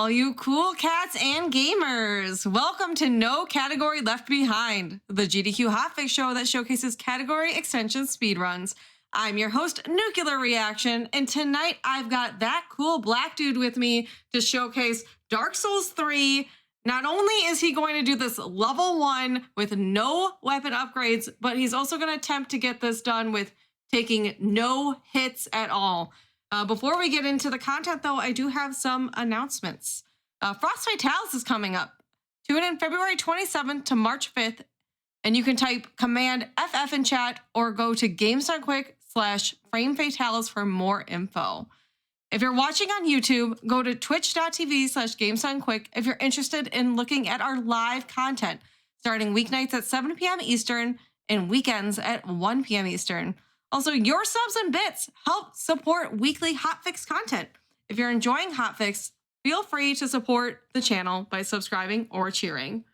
all you cool cats and gamers. Welcome to No Category Left Behind, the GDQ hotfix show that showcases category extension speedruns. I'm your host, Nuclear Reaction, and tonight I've got that cool black dude with me to showcase Dark Souls 3. Not only is he going to do this level 1 with no weapon upgrades, but he's also going to attempt to get this done with taking no hits at all. Before we get into the content, though, I do have some announcements. Frost Fatalis is coming up. Tune in February 27th to March 5th, and you can type Command FF in chat or go to GameStarQuick/Frame Fatalis for more info. If you're watching on YouTube, go to twitch.tv/GameStarQuick if you're interested in looking at our live content, starting weeknights at 7 p.m. Eastern and weekends at 1 p.m. Eastern. Also, your subs and bits help support weekly hotfix content. If you're enjoying hotfix, feel free to support the channel by subscribing or cheering.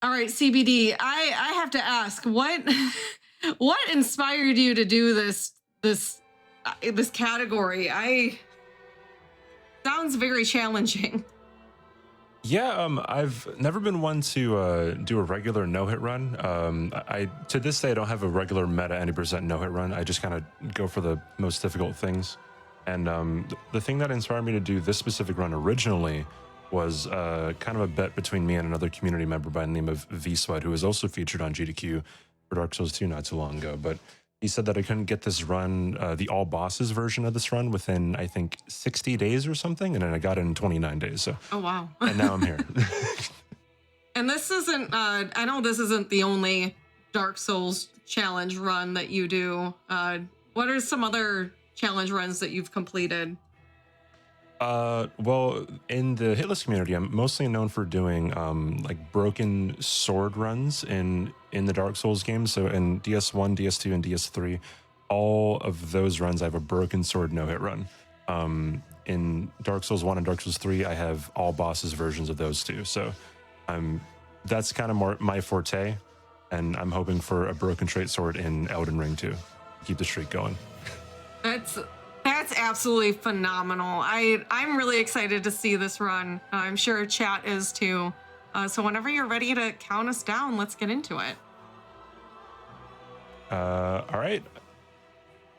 All right, CBD, I have to ask, what inspired you to do this category? Sounds very challenging. Yeah, I've never been one to do a regular no-hit run. To this day, I don't have a regular meta any percent no-hit run. I just kind of go for the most difficult things. And the thing that inspired me to do this specific run originally was kind of a bet between me and another community member by the name of V-Sweat, who was also featured on GDQ for Dark Souls 2 not too long ago. But he said that I couldn't get this run, the all bosses version of this run, within, I think, 60 days or something. And then I got it in 29 days. So. Oh, wow. And now I'm here. And this isn't, I know this isn't the only Dark Souls challenge run that you do. What are some other challenge runs that you've completed? Well, in the hitless community, I'm mostly known for doing like broken sword runs in the Dark Souls games. So in DS1, DS2, and DS3, all of those runs I have a broken sword no-hit run. In Dark Souls 1 and Dark Souls 3, I have all bosses versions of those two. So that's kind of more my forte, and I'm hoping for a broken straight sword in Elden Ring too. Keep the streak going. That's absolutely phenomenal. I'm really excited to see this run. I'm sure chat is too. So whenever you're ready to count us down, let's get into it. All right.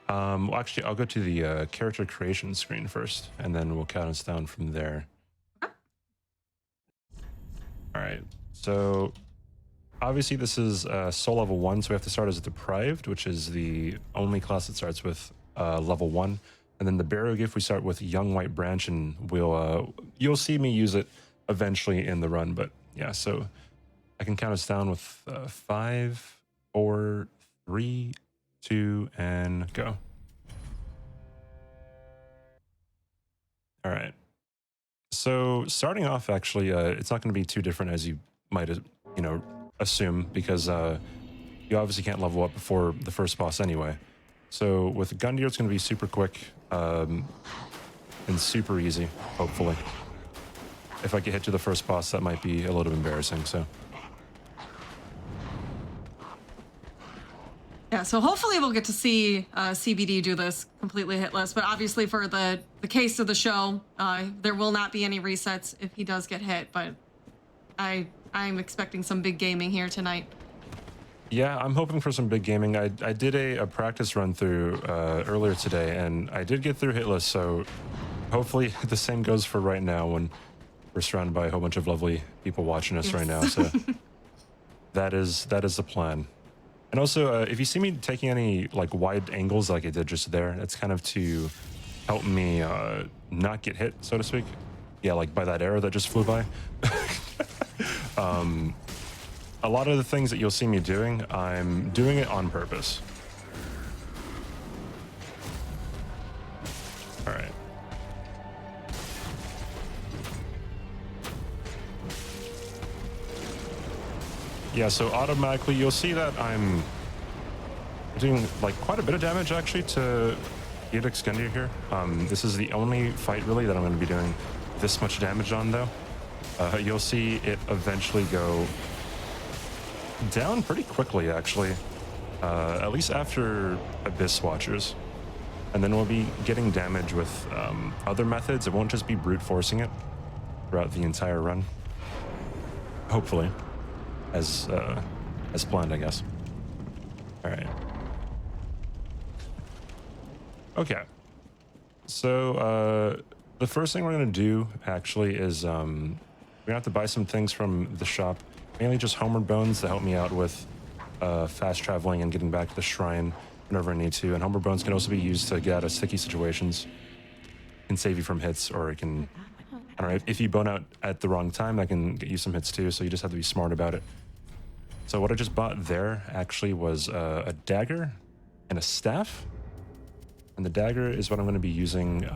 Well, actually, I'll go to the character creation screen first, and then we'll count us down from there. Okay. All right. So obviously this is soul level 1, so we have to start as deprived, which is the only class that starts with level 1. And then the burial gift, we start with young white branch, and you'll see me use it eventually in the run. But yeah, so I can count us down with 5, 4, 3, 2, and go. All right. So starting off, actually, it's not going to be too different as you might, assume, because you obviously can't level up before the first boss anyway. So with Gundyr, it's going to be super quick and super easy, hopefully. If I get hit to the first boss, that might be a little embarrassing, so. Yeah, so hopefully we'll get to see CBD do this completely hitless, but obviously for the case of the show, there will not be any resets if he does get hit, but I'm expecting some big gaming here tonight. Yeah, I'm hoping for some big gaming. I did a practice run through earlier today, and I did get through hitless, so hopefully the same goes for right now when we're surrounded by a whole bunch of lovely people watching us right now. So that is the plan. And also, if you see me taking any like wide angles like I did just there, that's kind of to help me not get hit, so to speak. Yeah, like by that arrow that just flew by. A lot of the things that you'll see me doing, I'm doing it on purpose. All right. Yeah, so automatically you'll see that I'm doing like quite a bit of damage actually to Helix Gundyr here. This is the only fight really that I'm going to be doing this much damage on though. You'll see it eventually go down pretty quickly, actually, at least after Abyss Watchers. And then we'll be getting damage with other methods. It won't just be brute forcing it. throughout the entire run. Hopefully, as planned, I guess. All right. Okay. So the first thing we're gonna do actually is we're gonna have to buy some things from the shop, mainly just homeward bones to help me out with fast traveling and getting back to the shrine whenever I need to. And homeward bones can also be used to get out of sticky situations. It can save you from hits, or it can, I don't know, if you bone out at the wrong time, that can get you some hits too. So you just have to be smart about it. So what I just bought there actually was a dagger and a staff. And the dagger is what I'm going to be using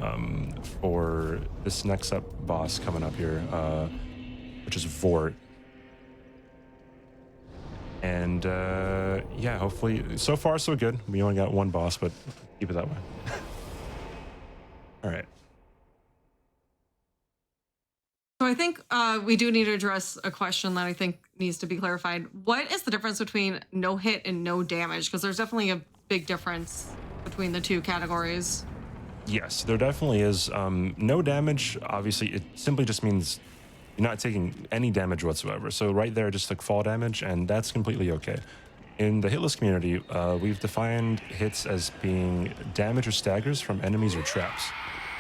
for this next up boss coming up here, which is Vort. And yeah, hopefully, so far so good. We only got one boss, but keep it that way. All right. So I think we do need to address a question that I think needs to be clarified. What is the difference between no hit and no damage? Because there's definitely a big difference between the two categories. Yes, there definitely is. No damage, obviously, it simply just means you're not taking any damage whatsoever. So right there, just took fall damage, and that's completely okay. In the hitless community, we've defined hits as being damage or staggers from enemies or traps.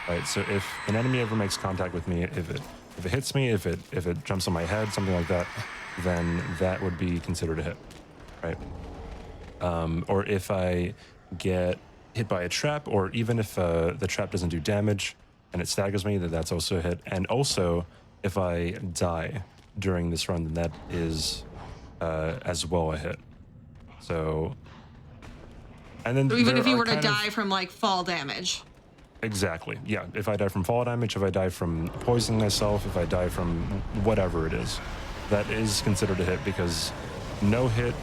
Right, so if an enemy ever makes contact with me, if it hits me, if it jumps on my head, something like that, then that would be considered a hit, right? Or if I get hit by a trap, or even if the trap doesn't do damage and it staggers me, then that's also a hit. And also, if I die during this run, then that is as well a hit. So, and then so even if you were to die from like fall damage. Exactly. Yeah. If I die from fall damage, if I die from poisoning myself, if I die from whatever it is, that is considered a hit, because no hit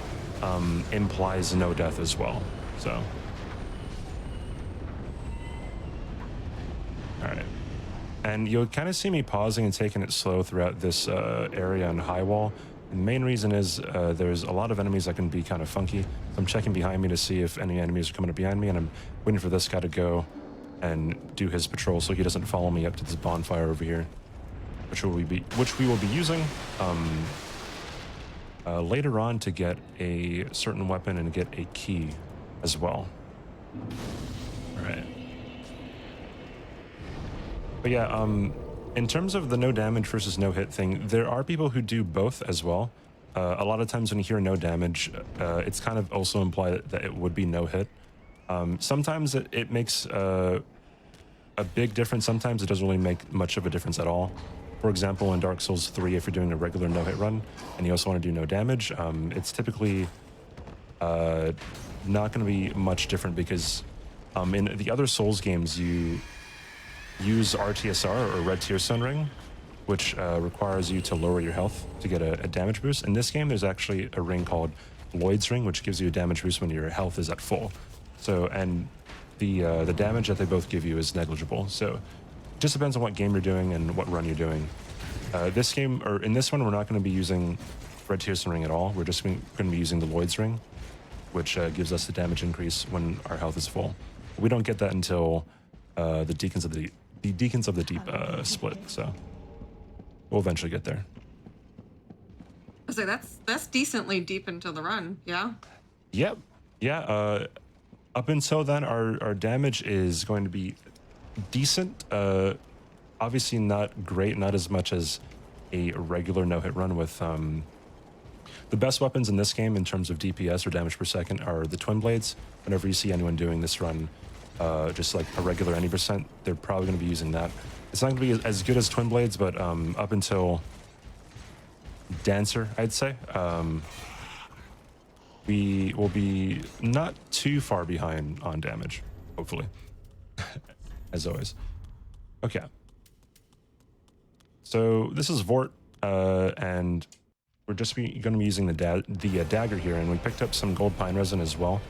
implies no death as well. So, all right. And you'll kind of see me pausing and taking it slow throughout this area on high wall. And the main reason is there's a lot of enemies that can be kind of funky. So I'm checking behind me to see if any enemies are coming up behind me, and I'm waiting for this guy to go and do his patrol so he doesn't follow me up to this bonfire over here, which we will be using later on to get a certain weapon and get a key as well. All right. But yeah, in terms of the no damage versus no hit thing, there are people who do both as well. A lot of times when you hear no damage, it's kind of also implied that it would be no hit. Sometimes it makes a big difference. Sometimes it doesn't really make much of a difference at all. For example, in Dark Souls 3, if you're doing a regular no-hit run and you also want to do no damage, it's typically not going to be much different, because in the other Souls games, you use RTSR, or Red Tearstone Ring, which requires you to lower your health to get a damage boost. In this game, there's actually a ring called Lloyd's Ring, which gives you a damage boost when your health is at full. So, and the damage that they both give you is negligible. So it just depends on what game you're doing and what run you're doing. This game, or in this one, we're not going to be using Red Tearstone Ring at all. We're just going to be using the Lloyd's Ring, which gives us the damage increase when our health is full. We don't get that until the Deacons of the Deep split. So we'll eventually get there. I was like, that's decently deep into the run, yeah? Yep. Yeah. Up until then, our damage is going to be decent. Obviously not great, not as much as a regular no-hit run with... the best weapons in this game in terms of DPS or damage per second are the Twin Blades. Whenever you see anyone doing this run, just like a regular any percent, they're probably going to be using that. It's not going to be as good as Twin Blades, but up until Dancer, I'd say, we will be not too far behind on damage, hopefully, as always. Okay. So this is Vort, and we're just going to be using the dagger here, and we picked up some gold pine resin as well,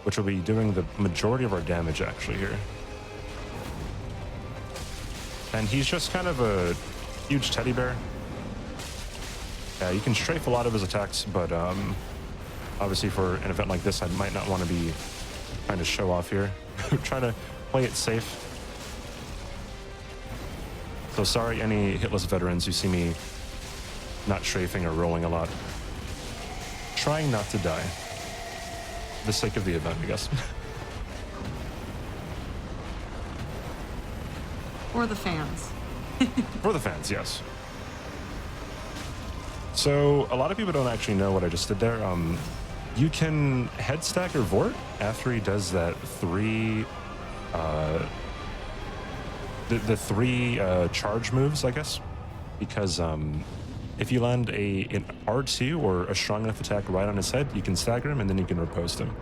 which will be doing the majority of our damage actually here. And he's just kind of a huge teddy bear. Yeah, you can strafe a lot of his attacks, but obviously for an event like this, I might not want to be trying to show off here. We're trying to play it safe. So sorry, any hitless veterans who see me not strafing or rolling a lot. Trying not to die. For the sake of the event, I guess. Or the fans. For the fans, yes. So a lot of people don't actually know what I just did there. You can head stack or vort after he does that the three charge moves, I guess, because if you land an R2 or a strong enough attack right on his head, you can stagger him and then you can riposte him.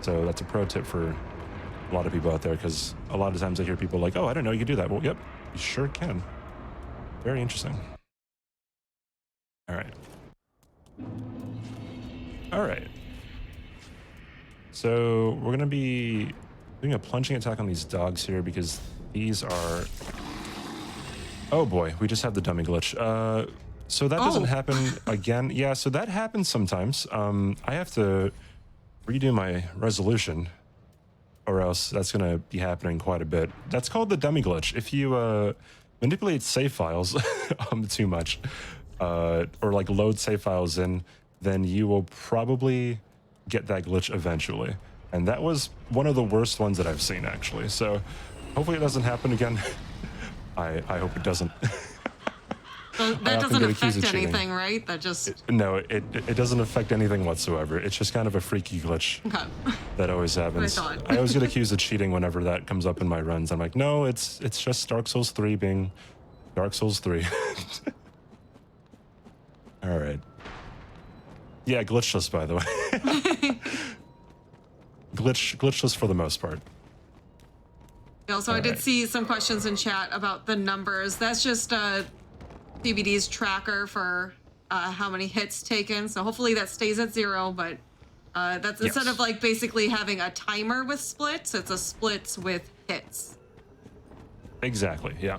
So that's a pro tip for a lot of people out there, because a lot of times I hear people like, oh, I didn't know you could do that. Well, yep, you sure can. Very interesting. All right. All right. So we're going to be doing a plunging attack on these dogs here, because these are... Oh boy, we just have the dummy glitch. So that doesn't happen again. Yeah, so that happens sometimes. I have to redo my resolution, or else that's going to be happening quite a bit. That's called the dummy glitch. If you manipulate save files too much, or like load save files in, then you will probably get that glitch eventually. And that was one of the worst ones that I've seen, actually. So hopefully it doesn't happen again. I hope it doesn't. That doesn't affect anything, right? That just... No, it doesn't affect anything whatsoever. It's just kind of a freaky glitch that always happens. I always get accused of cheating whenever that comes up in my runs. I'm like, no, it's just Dark Souls 3 being Dark Souls 3. All right. Yeah, glitchless, by the way. Glitchless for the most part. Also, I did see some questions in chat about the numbers. That's just DVD's tracker for how many hits taken. So hopefully that stays at 0, but that's instead of like basically having a timer with splits, it's a splits with hits. Exactly, yeah.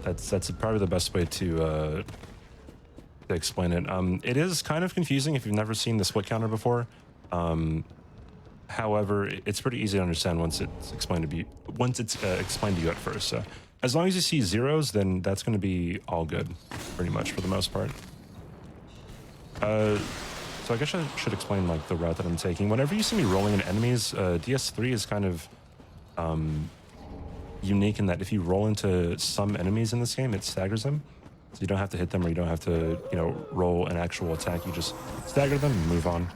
That's probably the best way to explain it. It is kind of confusing if you've never seen the split counter before. However, it's pretty easy to understand once it's explained to you at first. So as long as you see zeros, then that's going to be all good, pretty much for the most part. So I guess I should explain like the route that I'm taking. Whenever you see me rolling in enemies, DS3 is kind of unique in that if you roll into some enemies in this game, it staggers them. So you don't have to hit them, or you don't have to, roll an actual attack. You just stagger them and move on.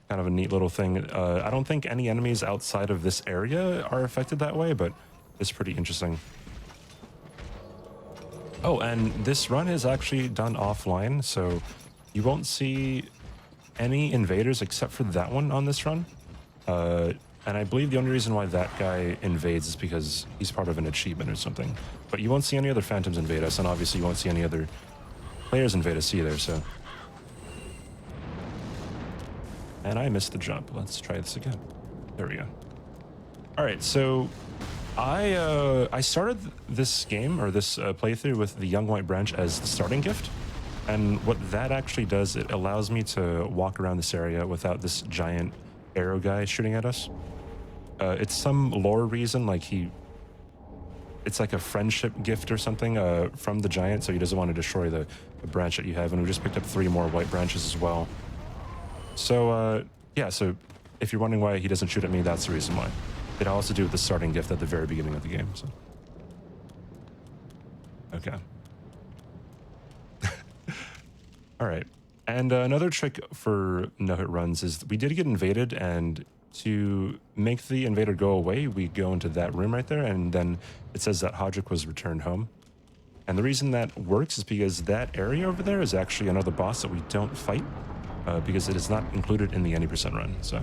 Kind of a neat little thing. I don't think any enemies outside of this area are affected that way, but it's pretty interesting. Oh, and this run is actually done offline, so you won't see any invaders except for that one on this run. And I believe the only reason why that guy invades is because he's part of an achievement or something. But you won't see any other phantoms invade us, and obviously you won't see any other players invade us either, so... And I missed the jump. Let's try this again. There we go. All right, so I started this game, or this playthrough, with the Young White Branch as the starting gift. And what that actually does, it allows me to walk around this area without this giant arrow guy shooting at us. It's some lore reason, like it's like a friendship gift or something from the giant, so he doesn't want to destroy the branch that you have. And we just picked up 3 more white branches as well. So, yeah, so if you're wondering why he doesn't shoot at me, that's the reason why. It all has to do with the starting gift at the very beginning of the game, so. Okay. All right. And another trick for no-hit runs is we did get invaded, and to make the invader go away, we go into that room right there, and then it says that Hodrick was returned home. And the reason that works is because that area over there is actually another boss that we don't fight. Because it is not included in the any percent run, so.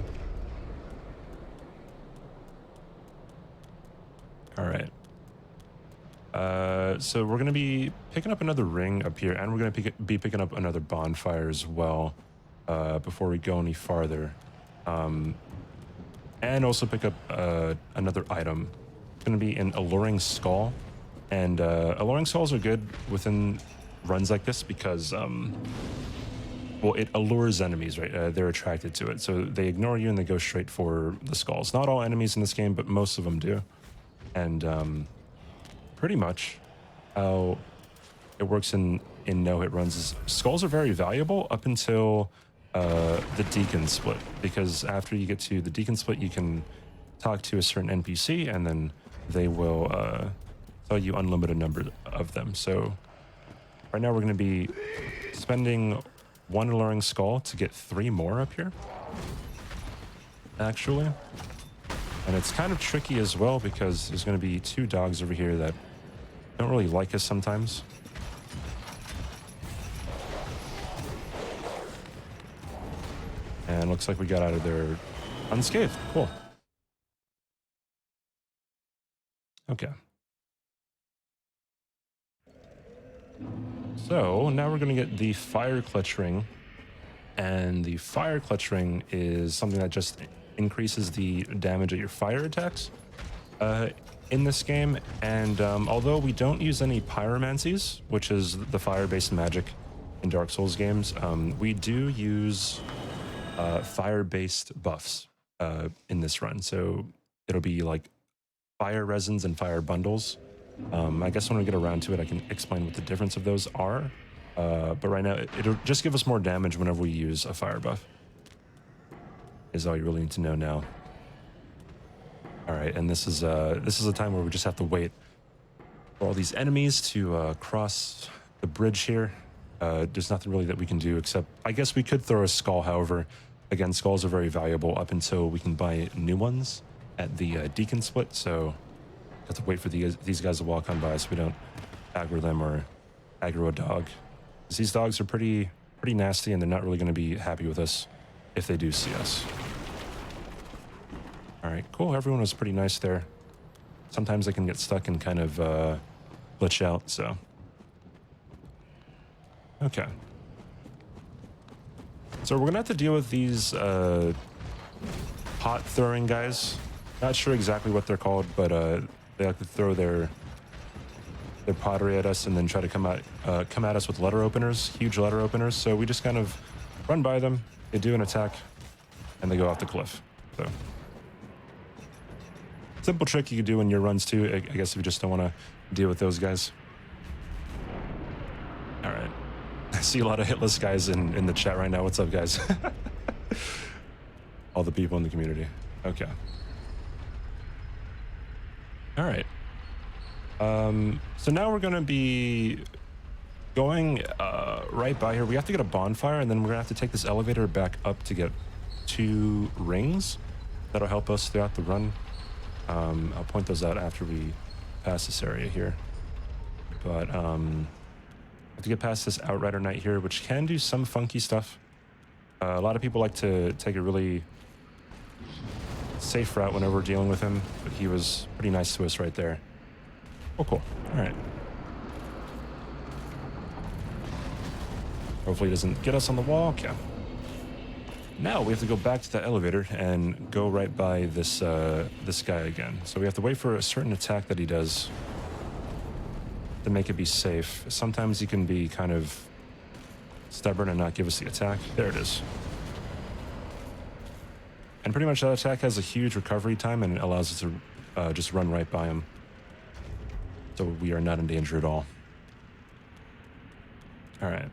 All right. So we're gonna be picking up another ring up here, and we're gonna be picking up another bonfire as well, before we go any farther. And also pick up another item. It's gonna be an Alluring Skull, and Alluring Skulls are good within runs like this because, well, it allures enemies, right? They're attracted to it. So they ignore you and they go straight for the skulls. Not all enemies in this game, but most of them do. And pretty much how it works in no-hit runs is skulls are very valuable up until the deacon split, because after you get to the deacon split, you can talk to a certain NPC and then they will tell you unlimited number of them. So right now we're going to be spending 1 alluring skull to get 3 more up here, actually. And it's kind of tricky as well because there's going to be 2 dogs over here that don't really like us sometimes. And looks like we got out of there unscathed. Cool. Okay. So now we're going to get the fire clutch ring. And the fire clutch ring is something that just increases the damage of your fire attacks in this game. And although we don't use any pyromancies, which is the fire-based magic in Dark Souls games, we do use fire-based buffs in this run. So it'll be like fire resins and fire bundles. I guess when we get around to it, I can explain what the difference of those are. But right now, it'll just give us more damage whenever we use a fire buff. Is all you really need to know now. All right, and this is a time where we just have to wait for all these enemies to cross the bridge here. There's nothing really that we can do except, I guess we could throw a skull. However, again, skulls are very valuable up until we can buy new ones at the deacon split. So have to wait for these guys to walk on by so we don't aggro them or aggro a dog. Because these dogs are pretty nasty and they're not really going to be happy with us if they do see us. All right, cool. Everyone was pretty nice there. Sometimes they can get stuck and kind of glitch out, so. Okay. So we're gonna have to deal with these pot throwing guys. Not sure exactly what they're called, but they like to throw their pottery at us and then try to come at us with letter openers, huge letter openers. So we just kind of run by them, they do an attack, and they go off the cliff. So simple trick you could do in your runs too, I guess, if you just don't want to deal with those guys. All right. I see a lot of hitless guys in the chat right now. What's up, guys? All the people in the community. Okay. All right. So now we're going to be going right by here. We have to get a bonfire, and then we're going to have to take this elevator back up to get 2 rings. That'll help us throughout the run. I'll point those out after we pass this area here. But have to get past this Outrider Knight here, which can do some funky stuff. A lot of people like to take a really safe route whenever we're dealing with him, but he was pretty nice to us right there. Oh, cool. All right. Hopefully he doesn't get us on the wall. Okay. Now we have to go back to the elevator and go right by this this guy again. So we have to wait for a certain attack that he does to make it be safe. Sometimes he can be kind of stubborn and not give us the attack. There it is. And pretty much that attack has a huge recovery time and it allows us to just run right by him. So we are not in danger at all. All right.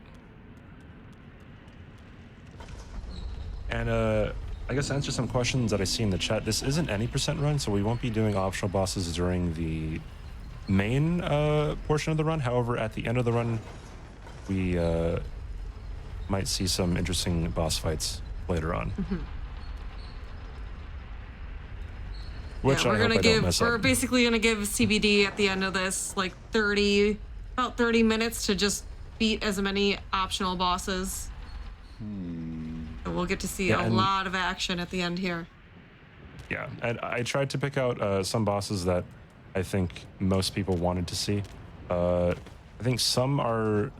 And I guess to answer some questions that I see in the chat, this isn't any percent run, so we won't be doing optional bosses during the main portion of the run. However, at the end of the run, we might see some interesting boss fights later on. Mm-hmm. Which yeah, I hope I don't mess up. We're basically gonna give CBD at the end of this like about 30 minutes to just beat as many optional bosses. So we'll get to see a lot of action at the end here. Yeah, and I tried to pick out some bosses that I think most people wanted to see. I think some are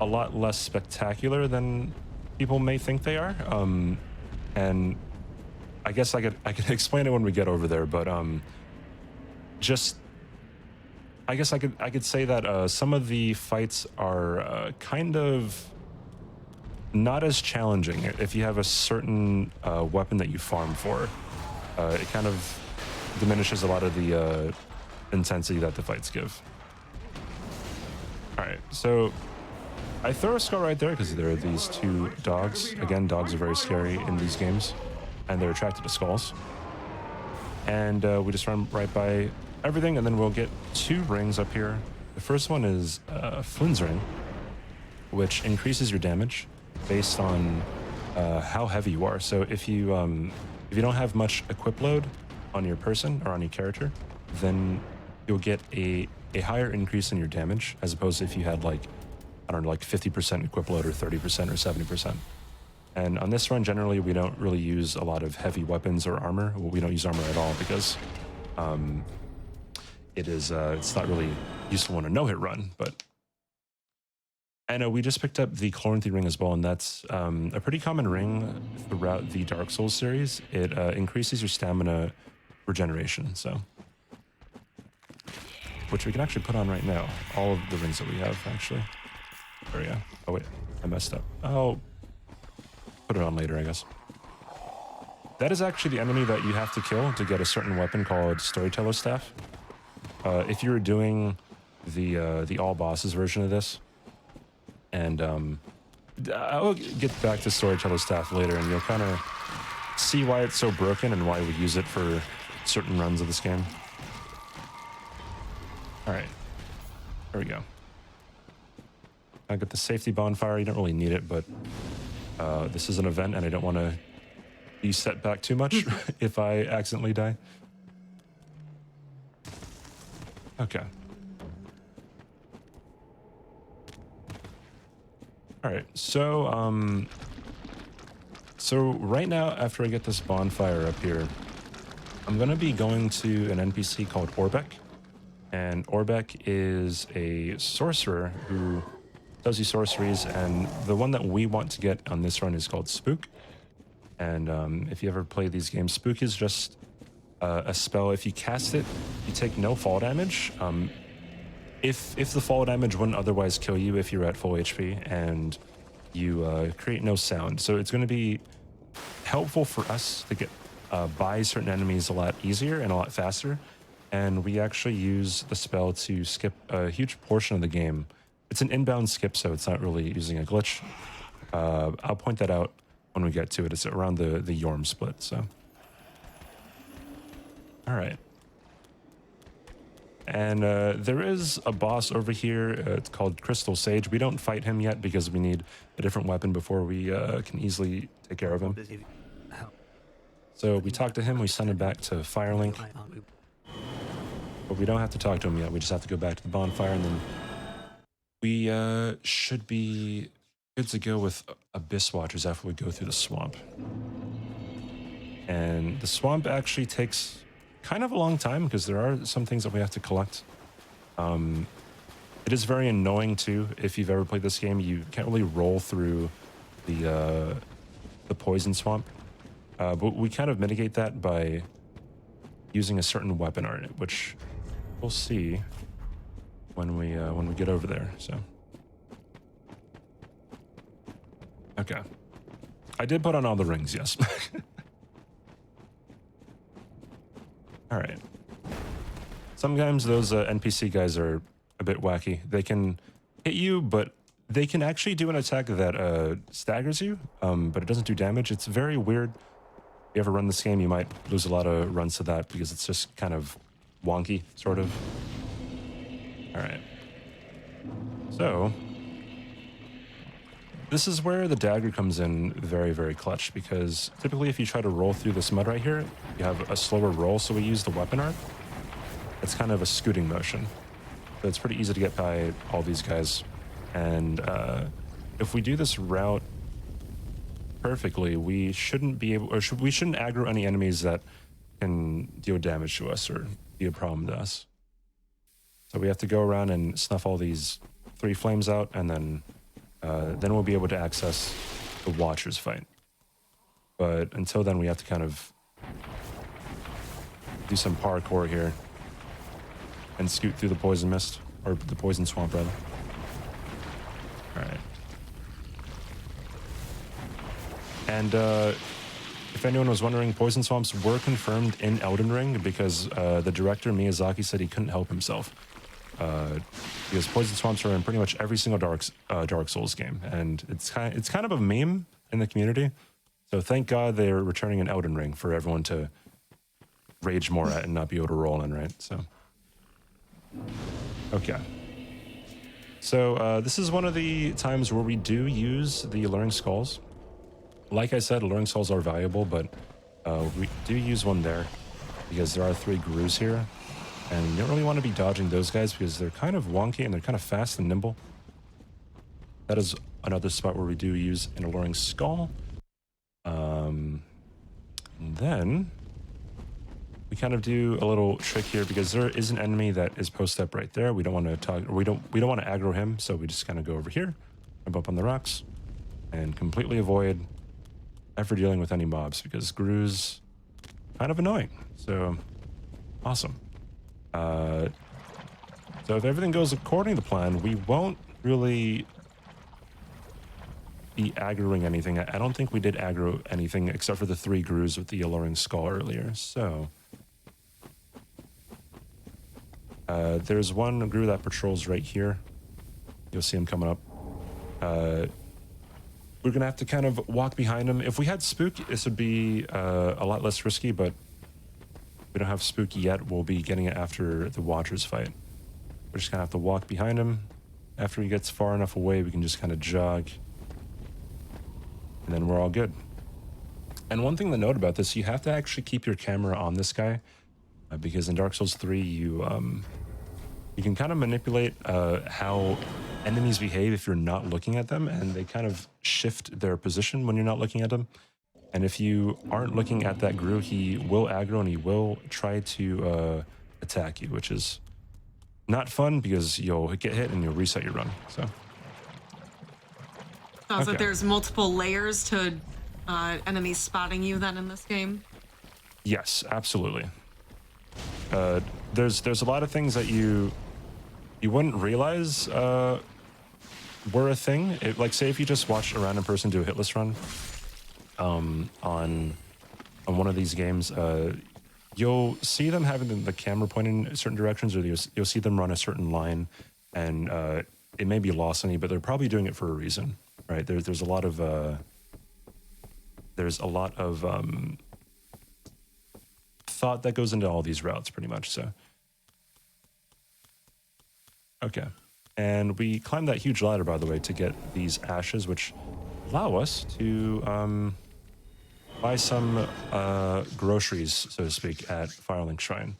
a lot less spectacular than people may think they are. And I guess I could explain it when we get over there, but just I guess I could say that some of the fights are kind of not as challenging if you have a certain weapon that you farm for. It kind of diminishes a lot of the intensity that the fights give. All right, so I throw a skull right there because there are these two dogs. Again, dogs are very scary in these games, and they're attracted to skulls. And we just run right by everything, and then we'll get two rings up here. The first one is Flynn's ring, which increases your damage based on how heavy you are. So if you don't have much equip load on your person or on your character, then you'll get a higher increase in your damage, as opposed to if you had like, I don't know, like 50% equip load or 30% or 70%. And on this run, generally, we don't really use a lot of heavy weapons or armor. Well, we don't use armor at all because it's not really useful in a no-hit run. But I know we just picked up the Chloranthy ring as well, and that's a pretty common ring throughout the Dark Souls series. It increases your stamina regeneration, so which we can actually put on right now. All of the rings that we have, actually. There we go. Oh wait, I messed up. I'll put it on later, I guess. That is actually the enemy that you have to kill to get a certain weapon called Storyteller Staff. If you were doing the all bosses version of this, and I'll get back to Storyteller Staff later, and you'll kind of see why it's so broken and why we use it for certain runs of this game. All right, there we go. I got the safety bonfire. You don't really need it, but this is an event, and I don't want to be set back too much if I accidentally die. Okay. All right, so right now, after I get this bonfire up here, I'm gonna be going to an NPC called Orbeck, and Orbeck is a sorcerer who does these sorceries, and the one that we want to get on this run is called Spook. And if you ever play these games, Spook is just a spell. If you cast it, you take no fall damage. If the fall damage wouldn't otherwise kill you if you're at full HP, and you create no sound. So it's going to be helpful for us to get by certain enemies a lot easier and a lot faster. And we actually use the spell to skip a huge portion of the game. It's an inbound skip, so it's not really using a glitch. I'll point that out when we get to it. It's around the Yorm split, so. All right. And there is a boss over here. It's called Crystal Sage. We don't fight him yet because we need a different weapon before we can easily take care of him. So we talk to him, we send him back to Firelink. But we don't have to talk to him yet. We just have to go back to the bonfire, and then we should be good to go with Abyss Watchers after we go through the swamp. And the swamp actually takes kind of a long time because there are some things that we have to collect. It is very annoying too. If you've ever played this game, you can't really roll through the poison swamp. But we kind of mitigate that by using a certain weapon on it, which we'll see when we get over there. So, okay, I did put on all the rings, yes. All right. Sometimes those NPC guys are a bit wacky. They can hit you, but they can actually do an attack that staggers you, but it doesn't do damage. It's very weird. If you ever run this game, you might lose a lot of runs to that because it's just kind of wonky, sort of. All right. So, this is where the dagger comes in very, very clutch, because typically if you try to roll through this mud right here, you have a slower roll, so we use the weapon arc. It's kind of a scooting motion. So it's pretty easy to get by all these guys. And if we do this route perfectly, we shouldn't be able, or we shouldn't aggro any enemies that can deal damage to us or be a problem to us. So we have to go around and snuff all these 3 flames out, and then we'll be able to access the Watcher's fight. But until then, we have to kind of do some parkour here and scoot through the poison mist, or the poison swamp, rather. All right. And if anyone was wondering, poison swamps were confirmed in Elden Ring because the director Miyazaki said he couldn't help himself. because poison swamps are in pretty much every single Dark Souls game, and it's kind of a meme in the community. So thank God they're returning an Elden Ring for everyone to rage more at and not be able to roll in, right? So, okay. So this is one of the times where we do use the Alluring Skulls. Like I said, Alluring Skulls are valuable, but we do use one there because there are 3 Grus here. And you don't really want to be dodging those guys because they're kind of wonky and they're kind of fast and nimble. That is another spot where we do use an Alluring Skull. And then we kind of do a little trick here because there is an enemy that is post up right there. We don't want to talk, or we don't want to aggro him, so we just kind of go over here, jump up on the rocks, and completely avoid ever dealing with any mobs because Gru's kind of annoying. So awesome. So if everything goes according to plan, we won't really be aggroing anything. I don't think we did aggro anything except for the 3 Grus with the Alluring Skull earlier. So there's one Gru that patrols right here. You'll see him coming up. We're gonna have to kind of walk behind him. If we had Spook, this would be a lot less risky, but we don't have Spook yet. We'll be getting it after the Watchers fight. We're just gonna have to walk behind him. After he gets far enough away, we can just kind of jog, and then we're all good. And one thing to note about this, you have to actually keep your camera on this guy, because in Dark Souls 3, you can kind of manipulate how enemies behave if you're not looking at them, and they kind of shift their position when you're not looking at them. And if you aren't looking at that Gru, he will aggro and he will try to attack you, which is not fun because you'll get hit and you'll reset your run. So sounds like there's multiple layers to enemies spotting you then in this game. Yes, absolutely. There's a lot of things that you wouldn't realize were a thing. Like, say if you just watched a random person do a hitless run on one of these games, you'll see them having the camera pointing in certain directions, or you'll see them run a certain line, and it may be lost on you, but they're probably doing it for a reason, right? There's a lot of thought that goes into all these routes, pretty much. So okay, and we climbed that huge ladder, by the way, to get these ashes, which allow us to buy some groceries, so to speak, at Firelink Shrine.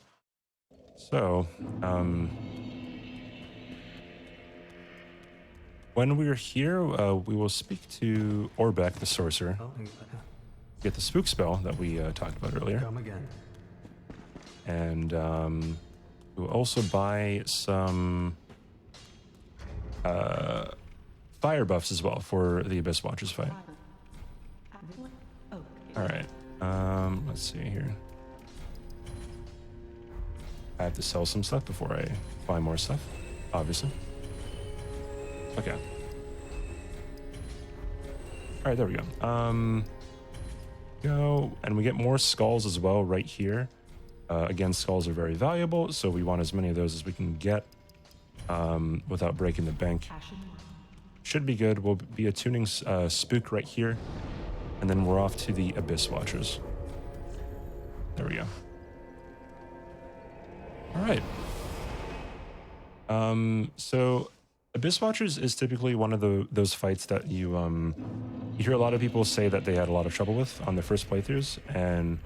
So when we're here, we will speak to Orbeck, the sorcerer, get the spook spell that we talked about earlier. Come again. And we'll also buy some fire buffs as well for the Abyss Watchers fight. All right, let's see here. I have to sell some stuff before I buy more stuff, obviously. Okay. All right, there we go. Go, and we get more skulls as well right here. Again, skulls are very valuable, so we want as many of those as we can get without breaking the bank. Should be good. We'll be attuning Spook right here, and then we're off to the Abyss Watchers. There we go. All right. So Abyss Watchers is typically one of those fights that you hear a lot of people say that they had a lot of trouble with on their first playthroughs, and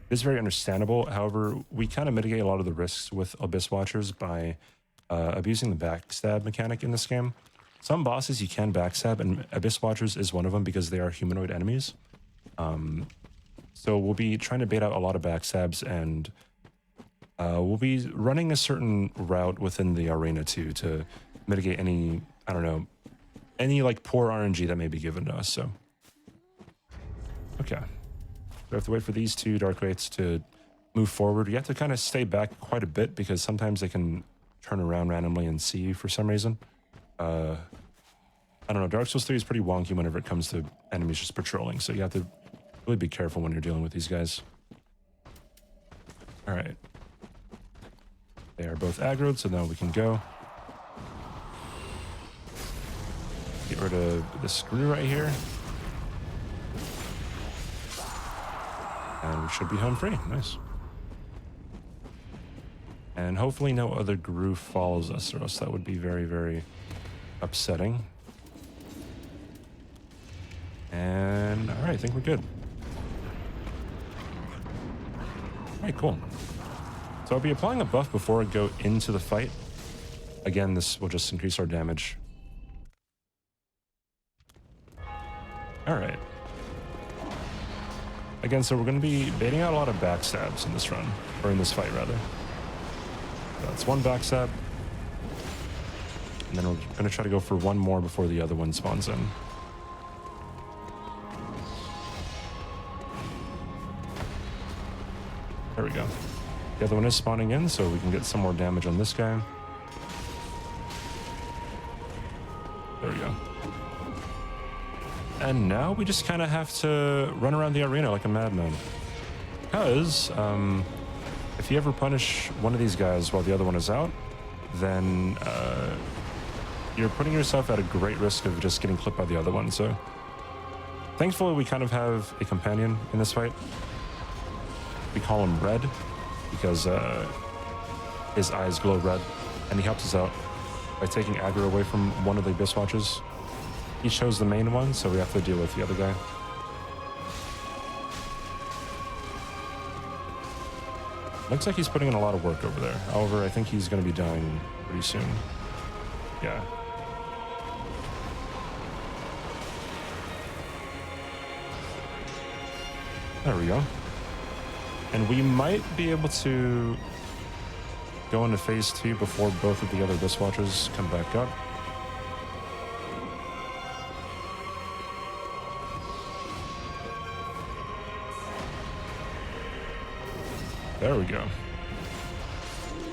it's very understandable. However, we kind of mitigate a lot of the risks with Abyss Watchers by abusing the backstab mechanic in this game. Some bosses you can backstab, and Abyss Watchers is one of them because they are humanoid enemies. So we'll be trying to bait out a lot of backstabs, and we'll be running a certain route within the arena too to mitigate any, I don't know, any like poor RNG that may be given to us. So, okay. We have to wait for these 2 Dark Wraiths to move forward. You have to kind of stay back quite a bit because sometimes they can turn around randomly and see you for some reason. I don't know. Dark Souls 3 is pretty wonky whenever it comes to enemies just patrolling, so you have to really be careful when you're dealing with these guys. All right. They are both aggroed, so now we can go. rid of the screw right here. And we should be home free. Nice. And hopefully no other groove follows us, or else that would be very, very upsetting. And all right, I think we're good. All right, cool. So I'll be applying a buff before I go into the fight. Again, this will just increase our damage. All right. Again, so we're going to be baiting out a lot of backstabs in this run, or in this fight, rather. That's one backstab. And then we're going to try to go for one more before the other one spawns in. There we go. The other one is spawning in, so we can get some more damage on this guy. There we go. And now we just kind of have to run around the arena like a madman. Because if you ever punish one of these guys while the other one is out, then you're putting yourself at a great risk of just getting clipped by the other one. So thankfully, we kind of have a companion in this fight. We call him Red because his eyes glow red, and he helps us out by taking aggro away from one of the Abyss Watchers. He chose the main one, so we have to deal with the other guy. Looks like he's putting in a lot of work over there. However, I think he's going to be dying pretty soon. Yeah. There we go. And we might be able to go into phase 2 before both of the other Abyss Watchers come back up. There we go.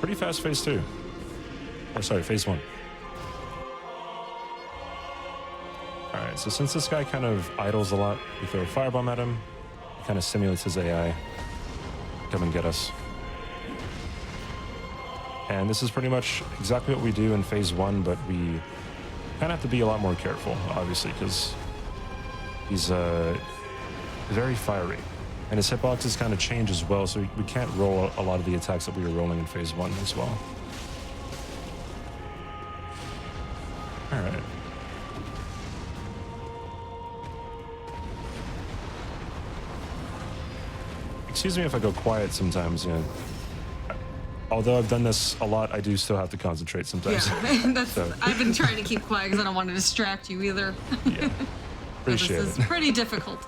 Pretty fast phase 2. Or sorry, phase 1. Alright, so since this guy kind of idles a lot, we throw a firebomb at him. It kind of simulates his AI. Come and get us. And this is pretty much exactly what we do in phase 1, but we kind of have to be a lot more careful, obviously, because he's very fiery. And his hitboxes kind of change as well, so we can't roll a lot of the attacks that we were rolling in phase 1 as well. All right. Excuse me if I go quiet sometimes, yeah. Although I've done this a lot, I do still have to concentrate sometimes. Yeah, I've been trying to keep quiet because I don't want to distract you either. Yeah, appreciate This is pretty difficult.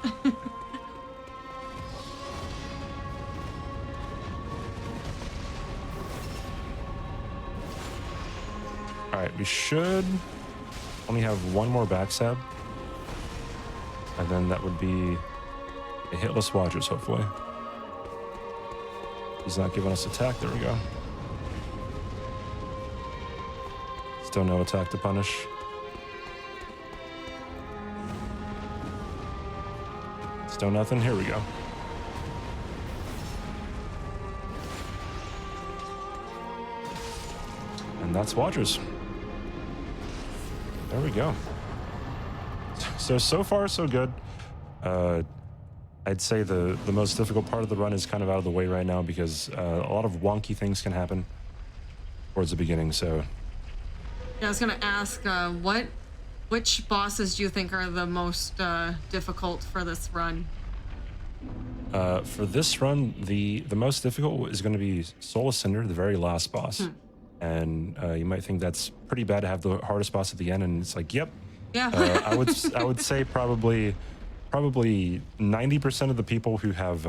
All right, we should only have one more backstab. And then that would be a hitless Watchers, hopefully. He's not giving us attack. There we go. Still no attack to punish. Still nothing. Here we go. And that's Watchers. There we go. So far, so good. I'd say the most difficult part of the run is kind of out of the way right now because a lot of wonky things can happen towards the beginning, so... Yeah, I was gonna ask, which bosses do you think are the most difficult for this run? For this run, the most difficult is going to be Soul Cinder, the very last boss. And you might think that's pretty bad to have the hardest boss at the end, and it's like, yep. Yeah. I would say probably 90% of the people who have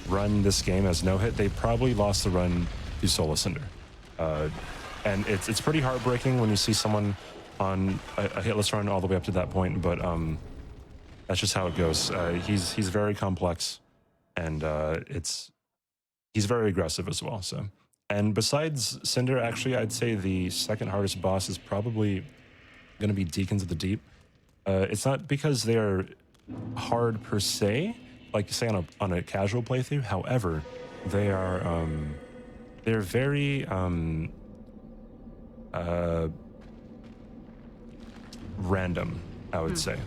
run this game as no hit, they probably lost the run to Soul Cinder. And it's pretty heartbreaking when you see someone on a hitless run all the way up to that point, but that's just how it goes. He's very complex, and he's very aggressive as well. So, and besides Cinder, actually, I'd say the second hardest boss is probably going to be Deacons of the Deep. It's not because they are hard per se, like say on a casual playthrough. However, they are they're very random, I would say,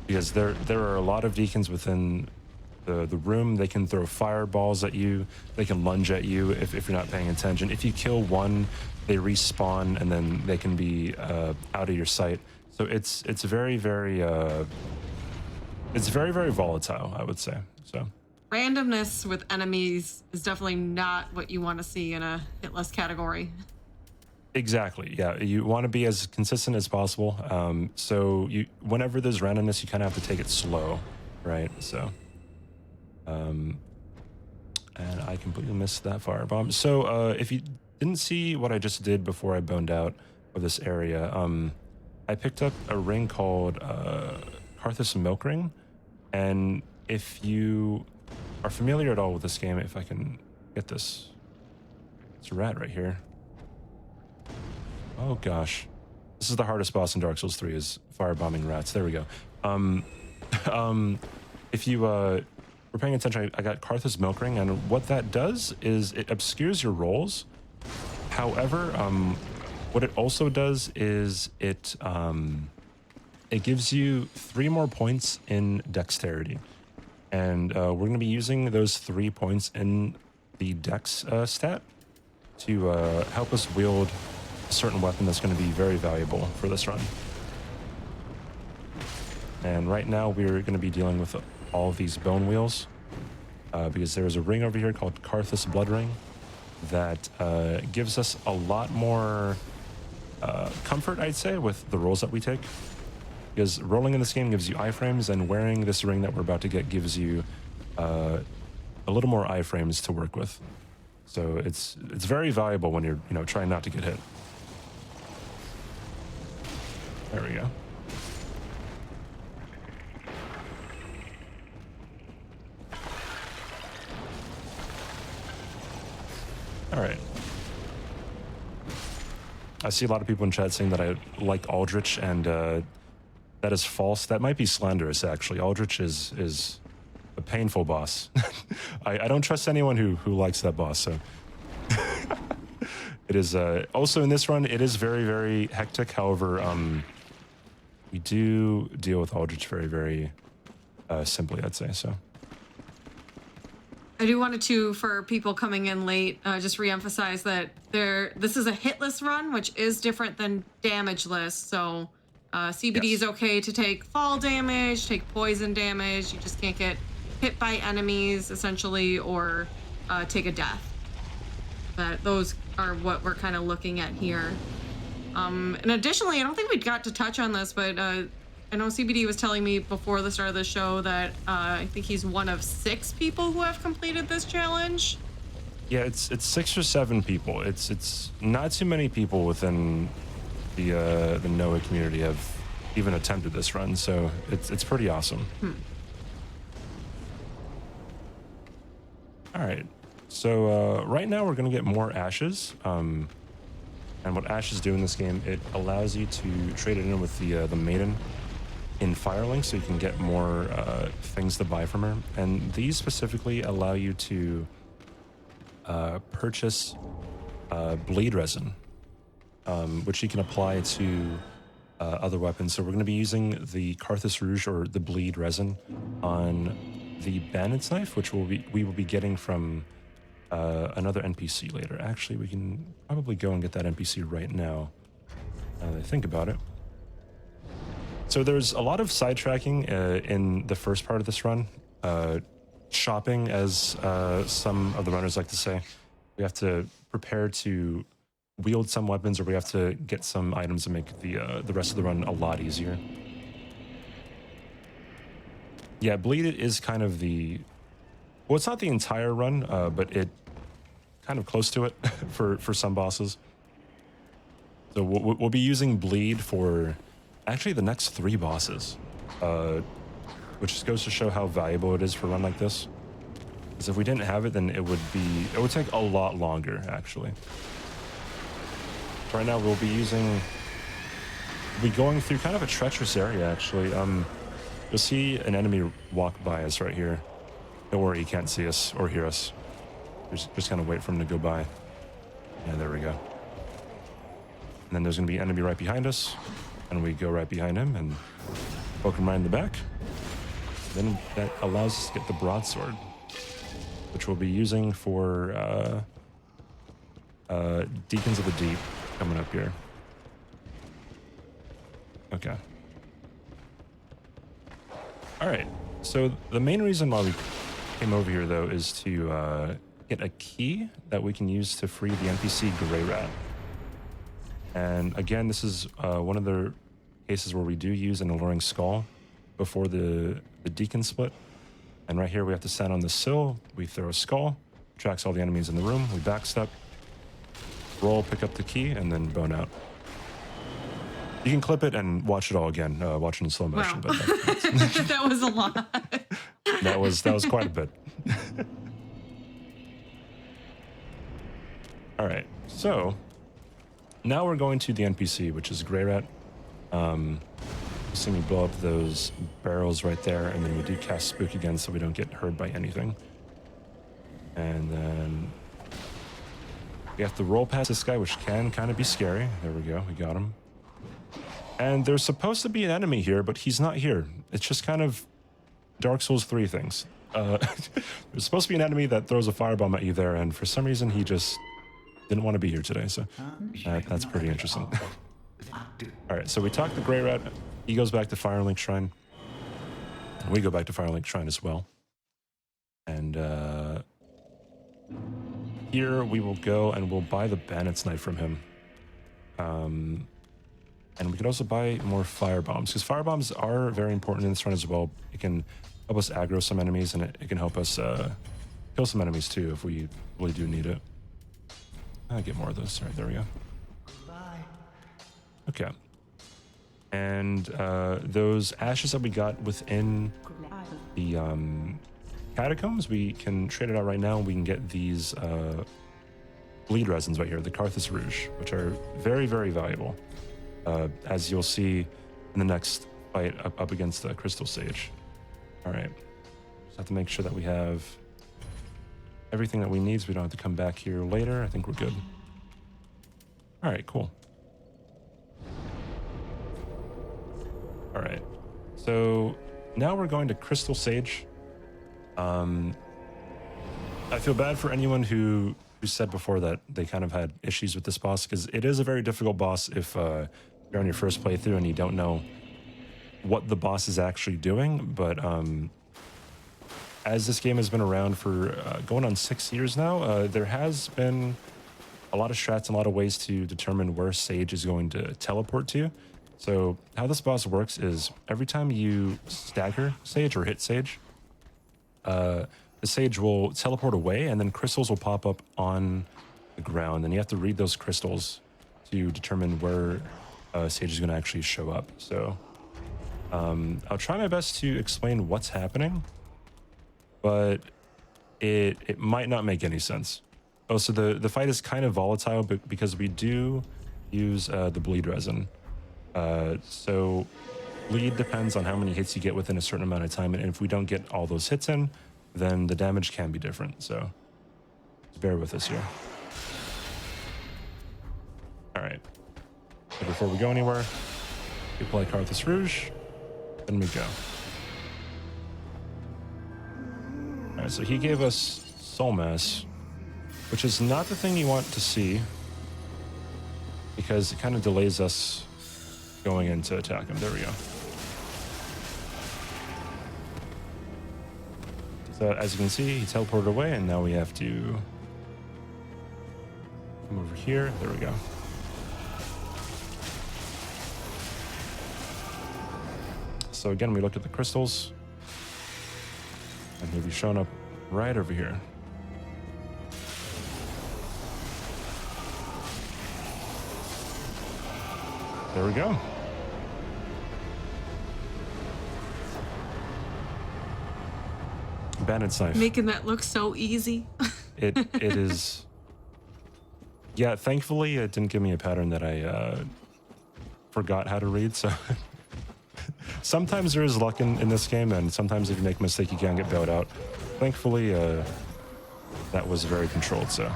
because there are a lot of deacons within the room. They can throw fireballs at you. They can lunge at you if you're not paying attention. If you kill one, they respawn and then they can be out of your sight. So it's very very volatile, I would say. So Randomness with enemies is definitely not what you want to see in a hitless category. exactly, yeah. You want to be as consistent as possible. So whenever there's randomness, you kind of have to take it slow, right? So. And I completely missed that firebomb. So if you didn't see what I just did before I boned out of this area, I picked up a ring called Karthus Milk Ring. And if you are familiar at all with this game, if I can get this, it's a rat right here. Oh gosh, this is the hardest boss in Dark Souls 3 is firebombing rats. There we go. If you were paying attention, I got Karthus Milk Ring, and what that does is it obscures your rolls. However, what it also does is it gives you 3 more points in dexterity, and we're going to be using those 3 points in the dex stat to help us wield a certain weapon that's going to be very valuable for this run. And right now we're going to be dealing with all of these bone wheels because there's a ring over here called Karthus Blood Ring that gives us a lot more comfort, I'd say, with the rolls that we take. Because rolling in this game gives you iframes, and wearing this ring that we're about to get gives you a little more iframes to work with. So it's very valuable when you're trying not to get hit. There we go. All right. I see a lot of people in chat saying that I like Aldrich, and that is false. That might be slanderous, actually. Aldrich is a painful boss. I don't trust anyone who likes that boss, so. It is, also in this run, it is very, very hectic. However, we do deal with Aldrich very, very simply, I'd say, so. I do wanted to, for people coming in late, just reemphasize that this is a hitless run, which is different than damageless. So CBD is okay to take fall damage, take poison damage. You just can't get hit by enemies, essentially, or take a death. But those are what we're kind of looking at here. And additionally, I don't think we got to touch on this, but I know CBD was telling me before the start of the show that I think he's one of 6 people who have completed this challenge. Yeah, it's 6 or 7 people. It's not too many people within the Noah community have even attempted this run, so it's pretty awesome. All right, so right now we're gonna get more ashes. And what ashes do in this game, it allows you to trade it in with the maiden in Firelink, so you can get more things to buy from her. And these specifically allow you to purchase bleed resin, which you can apply to other weapons. So we're going to be using the Karthus Rouge, or the bleed resin, on the bandit's knife, which we will be getting from another NPC later. Actually, we can probably go and get that NPC right now that I think about it. So there's a lot of sidetracking in the first part of this run. Shopping, as some of the runners like to say. We have to prepare to wield some weapons, or we have to get some items to make the rest of the run a lot easier. Yeah, bleed is kind of well, it's not the entire run, but it kind of close to it for some bosses. So we'll be using bleed for actually the next 3 bosses, which just goes to show how valuable it is for a run like this. Because if we didn't have it, then it would take a lot longer, actually. Right now we'll be going through kind of a treacherous area, actually. You'll see an enemy walk by us right here. Don't worry, he can't see us or hear us. Just kind of wait for him to go by. Yeah, there we go. And then there's going to be an enemy right behind us. and we go right behind him and poke him right in the back. Then that allows us to get the broadsword, which we'll be using for Deacons of the Deep coming up here. Okay. All right. So the main reason why we came over here, though, is to get a key that we can use to free the NPC Grey Rat. And again, this is one of the cases where we do use an alluring skull before the deacon split. And right here, we have to stand on the sill. We throw a skull, tracks all the enemies in the room. We backstep, roll, pick up the key, and then bone out. You can clip it and watch it all again, watch it in slow motion. Wow. But That was a lot. that was quite a bit. All right, so now we're going to the NPC, which is Grey Rat. See me blow up those barrels right there, and then we do cast Spook again so we don't get hurt by anything. And then we have to roll past this guy, which can kind of be scary. There we go, we got him. And there's supposed to be an enemy here, but he's not here. It's just kind of Dark Souls 3 things. There's supposed to be an enemy that throws a firebomb at you there, and for some reason he just didn't want to be here today, so that's pretty interesting. All right, so we talk to Grey Rat. He goes back to Firelink Shrine. We go back to Firelink Shrine as well. And here we will go and we'll buy the Bandit's Knife from him. And we can also buy more firebombs, because firebombs are very important in this run as well. It can help us aggro some enemies, and it can help us kill some enemies too if we really do need it. I'll get more of those. All right, there we go. Okay. And those ashes that we got within the catacombs, we can trade it out right now. We can get these bleed resins right here, the Carthus Rouge, which are very, very valuable. As you'll see in the next fight up against the Crystal Sage. All right. Just have to make sure that we have everything that we need so we don't have to come back here later. I think we're good. All right, cool. All right. So now we're going to Crystal Sage. I feel bad for anyone who said before that they kind of had issues with this boss, because it is a very difficult boss if you're on your first playthrough and you don't know what the boss is actually doing. But as this game has been around for going on 6 years now, there has been a lot of strats and a lot of ways to determine where Sage is going to teleport to. So how this boss works is every time you stagger Sage or hit Sage, the Sage will teleport away, and then crystals will pop up on the ground, and you have to read those crystals to determine where Sage is going to actually show up. So I'll try my best to explain what's happening, but it might not make any sense. Oh, so the fight is kind of volatile because we do use the bleed resin. So bleed depends on how many hits you get within a certain amount of time, and if we don't get all those hits in, then the damage can be different. So just bear with us here. All right. So before we go anywhere, we play Carthus Rouge, then we go. All right, so he gave us Soul Mass, which is not the thing you want to see, because it kind of delays us going in to attack him. There we go. So as you can see, he teleported away, and now we have to come over here. There we go. So again, we looked at the crystals, and he'll be showing up right over here. There we go. Bandit's Knife. Making that look so easy. It is. Yeah, thankfully it didn't give me a pattern that I forgot how to read. So sometimes there is luck in this game, and sometimes if you make a mistake, you can get bailed out. Thankfully, that was very controlled. So,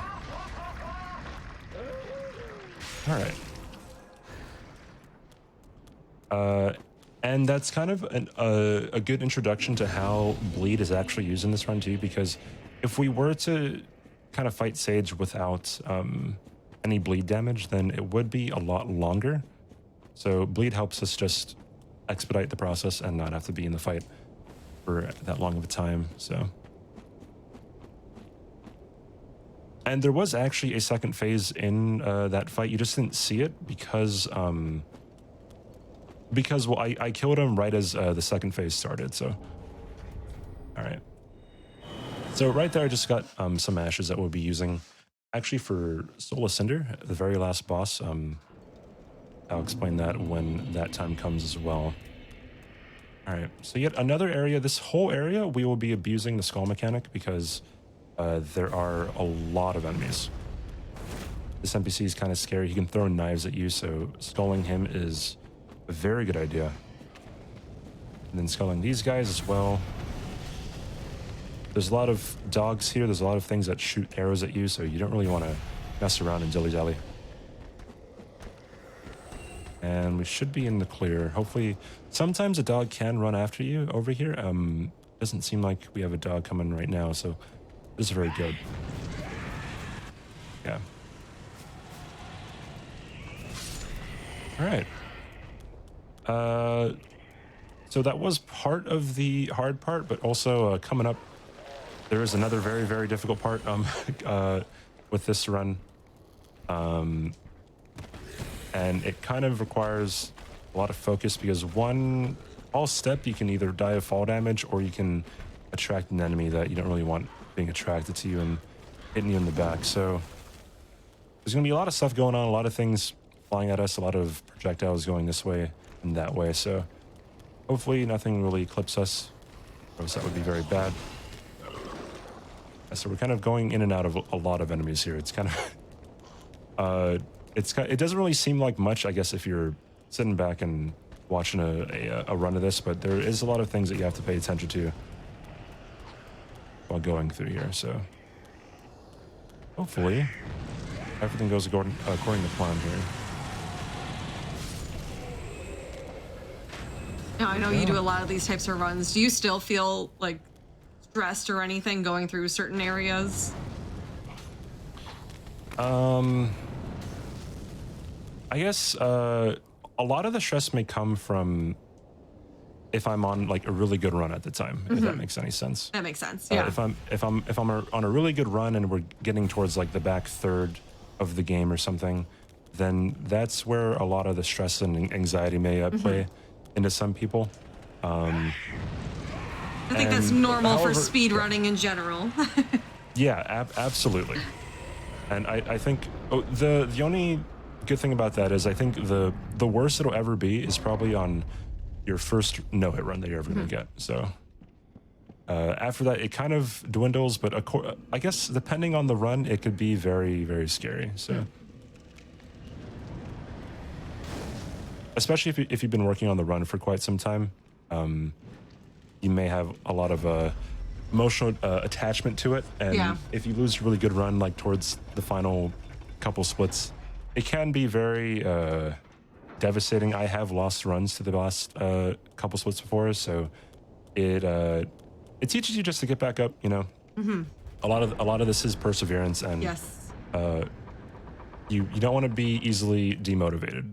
all right. And that's kind of a good introduction to how bleed is actually used in this run too, because if we were to kind of fight Sage without any bleed damage, then it would be a lot longer. So bleed helps us just expedite the process and not have to be in the fight for that long of a time. So, and there was actually a second phase in that fight. You just didn't see it because well, I killed him right as the second phase started. So, all right. So right there, I just got some ashes that we'll be using actually for Soul Cinder, the very last boss. I'll explain that when that time comes as well. All right, so yet another area. This whole area, we will be abusing the skull mechanic because there are a lot of enemies. This NPC is kind of scary. He can throw knives at you, so sculling him is a very good idea. And then sculling these guys as well. There's a lot of dogs here. There's a lot of things that shoot arrows at you, so you don't really want to mess around and dilly-dally. And we should be in the clear. Hopefully, sometimes a dog can run after you over here. Doesn't seem like we have a dog coming right now, so this is very good. Yeah. All right. So that was part of the hard part, but also coming up, there is another very, very difficult part with this run. And it kind of requires a lot of focus because one false step, you can either die of fall damage or you can attract an enemy that you don't really want being attracted to you and hitting you in the back. So there's going to be a lot of stuff going on, a lot of things flying at us, a lot of projectiles going this way and that way. So hopefully nothing really clips us, or else that would be very bad. So we're kind of going in and out of a lot of enemies here. It's kind of... it doesn't really seem like much, I guess, if you're sitting back and watching a run of this, but there is a lot of things that you have to pay attention to while going through here. So hopefully everything goes according to plan here. Now, I know you do a lot of these types of runs. Do you still feel like stressed or anything going through certain areas? I guess a lot of the stress may come from if I'm on like a really good run at the time, if that makes any sense. That makes sense. Yeah. If I'm on a really good run and we're getting towards like the back third of the game or something, then that's where a lot of the stress and anxiety may play into some people. I think that's normal for speed running in general. Yeah, absolutely. And I think the only good thing about that is I think the worst it'll ever be is probably on your first no-hit run that you're ever going to get. So after that, it kind of dwindles, but I guess depending on the run, it could be very, very scary. So especially if you've been working on the run for quite some time, you may have a lot of emotional attachment to it. And if you lose a really good run, like towards the final couple splits, it can be very devastating. I have lost runs to the last couple splits before, so it teaches you just to get back up. You know, a lot of this is perseverance, and you don't want to be easily demotivated,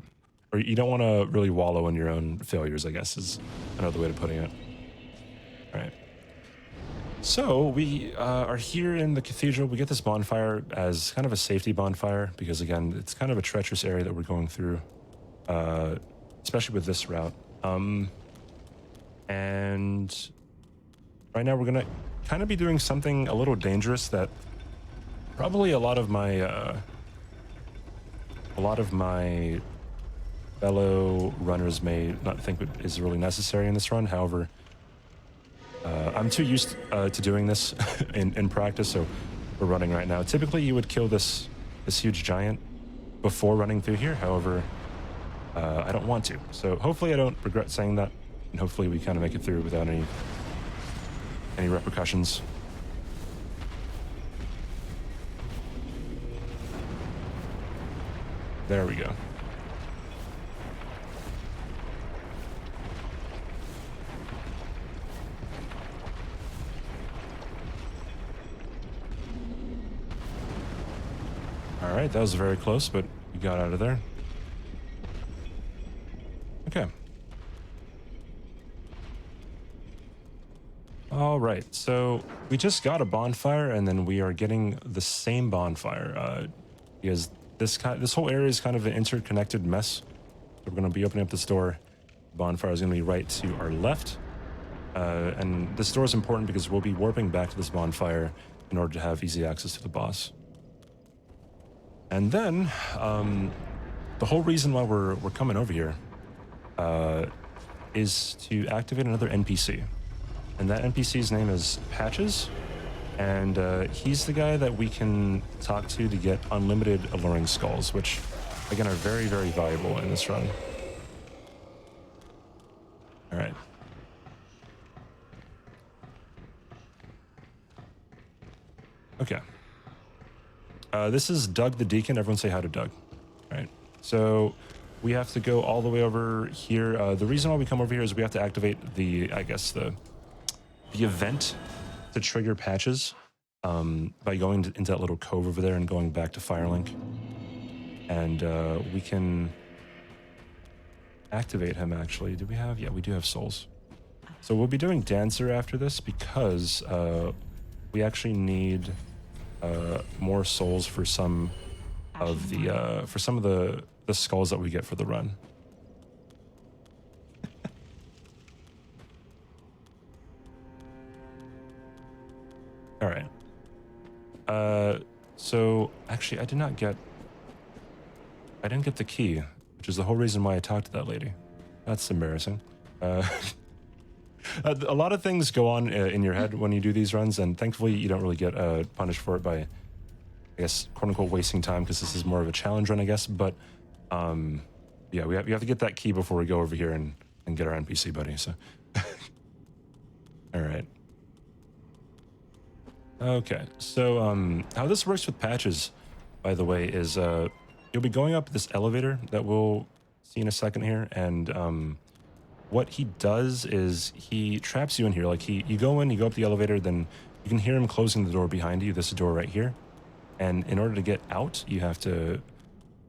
or you don't want to really wallow in your own failures, I guess is another way of putting it. All right. So we are here in the cathedral. We get this bonfire as kind of a safety bonfire because, again, it's kind of a treacherous area that we're going through, especially with this route. And right now we're going to kind of be doing something a little dangerous that probably a lot of my fellow runners may not think is really necessary in this run. However, I'm too used to doing this in practice, so we're running right now. Typically, you would kill this huge giant before running through here. However, I don't want to. So hopefully I don't regret saying that, and hopefully we kind of make it through without any repercussions. There we go. All right, that was very close, but you got out of there. Okay. All right, so we just got a bonfire, and then we are getting the same bonfire because this whole area is kind of an interconnected mess. So we're going to be opening up this door. The bonfire is going to be right to our left, and this door is important because we'll be warping back to this bonfire in order to have easy access to the boss. And then the whole reason why we're coming over here is to activate another NPC. And that NPC's name is Patches, and he's the guy that we can talk to get unlimited alluring skulls, which, again, are very, very valuable in this run. All right. Okay. This is Doug the Deacon. Everyone say hi to Doug. All right. So we have to go all the way over here. The reason why we come over here is we have to activate the event to trigger Patches by going into that little cove over there and going back to Firelink. And we can activate him, actually. Do we have? Yeah, we do have souls. So we'll be doing Dancer after this because we actually need more souls for some of the skulls that we get for the run. All right. So actually, I didn't get the key, which is the whole reason why I talked to that lady. That's embarrassing. A lot of things go on in your head when you do these runs, and thankfully you don't really get punished for it by, I guess, quote unquote, wasting time, because this is more of a challenge run, I guess. But yeah, we have to get that key before we go over here and get our NPC buddy. So, all right. Okay, so how this works with Patches, by the way, is you'll be going up this elevator that we'll see in a second here, and what he does is he traps you in here. Like you go up the elevator, then you can hear him closing the door behind you, this door right here. And in order to get out, you have to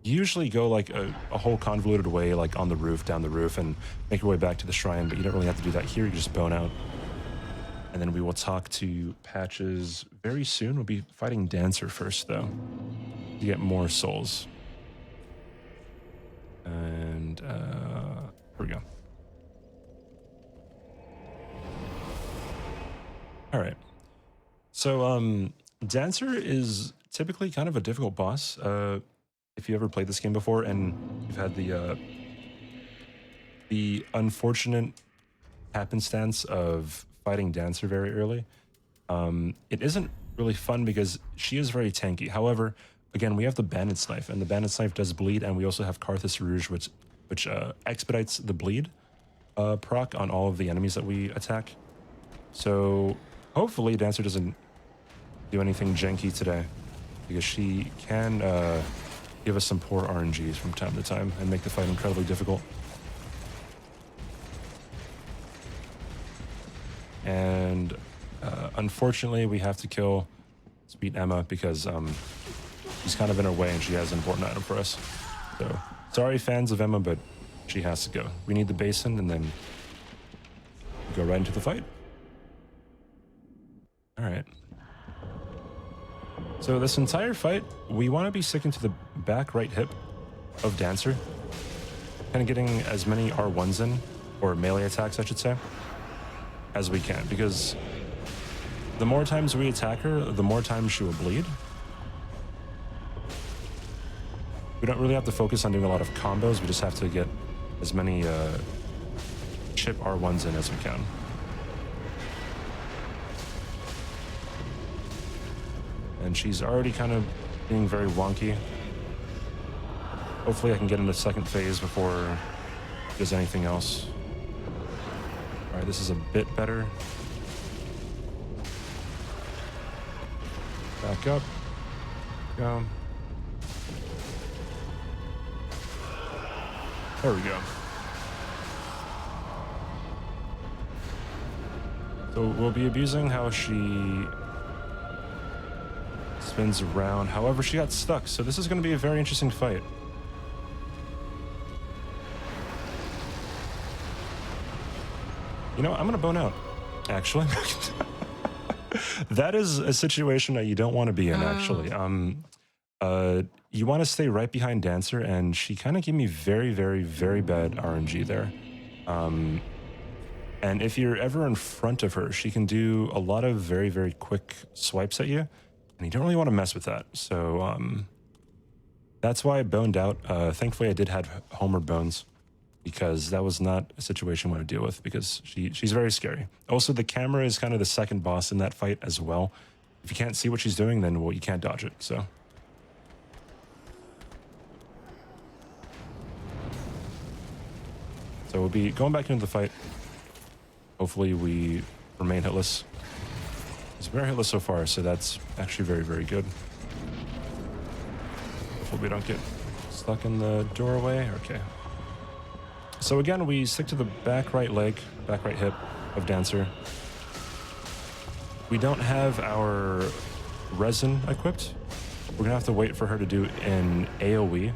usually go like a whole convoluted way, like on the roof, down the roof, and make your way back to the shrine, but you don't really have to do that here, you just bone out. And then we will talk to Patches very soon. We'll be fighting Dancer first, though, to get more souls. And here we go. All right. So Dancer is typically kind of a difficult boss. If you ever played this game before and you've had the unfortunate happenstance of fighting Dancer very early, it isn't really fun because she is very tanky. However, again, we have the Bandit's Knife, and the Bandit's Knife does bleed, and we also have Carthus Rouge, which expedites the bleed proc on all of the enemies that we attack. So hopefully Dancer doesn't do anything janky today, because she can give us some poor RNGs from time to time and make the fight incredibly difficult. And unfortunately, we have to kill Sweet Emma because she's kind of in our way and she has an important item for us. So sorry, fans of Emma, but she has to go. We need the basin, and then we go right into the fight. All right. So this entire fight, we want to be sticking to the back right hip of Dancer, kind of getting as many R1s in, or melee attacks, I should say, as we can, because the more times we attack her, the more times she will bleed. We don't really have to focus on doing a lot of combos, we just have to get as many chip R1s in as we can. And she's already kind of being very wonky. Hopefully I can get into second phase before she does anything else. All right, this is a bit better. Back up. Go. There we go. So we'll be abusing how she spins around. However, she got stuck, so this is going to be a very interesting fight. You know, I'm going to bone out, actually. That is a situation that you don't want to be in, actually. You want to stay right behind Dancer, and she kind of gave me very, very, very bad RNG there. And if you're ever in front of her, she can do a lot of very, very quick swipes at you, and you don't really want to mess with that. So that's why I boned out. Thankfully, I did have homered bones, because that was not a situation I want to deal with, because she's very scary. Also, the camera is kind of the second boss in that fight as well. If you can't see what she's doing, then, well, you can't dodge it, so. So we'll be going back into the fight. Hopefully we remain hitless. He's very hitless so far, so that's actually very, very good. Hopefully we don't get stuck in the doorway. Okay. So again, we stick to the back right leg, back right hip of Dancer. We don't have our resin equipped. We're gonna have to wait for her to do an AoE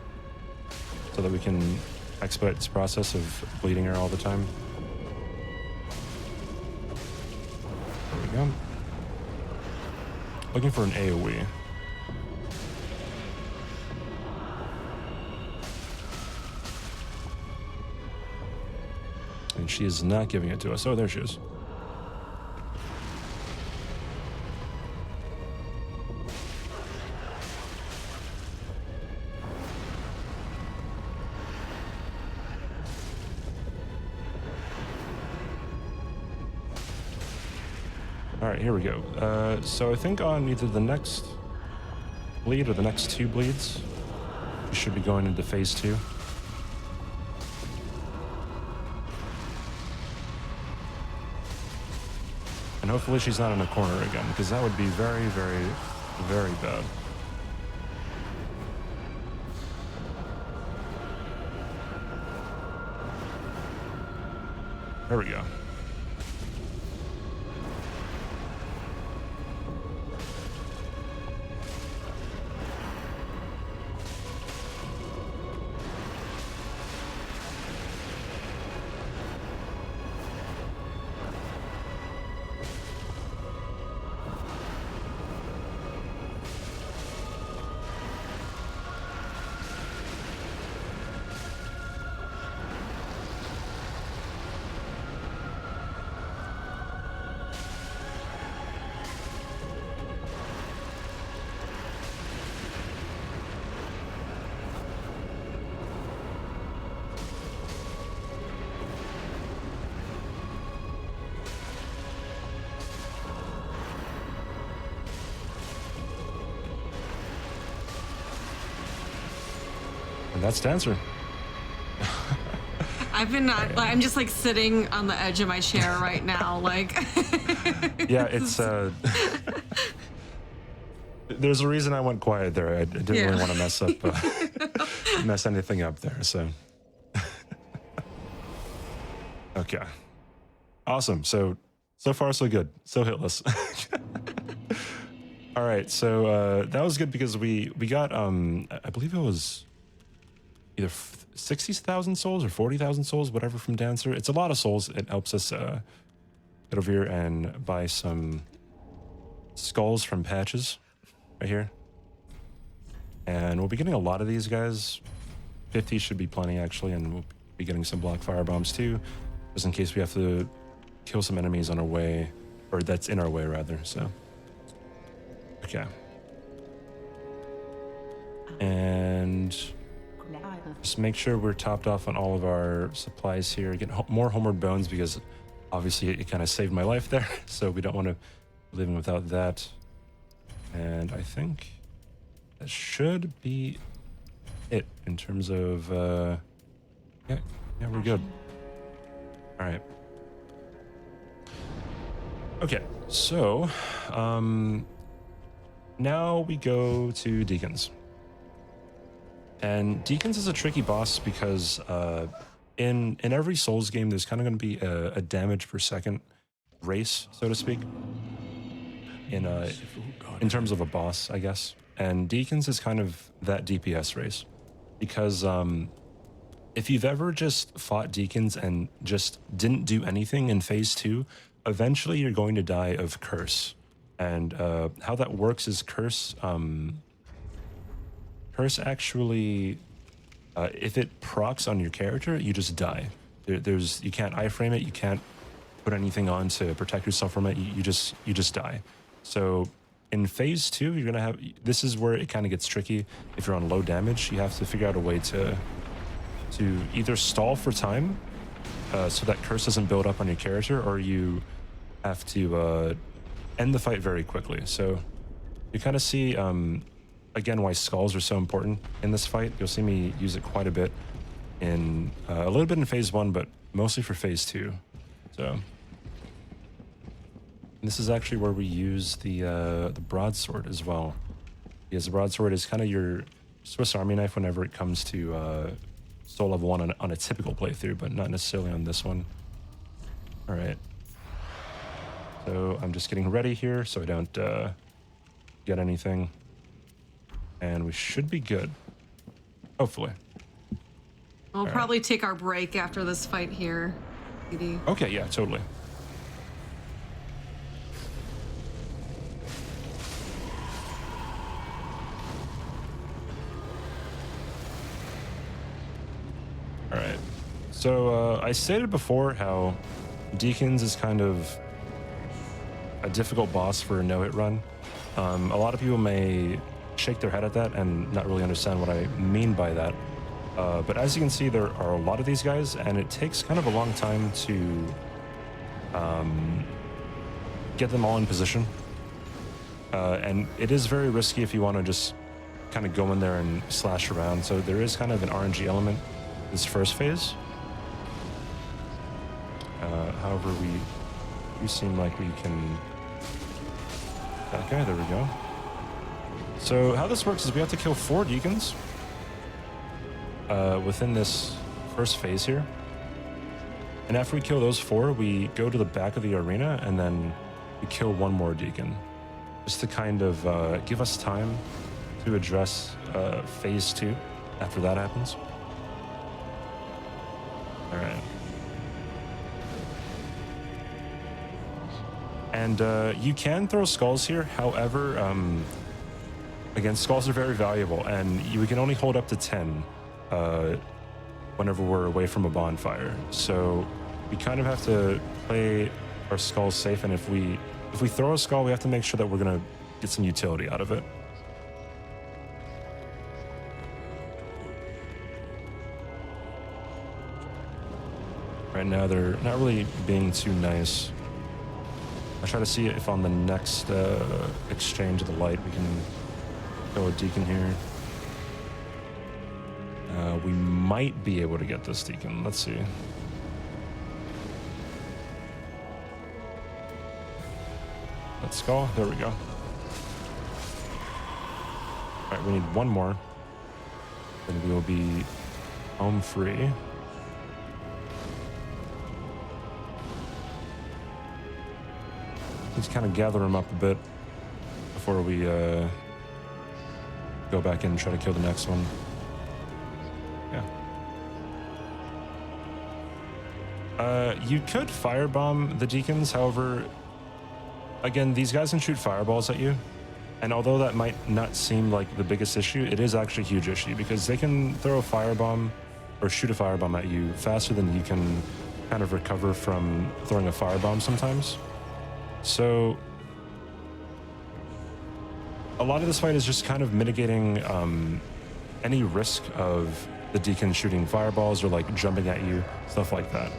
so that we can expedite this process of bleeding her all the time. There we go. Looking for an AoE. And she is not giving it to us. Oh, there she is. All right, here we go. So I think on either the next bleed or the next two bleeds, we should be going into phase 2. And hopefully she's not in a corner again, because that would be very, very, very bad. There we go. And that's Dancer. I've been not. Like, I'm just like sitting on the edge of my chair right now. Like. Yeah, it's. There's a reason I went quiet there. I didn't really want to mess up, mess anything up there. So. Okay. Awesome. So far so good. So hitless. All right. So that was good because we got I believe it was either 60,000 souls or 40,000 souls, whatever, from Dancer. It's a lot of souls. It helps us get over here and buy some skulls from patches right here. And we'll be getting a lot of these guys. 50 should be plenty, actually, and we'll be getting some block fire bombs too, just in case we have to kill some enemies on our way, or that's in our way, rather. So, okay. And just make sure we're topped off on all of our supplies here. Get more homeward bones because obviously it kind of saved my life there. So we don't want to be living without that. And I think that should be it in terms of, yeah, we're good. All right. Okay, so now we go to Deacons. And Deacons is a tricky boss because in every Souls game, there's kind of going to be a damage per second race, so to speak. in terms of a boss, I guess. And Deacons is kind of that DPS race because if you've ever just fought Deacons and just didn't do anything in phase 2, eventually you're going to die of Curse. And how that works is Curse actually, if it procs on your character, you just die. You can't iframe it, you can't put anything on to protect yourself from it. You just die. So in phase 2, you're gonna have, this is where it kind of gets tricky. If you're on low damage, you have to figure out a way to either stall for time so that curse doesn't build up on your character, or you have to end the fight very quickly. So you kind of see again why skulls are so important in this fight. You'll see me use it quite a bit in a little bit in phase 1, but mostly for phase 2. So this is actually where we use the broadsword as well, because the broadsword is kind of your Swiss Army knife whenever it comes to soul level 1 on a typical playthrough, but not necessarily on this one. All right. So I'm just getting ready here so I don't get anything. And we should be good. Hopefully. We'll probably take our break after this fight here, PD. Okay, yeah, totally. All right. So I stated before how Deacons is kind of a difficult boss for a no-hit run. A lot of people may shake their head at that and not really understand what I mean by that. But as you can see, there are a lot of these guys, and it takes kind of a long time to get them all in position. And it is very risky if you want to just kind of go in there and slash around. So there is kind of an RNG element this first phase. However, we seem like we can... That guy, there we go. So how this works is we have to kill 4 Deacons within this first phase here. And after we kill those 4, we go to the back of the arena and then we kill 1 more Deacon. Just to kind of give us time to address phase 2 after that happens. All right. And you can throw skulls here. However, again, skulls are very valuable, and we can only hold up to 10 whenever we're away from a bonfire. So we kind of have to play our skulls safe, and if we throw a skull, we have to make sure that we're gonna get some utility out of it. Right now, they're not really being too nice. I'll try to see if on the next exchange of the light we can go a Deacon here. We might be able to get this Deacon. Let's see. Let's go. There we go. All right, we need 1 more. Then we will be home free. Let's kind of gather him up a bit before we go back in and try to kill the next one. Yeah. You could firebomb the Deacons, however, again, these guys can shoot fireballs at you. And although that might not seem like the biggest issue, it is actually a huge issue because they can throw a firebomb or shoot a firebomb at you faster than you can kind of recover from throwing a firebomb sometimes. So a lot of this fight is just kind of mitigating any risk of the Deacon shooting fireballs or like jumping at you, stuff like that.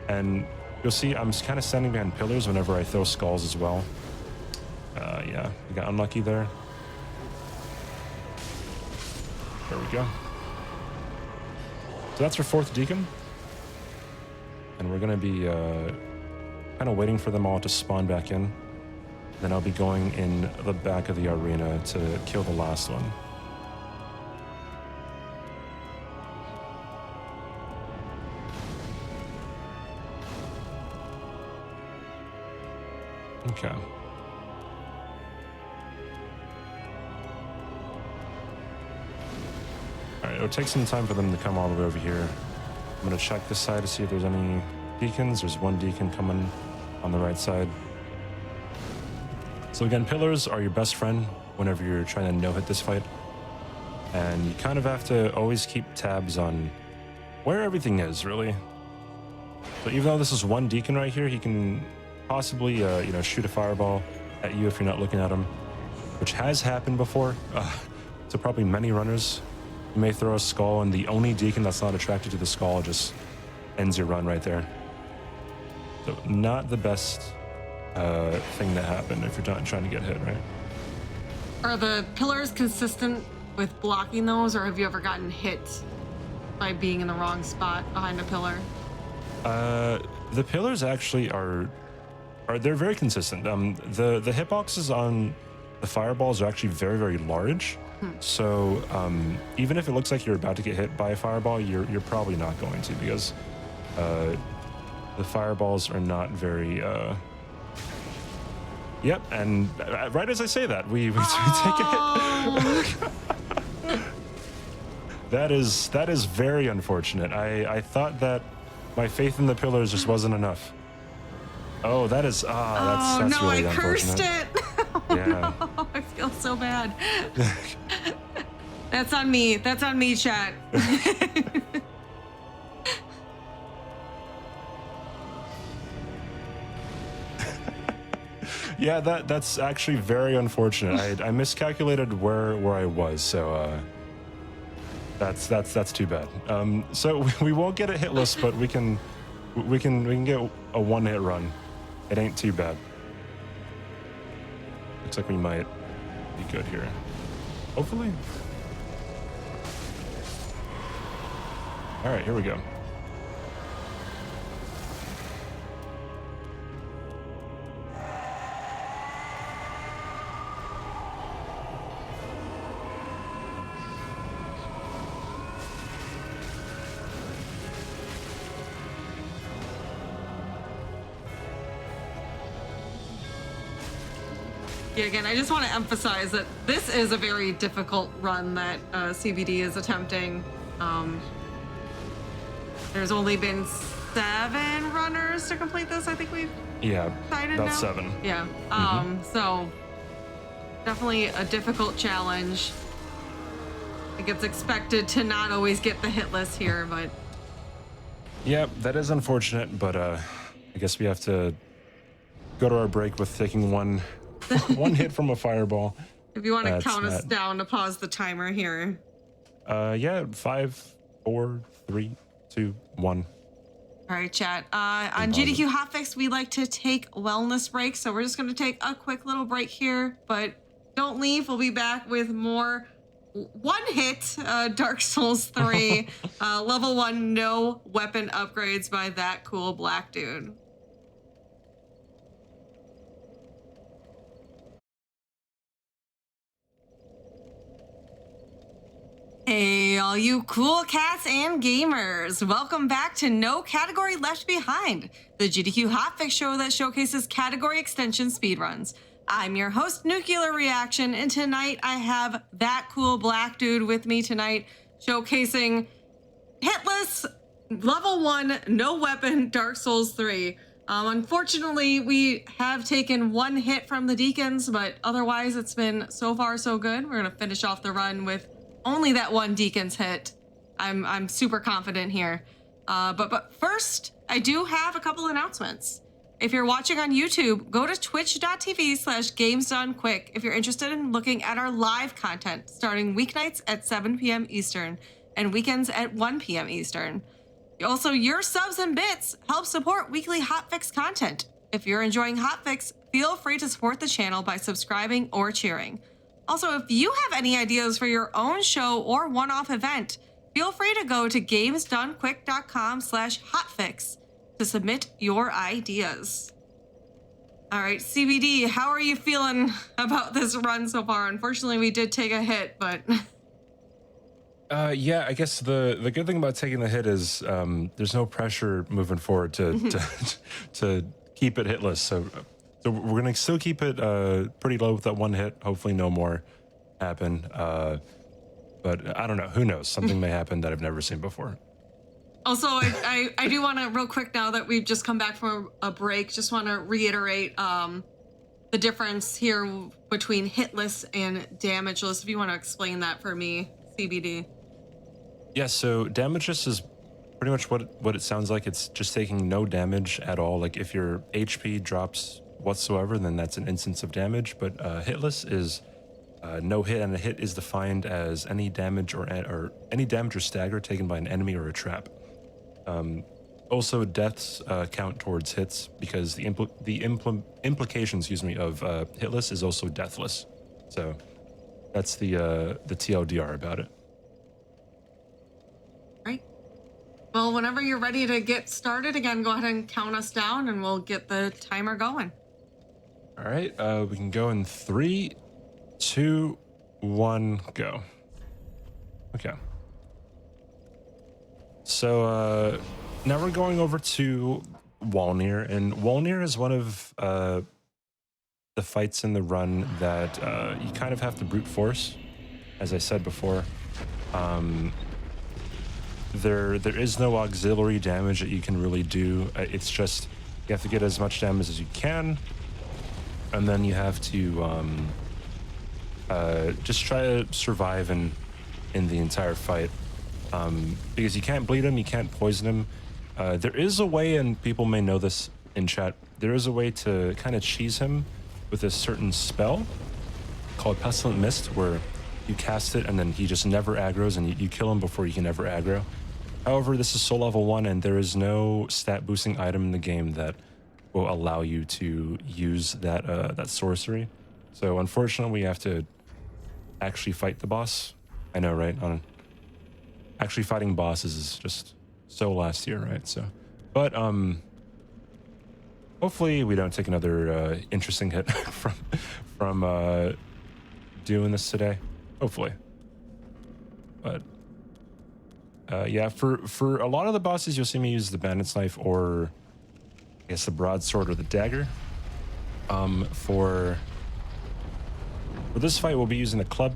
And you'll see I'm kind of standing behind pillars whenever I throw skulls as well. Yeah, I got unlucky there. There we go. So that's our 4th Deacon. And we're going to be kind of waiting for them all to spawn back in. Then I'll be going in the back of the arena to kill the last one. Okay. All right, it'll take some time for them to come all the way over here. I'm gonna check this side to see if there's any deacons. There's one deacon coming on the right side. So again, pillars are your best friend whenever you're trying to no-hit this fight. And you kind of have to always keep tabs on where everything is, really. So even though this is one deacon right here, he can possibly, shoot a fireball at you if you're not looking at him, which has happened before. To probably many runners. You may throw a skull, and the only deacon that's not attracted to the skull just ends your run right there. So not the best thing to happen if you're not trying to get hit, right? Are the pillars consistent with blocking those, or have you ever gotten hit by being in the wrong spot behind a pillar? The pillars actually are they're very consistent. The hitboxes on the fireballs are actually very, very large. So even if it looks like you're about to get hit by a fireball, you're probably not going to, because the fireballs are not very. Yep, and right as I say that, we take a hit. That is very unfortunate. I thought that my faith in the pillars just wasn't enough. Oh, that's no, really I cursed unfortunate. it. Yeah. No, I feel so bad. That's on me. That's on me, chat. Yeah, that's actually very unfortunate. I miscalculated where I was, so that's too bad. So we won't get a hitless, but we can get a one-hit run. It ain't too bad. Looks like we might be good here. Hopefully. All right, here we go. Yeah, again, I just want to emphasize that this is a very difficult run that CBD is attempting. There's only been 7 runners to complete this. I think we've decided about now. 7. Yeah. So definitely a difficult challenge. I think it's expected to not always get the hit list here, but yeah, that is unfortunate. But I guess we have to go to our break with taking one hit from a fireball. if you want to count us down to pause the timer here. Yeah, 5, 4, 3, 2, 1. All right, chat. On GDQ Hotfix, we like to take wellness breaks, so we're just going to take a quick little break here, but don't leave. We'll be back with more one-hit Dark Souls 3 level 1 no weapon upgrades by that cool black dude. Hey, all you cool cats and gamers. Welcome back to No Category Left Behind, the GDQ Hotfix show that showcases category extension speedruns. I'm your host, Nuclear Reaction, and tonight I have that cool black dude with me tonight, showcasing hitless level 1 no weapon Dark Souls 3. Unfortunately, we have taken one hit from the deacons, but otherwise it's been so far so good. We're gonna finish off the run with only that one deacon's hit. I'm super confident here. But first, I do have a couple announcements. If you're watching on YouTube, go to twitch.tv/gamesdonequick if you're interested in looking at our live content starting weeknights at 7 p.m. Eastern and weekends at 1 p.m. Eastern. Also, your subs and bits help support weekly Hotfix content. If you're enjoying Hotfix, feel free to support the channel by subscribing or cheering. Also, if you have any ideas for your own show or one-off event, feel free to go to gamesdonequick.com/hotfix to submit your ideas. All right, CBD, how are you feeling about this run so far? Unfortunately, we did take a hit, but... Yeah, I guess the good thing about taking the hit is there's no pressure moving forward to keep it hitless. So So we're gonna still keep it pretty low with that one hit. Hopefully no more happen. But I don't know. Who knows? Something may happen that I've never seen before. Also, I do want to real quick now that we've just come back from a break, just want to reiterate the difference here between hitless and damageless. If you want to explain that for me, CBD. Yeah, so damageless is pretty much what it sounds like. It's just taking no damage at all. Like if your HP drops whatsoever, then that's an instance of damage. But hitless is no hit, and a hit is defined as any damage or any damage or stagger taken by an enemy or a trap. Also, deaths count towards hits because the implication, excuse me, of hitless is also deathless. So that's the TLDR about it. Right. Well, whenever you're ready to get started again, go ahead and count us down, and we'll get the timer going. All right, we can go in 3, 2, 1, go. Okay. So now we're going over to Walnir, and Walnir is one of the fights in the run that you kind of have to brute force, as I said before. There is no auxiliary damage that you can really do. It's just you have to get as much damage as you can, and then you have to just try to survive in the entire fight. Because you can't bleed him, you can't poison him. There is a way, and people may know this in chat, there is a way to kind of cheese him with a certain spell called Pestilent Mist, where you cast it and then he just never aggroes, and you kill him before you can ever aggro. However, this is soul level 1, and there is no stat boosting item in the game that will allow you to use that sorcery. So unfortunately, we have to actually fight the boss. I know, right? Actually fighting bosses is just so last year, right? So, but hopefully we don't take another interesting hit from doing this today. Hopefully. But yeah, for a lot of the bosses, you'll see me use the bandit's knife, or I guess the broadsword or the dagger. For this fight, we'll be using the club.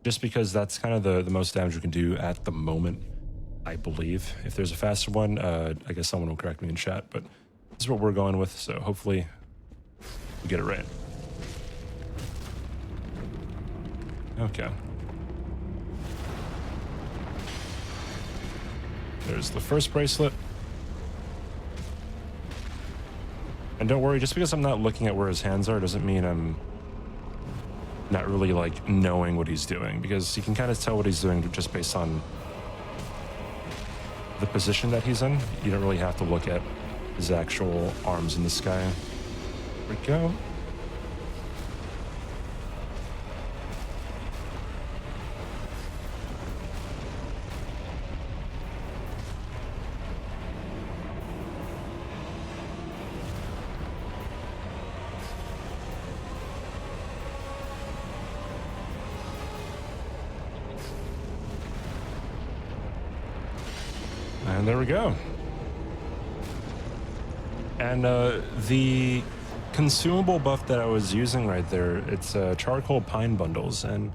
Just because that's kind of the most damage we can do at the moment, I believe. If there's a faster one, I guess someone will correct me in chat, but this is what we're going with, so hopefully we get it right. Okay. There's the first bracelet. And don't worry, just because I'm not looking at where his hands are doesn't mean I'm not really like knowing what he's doing, because you can kind of tell what he's doing just based on the position that he's in. You don't really have to look at his actual arms in the sky. There we go. And there we go. And the consumable buff that I was using right there, it's charcoal pine bundles. And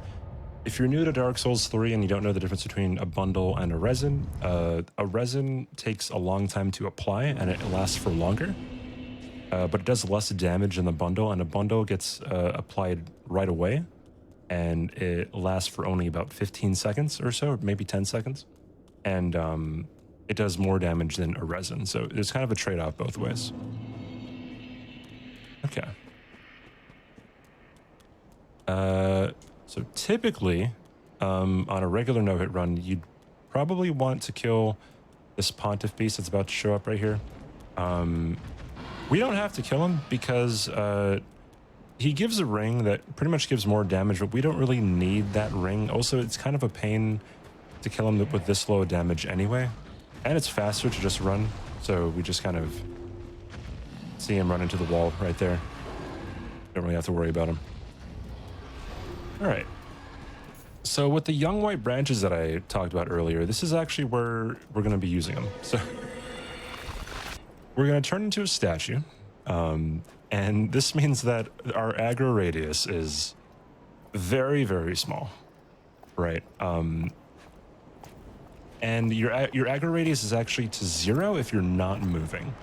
if you're new to Dark Souls 3 and you don't know the difference between a bundle and a resin takes a long time to apply and it lasts for longer. But it does less damage than the bundle, and a bundle gets applied right away. And it lasts for only about 15 seconds or so, maybe 10 seconds. And it does more damage than a resin, so there's kind of a trade-off both ways. Okay. So typically, on a regular no-hit run, you'd probably want to kill this Pontiff Beast that's about to show up right here. We don't have to kill him because he gives a ring that pretty much gives more damage, but we don't really need that ring. Also, it's kind of a pain to kill him with this low damage anyway. And it's faster to just run, so we just kind of see him run into the wall right there. Don't really have to worry about him. All right. So with the young white branches that I talked about earlier, this is actually where we're going to be using them. So we're going to turn into a statue. And this means that our aggro radius is very, very small, right? And your aggro radius is actually to 0 if you're not moving.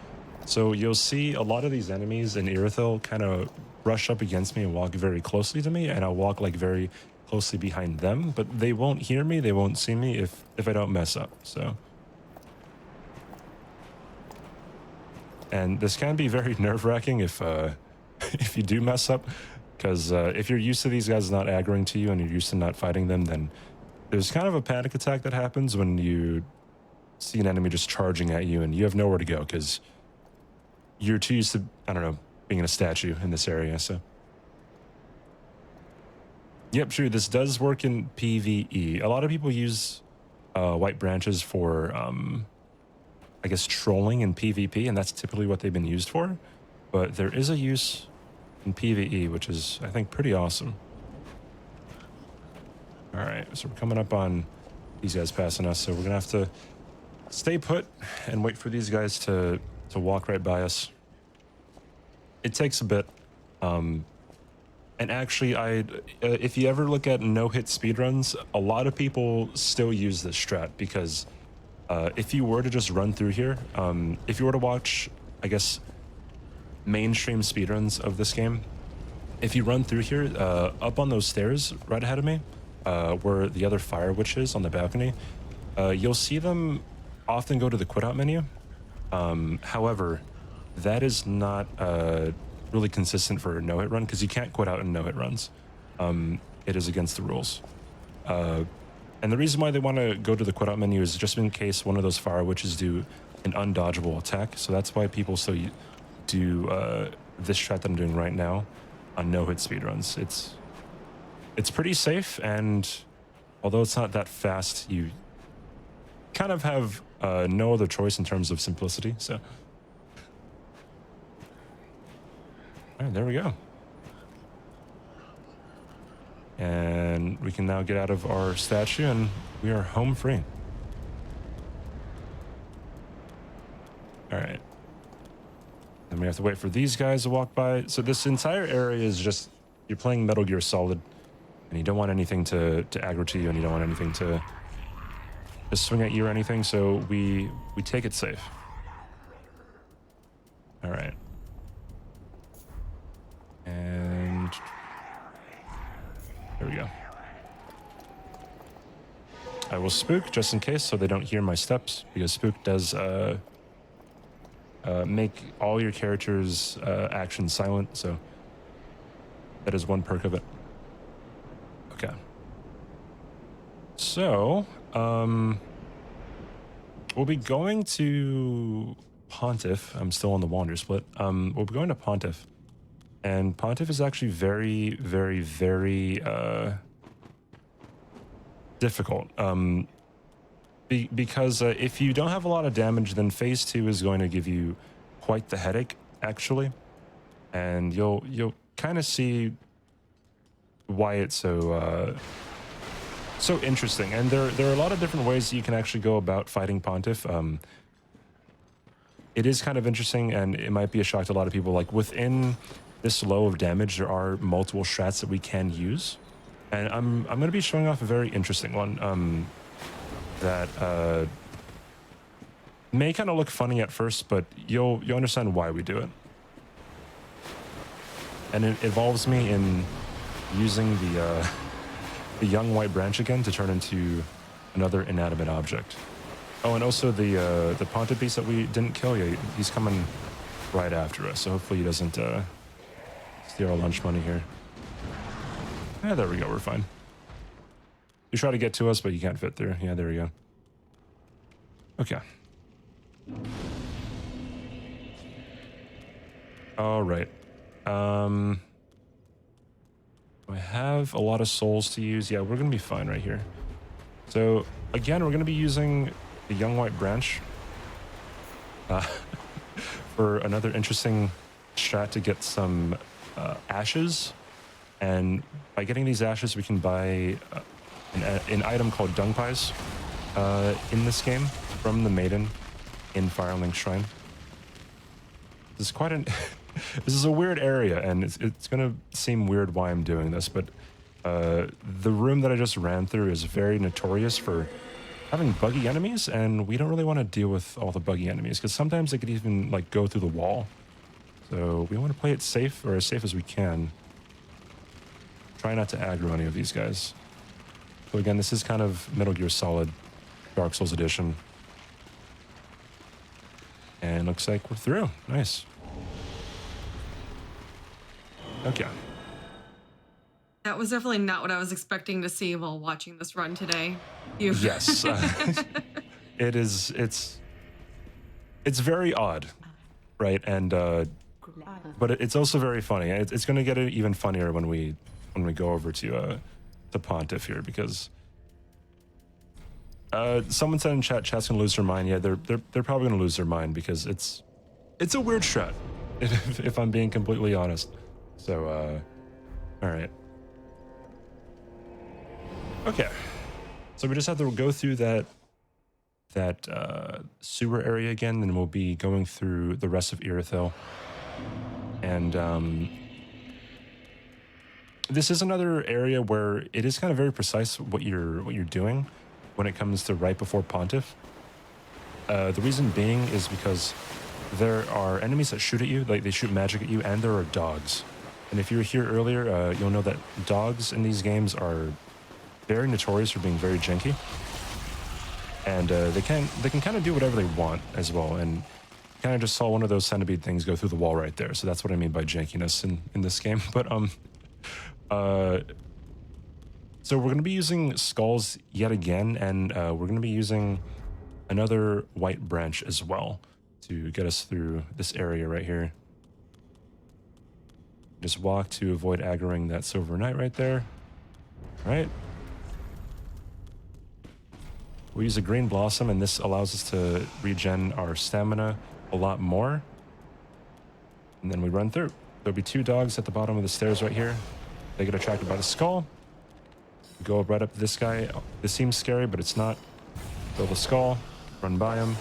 So you'll see a lot of these enemies in Irithyll kind of brush up against me and walk very closely to me, and I'll walk like very closely behind them, but they won't hear me, they won't see me if I don't mess up. So, and this can be very nerve-wracking if if you do mess up, because if you're used to these guys not aggroing to you and you're used to not fighting them, then there's kind of a panic attack that happens when you see an enemy just charging at you and you have nowhere to go because you're too used to, I don't know, being in a statue in this area. So yep, true, this does work in PvE. A lot of people use white branches for I guess trolling in PvP, and that's typically what they've been used for, but there is a use in PvE, which is, I think, pretty awesome. All right, so we're coming up on these guys passing us, so we're gonna have to stay put and wait for these guys to walk right by us. It takes a bit. And actually, if you ever look at no-hit speedruns, a lot of people still use this strat because if you were to just run through here, if you were to watch, I guess, mainstream speedruns of this game, if you run through here, up on those stairs right ahead of me, where the other fire witch is on the balcony, you'll see them often go to the quit out menu. However, that is not really consistent for a no-hit run because you can't quit out in no-hit runs. It is against the rules. And the reason why they want to go to the quit out menu is just in case one of those fire witches do an undodgeable attack. So that's why people still do this strat that I'm doing right now on no-hit speedruns. It's pretty safe, and although it's not that fast, you kind of have no other choice in terms of simplicity. So, all right, there we go. And we can now get out of our statue, and we are home free. All right. Then we have to wait for these guys to walk by. So this entire area is just, you're playing Metal Gear Solid, and you don't want anything to aggro to you, and you don't want anything to swing at you or anything, so we take it safe. All right. And there we go. I will spook just in case so they don't hear my steps, because spook does make all your characters' actions silent, so that is one perk of it. Okay. So, we'll be going to Pontiff. I'm still on the Wander split. We'll be going to Pontiff. And Pontiff is actually very, very, very difficult. Because if you don't have a lot of damage, then phase 2 is going to give you quite the headache, actually. And you'll kind of see why it's so interesting. And there are a lot of different ways you can actually go about fighting Pontiff. It is kind of interesting, and it might be a shock to a lot of people. Like, within this low of damage, there are multiple strats that we can use. And I'm going to be showing off a very interesting one that may kind of look funny at first, but you'll understand why we do it. And it involves me in using the young white branch again to turn into another inanimate object. Oh, and also the Pontiff beast that we didn't kill yet, he's coming right after us, so hopefully he doesn't steal our lunch money here. Yeah, there we go, we're fine. You try to get to us, but you can't fit through. Yeah, there we go. Okay. All right. I have a lot of souls to use. Yeah, we're going to be fine right here. So, again, we're going to be using the young white branch for another interesting strat to get some ashes. And by getting these ashes, we can buy an item called Dung Pies in this game from the Maiden in Firelink Shrine. This is quite an this is a weird area, and it's gonna seem weird why I'm doing this, but the room that I just ran through is very notorious for having buggy enemies, and we don't really want to deal with all the buggy enemies because sometimes they could even like go through the wall. So we want to play it safe, or as safe as we can. Try not to aggro any of these guys. So again, this is kind of Metal Gear Solid Dark Souls Edition. And looks like we're through. Nice. Okay. That was definitely not what I was expecting to see while watching this run today. You. Yes. It is, it's very odd, right? And, but it's also very funny. It's going to get even funnier when we go over to Pontiff here, because someone said in chat's gonna lose their mind. Yeah, they're probably gonna lose their mind because it's a weird strat, if I'm being completely honest. So all right, okay. So we just have to go through that sewer area again, and we'll be going through the rest of Irithyll. And this is another area where it is kind of very precise what you're doing when it comes to right before Pontiff. The reason being is because there are enemies that shoot at you, like they shoot magic at you, and there are dogs. And if you were here earlier, you'll know that dogs in these games are very notorious for being very janky. And they can kind of do whatever they want as well. And kind of just saw one of those centipede things go through the wall right there. So that's what I mean by jankiness in this game. But so we're going to be using skulls yet again, and we're going to be using another white branch as well to get us through this area right here. Just walk to avoid aggroing that Silver Knight right there. All right. We use a green blossom, and this allows us to regen our stamina a lot more. And then we run through. There'll be two dogs at the bottom of the stairs right here. They get attracted by the skull. Go right up to this guy. This seems scary, but it's not. Kill the skull, run by him,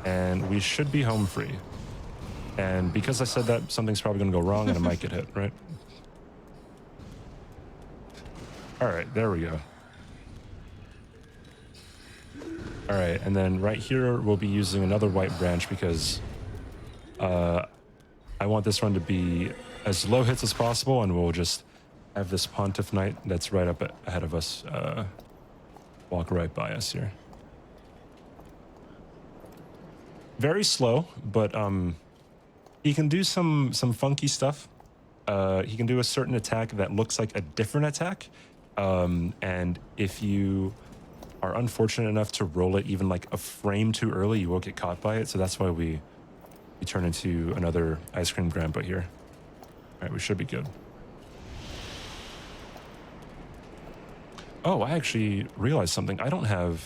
and we should be home free. And because I said that, something's probably going to go wrong and I might get hit, right? All right, there we go. All right, and then right here we'll be using another white branch because I want this run to be as low hits as possible, and we'll just have this Pontiff Knight that's right up ahead of us walk right by us here. Very slow, but he can do some funky stuff. He can do a certain attack that looks like a different attack, and if you are unfortunate enough to roll it even like a frame too early, you won't get caught by it. So that's why we turn into another ice cream grandpa here. All right, we should be good. Oh, I actually realized something. I don't have...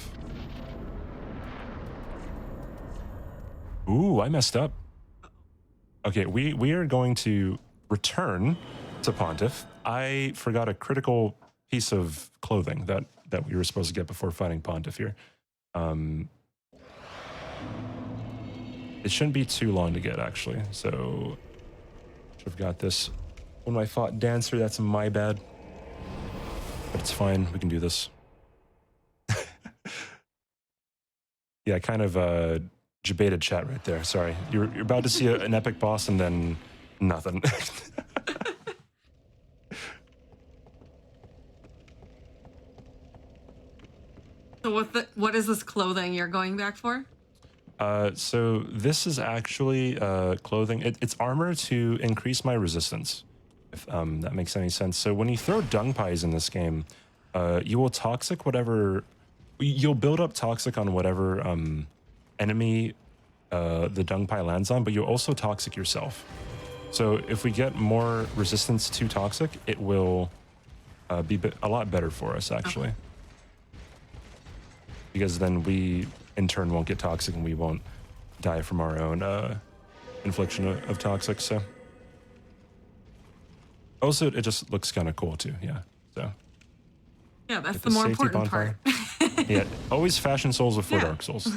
Ooh, I messed up. Okay, we are going to return to Pontiff. I forgot a critical piece of clothing that we were supposed to get before fighting Pontiff here. It shouldn't be too long to get, actually. So, should have got this when I fought Dancer. That's my bad. But it's fine. We can do this. Yeah, kind of debated chat right there. Sorry. You're about to see an epic boss and then nothing. So what is this clothing you're going back for? So this is actually clothing. It's armor to increase my resistance, if that makes any sense. So when you throw dung pies in this game, you will toxic whatever... You'll build up toxic on whatever enemy the dung pie lands on, but you'll also toxic yourself. So if we get more resistance to toxic, it will be a lot better for us, actually. Okay. Because then we, in turn, won't get toxic and we won't die from our own infliction of toxic, so. Also, it just looks kind of cool, too, yeah, so. Yeah, that's the more important part. Yeah, always fashion souls before Dark Souls.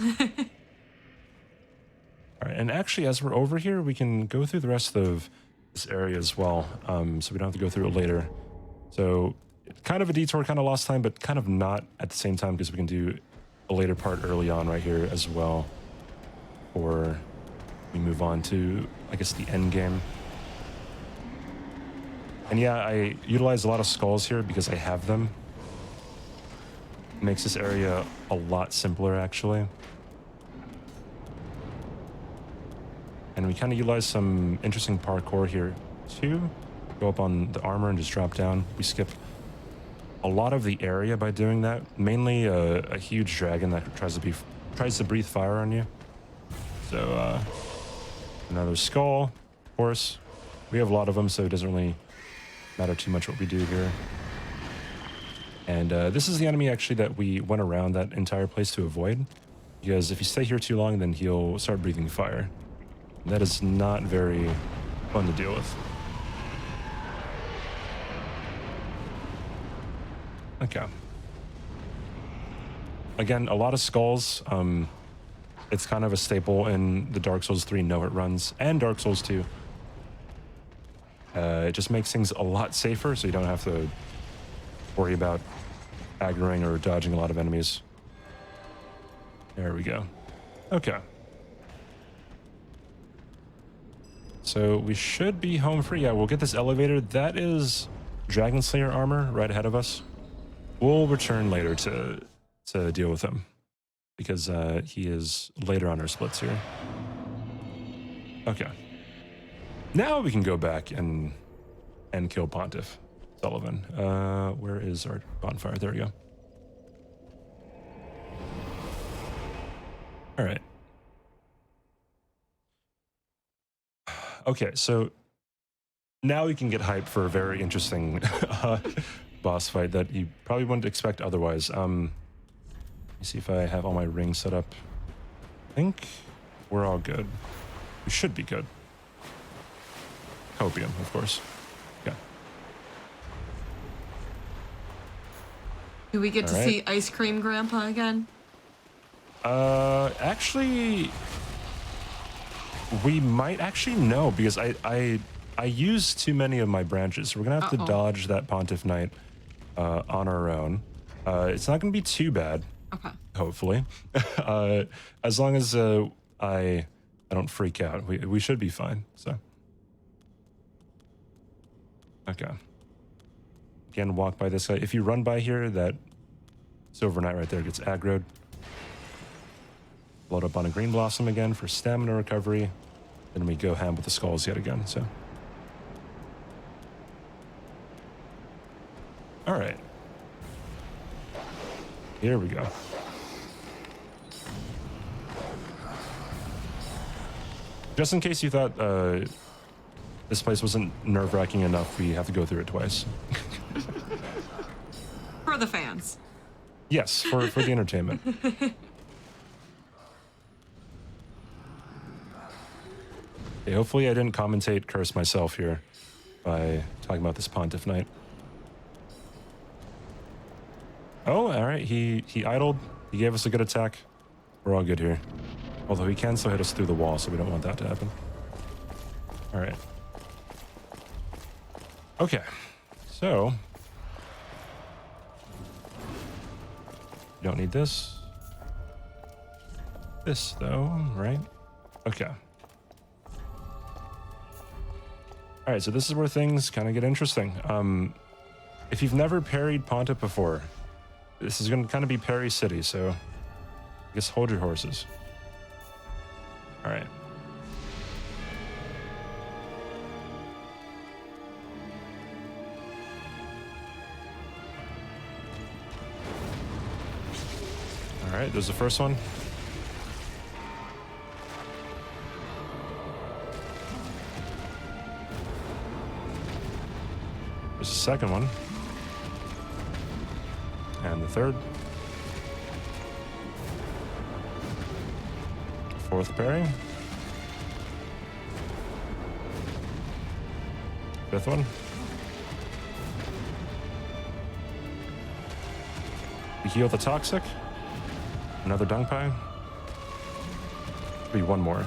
All right, And actually, as we're over here, we can go through the rest of this area as well, so we don't have to go through it later. So kind of a detour, kind of lost time, but kind of not at the same time, because we can do a later part early on right here as well, or we move on to, I guess, the end game. And yeah, I utilize a lot of skulls here because I have them. It makes this area a lot simpler, actually. And we kind of utilize some interesting parkour here too. Go up on the armor and just drop down. We skip a lot of the area by doing that. Mainly a huge dragon that tries to breathe fire on you. So another skull, of course. We have a lot of them, so it doesn't really matter too much what we do here. And this is the enemy actually that we went around that entire place to avoid, because if you stay here too long, then he'll start breathing fire. And that is not very fun to deal with. Okay. Again, a lot of skulls. It's kind of a staple in the Dark Souls 3 know-it runs and Dark Souls 2. It just makes things a lot safer, so you don't have to worry about aggroing or dodging a lot of enemies. There we go. Okay. So we should be home free. Yeah, we'll get this elevator. That is Dragon Slayer armor right ahead of us. We'll return later to deal with him, because he is later on our splits here. Okay. Now we can go back and kill Pontiff Sullivan. Where is our bonfire? There we go. All right. Okay, so now we can get hyped for a very interesting boss fight that you probably wouldn't expect otherwise. Let me see if I have all my rings set up. I think we're all good. We should be good. Copium, of course. Yeah. Do we get to see Ice Cream Grandpa again? Actually, we might actually no, because I used too many of my branches. So we're gonna have to dodge that Pontiff Knight on our own. It's not gonna be too bad. Okay. Hopefully, as long as I don't freak out, we should be fine. So. Okay. Again, walk by this guy. If you run by here, that Silver Knight right there gets aggroed. Load up on a Green Blossom again for stamina recovery. Then we go ham with the skulls yet again, so. All right. Here we go. Just in case you thought this place wasn't nerve-wracking enough, we have to go through it twice. For the fans. Yes, for the entertainment. Okay, hopefully I didn't commentate curse myself here by talking about this Pontiff Knight. Oh, all right, he idled. He gave us a good attack. We're all good here. Although he can still hit us through the wall, so we don't want that to happen. All right. Okay, so you don't need this. This though, right? Okay. All right, so this is where things kind of get interesting. If you've never parried Pontiff before, this is going to kind of be Parry City, so I guess hold your horses. All right. All right, there's the first one. There's the second one. And the third. Fourth parry. Fifth one. We heal the toxic. Another dung pie. Be one more.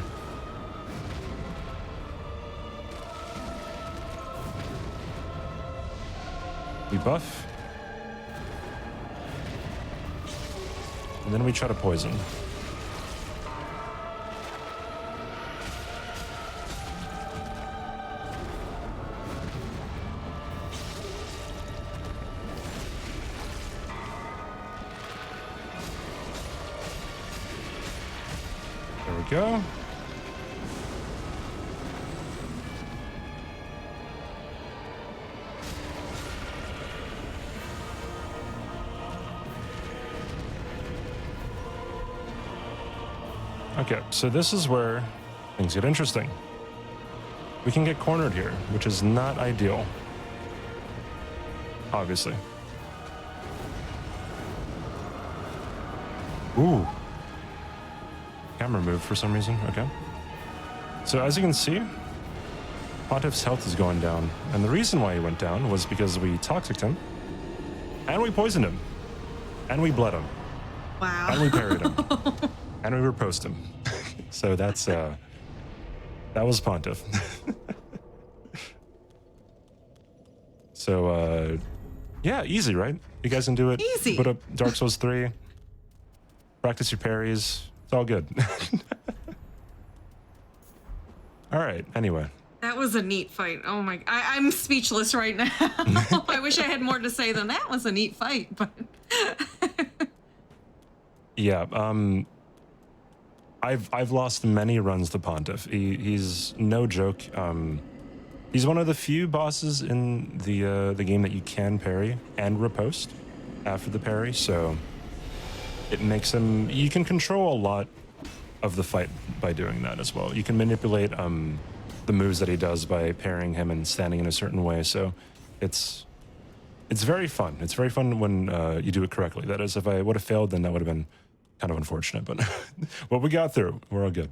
We buff. And then we try to poison. There we go. Okay, so this is where things get interesting. We can get cornered here, which is not ideal. Obviously. Ooh. Camera moved for some reason. Okay. So as you can see, Pontiff's health is going down. And the reason why he went down was because we toxicked him, and we poisoned him, and we bled him, Wow. and we parried him, and we riposted him. So that's that was Pontiff. So yeah, easy, right? You guys can do it. Easy. Put up Dark Souls 3. Practice your parries. It's all good. All right. Anyway. That was a neat fight. Oh my! I'm speechless right now. I wish I had more to say than that was a neat fight, but Yeah. I've lost many runs to Pontiff. He's no joke. He's one of the few bosses in the game that you can parry and riposte after the parry. So it makes him. You can control a lot of the fight by doing that as well. You can manipulate the moves that he does by parrying him and standing in a certain way. So it's very fun. It's very fun when you do it correctly. That is, if I would have failed, then that would have been kind of unfortunate. But what we got through, we're all good.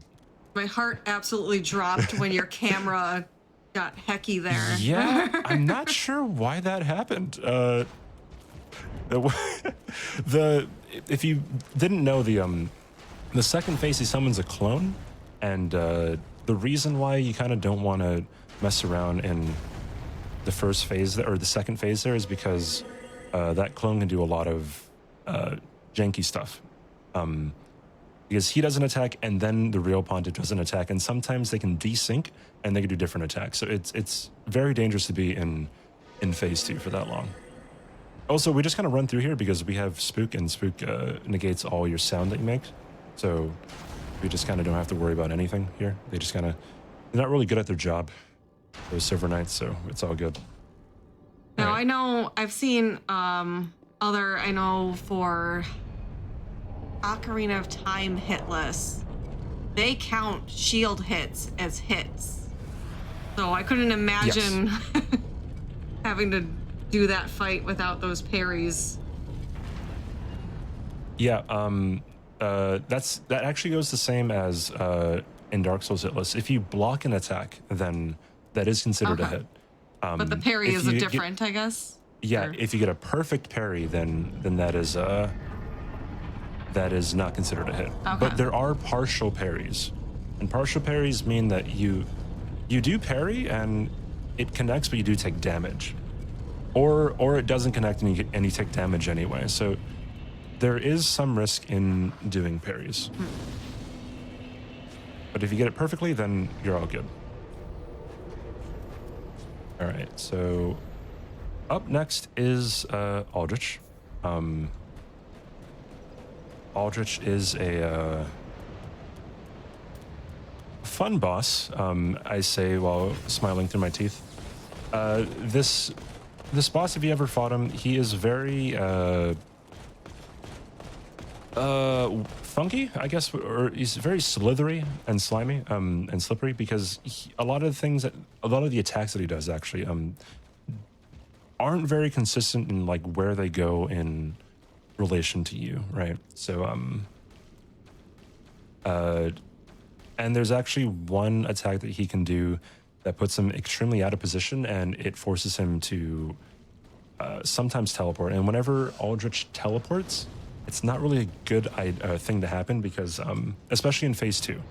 my heart absolutely dropped when your camera got hecky there. Yeah, I'm not sure why that happened. If you didn't know, the second phase he summons a clone, and the reason why you kind of don't want to mess around in the first phase or the second phase there is because that clone can do a lot of janky stuff. Because he doesn't attack and then the real Pontiff doesn't attack, and sometimes they can desync and they can do different attacks. So it's very dangerous to be in phase 2 for that long. Also, we just kind of run through here because we have Spook, and Spook negates all your sound that you make. So we just kind of don't have to worry about anything here. They just kind of, they're not really good at their job, those Silver Knights, so it's all good. Now, All right. I know I've seen I know for Ocarina of Time hit lists, they count shield hits as hits. So I couldn't imagine having to do that fight without those parries. Yeah, that actually goes the same as in Dark Souls hit lists. If you block an attack, then that is considered a hit. But the parry if is you different, I guess. Yeah, Or- if you get a perfect parry, then that is not considered a hit. Okay. But there are partial parries, and partial parries mean that you do parry and it connects, but you do take damage, or it doesn't connect and you take damage anyway. So there is some risk in doing parries. But if you get it perfectly, then you're all good. All right, so up next is Aldrich. Aldrich is a fun boss, I say while smiling through my teeth. This boss, if you ever fought him, he is very funky, I guess, or he's very slithery and slimy and slippery because a lot of the attacks that he does actually aren't very consistent in like where they go in relation to you, right? So and there's actually one attack that he can do that puts him extremely out of position, and it forces him to sometimes teleport. And whenever Aldrich teleports, it's not really a good thing to happen because, especially in phase 2,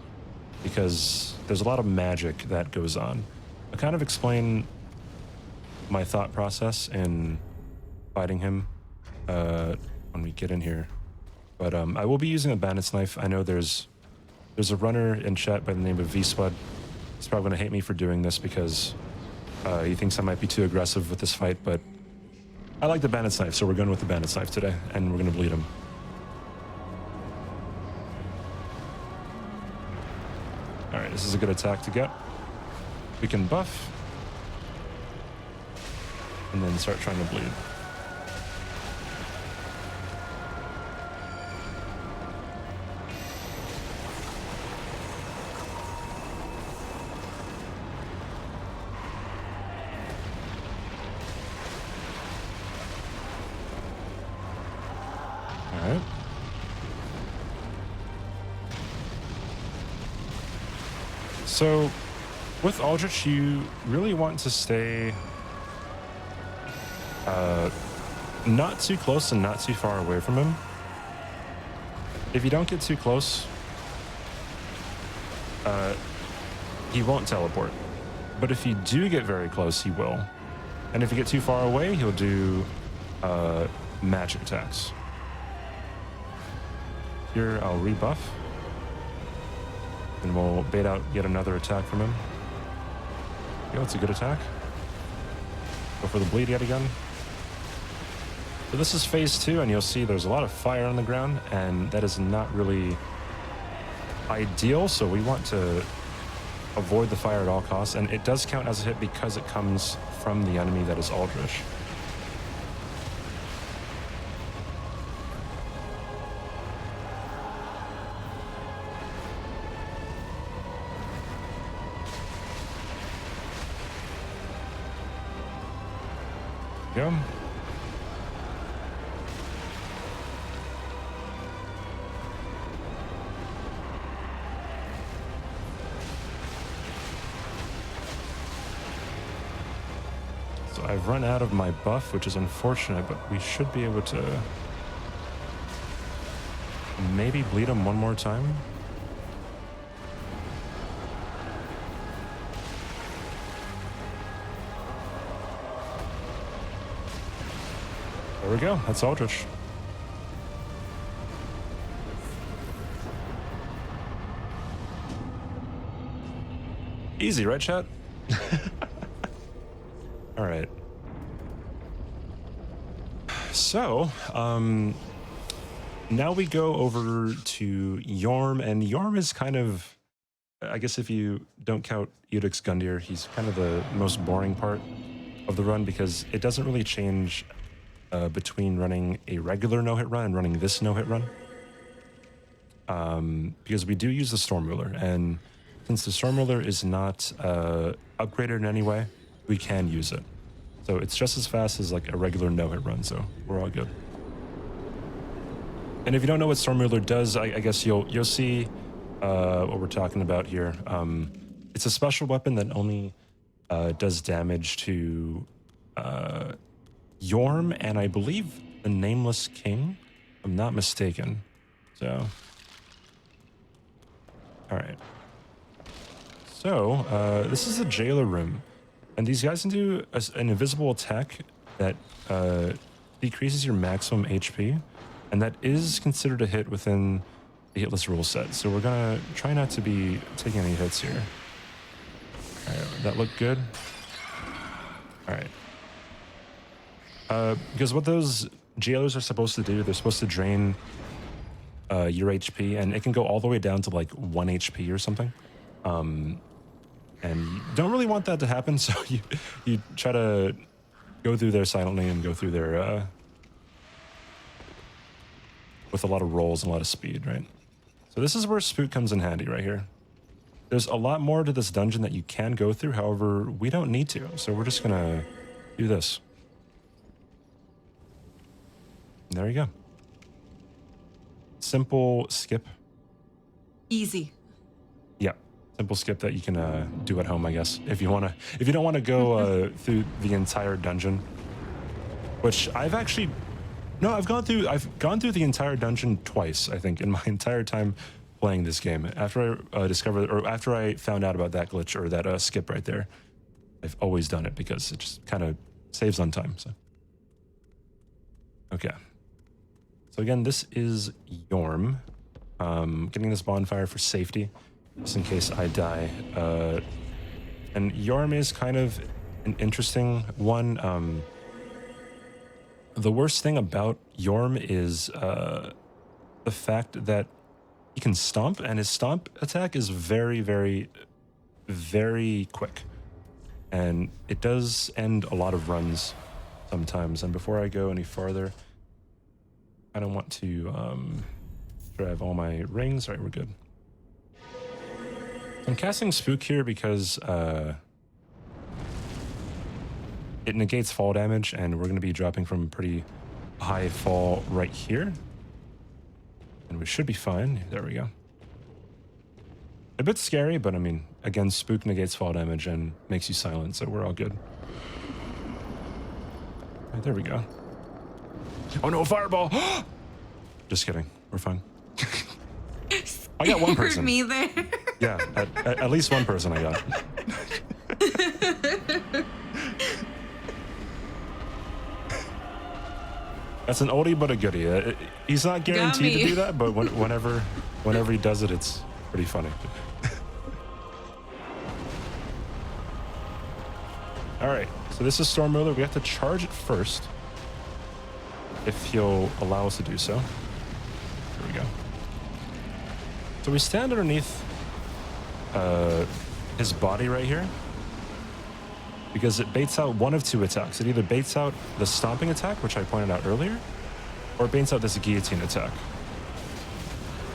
because there's a lot of magic that goes on. I'll kind of explain my thought process in fighting him when we get in here. But I will be using a bandit's knife. I know there's a runner in chat by the name of V-Spud. He's probably going to hate me for doing this because he thinks I might be too aggressive with this fight, but I like the bandit's knife, so we're going with the bandit's knife today, and we're going to bleed him. Alright, this is a good attack to get. We can buff, and then start trying to bleed. Alright. So, with Aldrich, you really want to stay not too close and not too far away from him. If you don't get too close, he won't teleport. But if you do get very close, he will. And if you get too far away, he'll do magic attacks. Here, I'll rebuff. And we'll bait out yet another attack from him. Yo, it's a good attack. Go for the bleed yet again. So this is phase 2, and you'll see there's a lot of fire on the ground, and that is not really ideal, so we want to avoid the fire at all costs, and it does count as a hit because it comes from the enemy that is Aldrich. Go. So I've run out of my buff, which is unfortunate, but we should be able to maybe bleed him one more time. There we go. That's Aldrich. Easy, right, chat? All right. So, now we go over to Yorm, and Yorm is kind of, I guess if you don't count Eudix Gundyr, he's kind of the most boring part of the run because it doesn't really change between running a regular no-hit run and running this no-hit run. Because we do use the Stormruler, and since the Stormruler is not upgraded in any way, we can use it. So it's just as fast as like a regular no-hit run, so we're all good. And if you don't know what Stormruler does, I guess you'll see what we're talking about here. It's a special weapon that only does damage to Yorm and I believe the Nameless King, if I'm not mistaken. So, all right. So this is a jailer room, and these guys can do an invisible attack that decreases your maximum HP, and that is considered a hit within the hitless rule set. So we're gonna try not to be taking any hits here. All right, that looked good. All right. Because what those jailers are supposed to do, they're supposed to drain your HP, and it can go all the way down to like 1 HP or something. And you don't really want that to happen, so you try to go through there silently and go through there with a lot of rolls and a lot of speed, right? So this is where Spook comes in handy right here. There's a lot more to this dungeon that you can go through, however, we don't need to, so we're just gonna do this. There you go. Simple skip. Easy. Yeah, simple skip that you can do at home, I guess, if you don't want to go through the entire dungeon. Which I've gone through the entire dungeon twice, I think, in my entire time playing this game. After I after I found out about that glitch or that skip right there, I've always done it because it just kind of saves on time. So. Okay. So again, this is Yorm. Getting this bonfire for safety, just in case I die. And Yorm is kind of an interesting one. The worst thing about Yorm is the fact that he can stomp, and his stomp attack is very, very, very quick. And it does end a lot of runs sometimes. And before I go any farther, I don't want to sure I have all my rings. All right, we're good. I'm casting Spook here because it negates fall damage, and we're going to be dropping from pretty high fall right here. And we should be fine. There we go. A bit scary, but I mean, again, Spook negates fall damage and makes you silent, so we're all good. Right, there we go. Oh no, fireball! Just kidding. We're fine. I got one person. Me there. Yeah, at least one person I got. That's an oldie but a goodie. He's not guaranteed to do that, but whenever he does it, it's pretty funny. All right, so this is Storm Ruler. We have to charge it first, if he'll allow us to do so. Here we go. So we stand underneath his body right here, because it baits out one of two attacks. It either baits out the stomping attack, which I pointed out earlier, or it baits out this guillotine attack.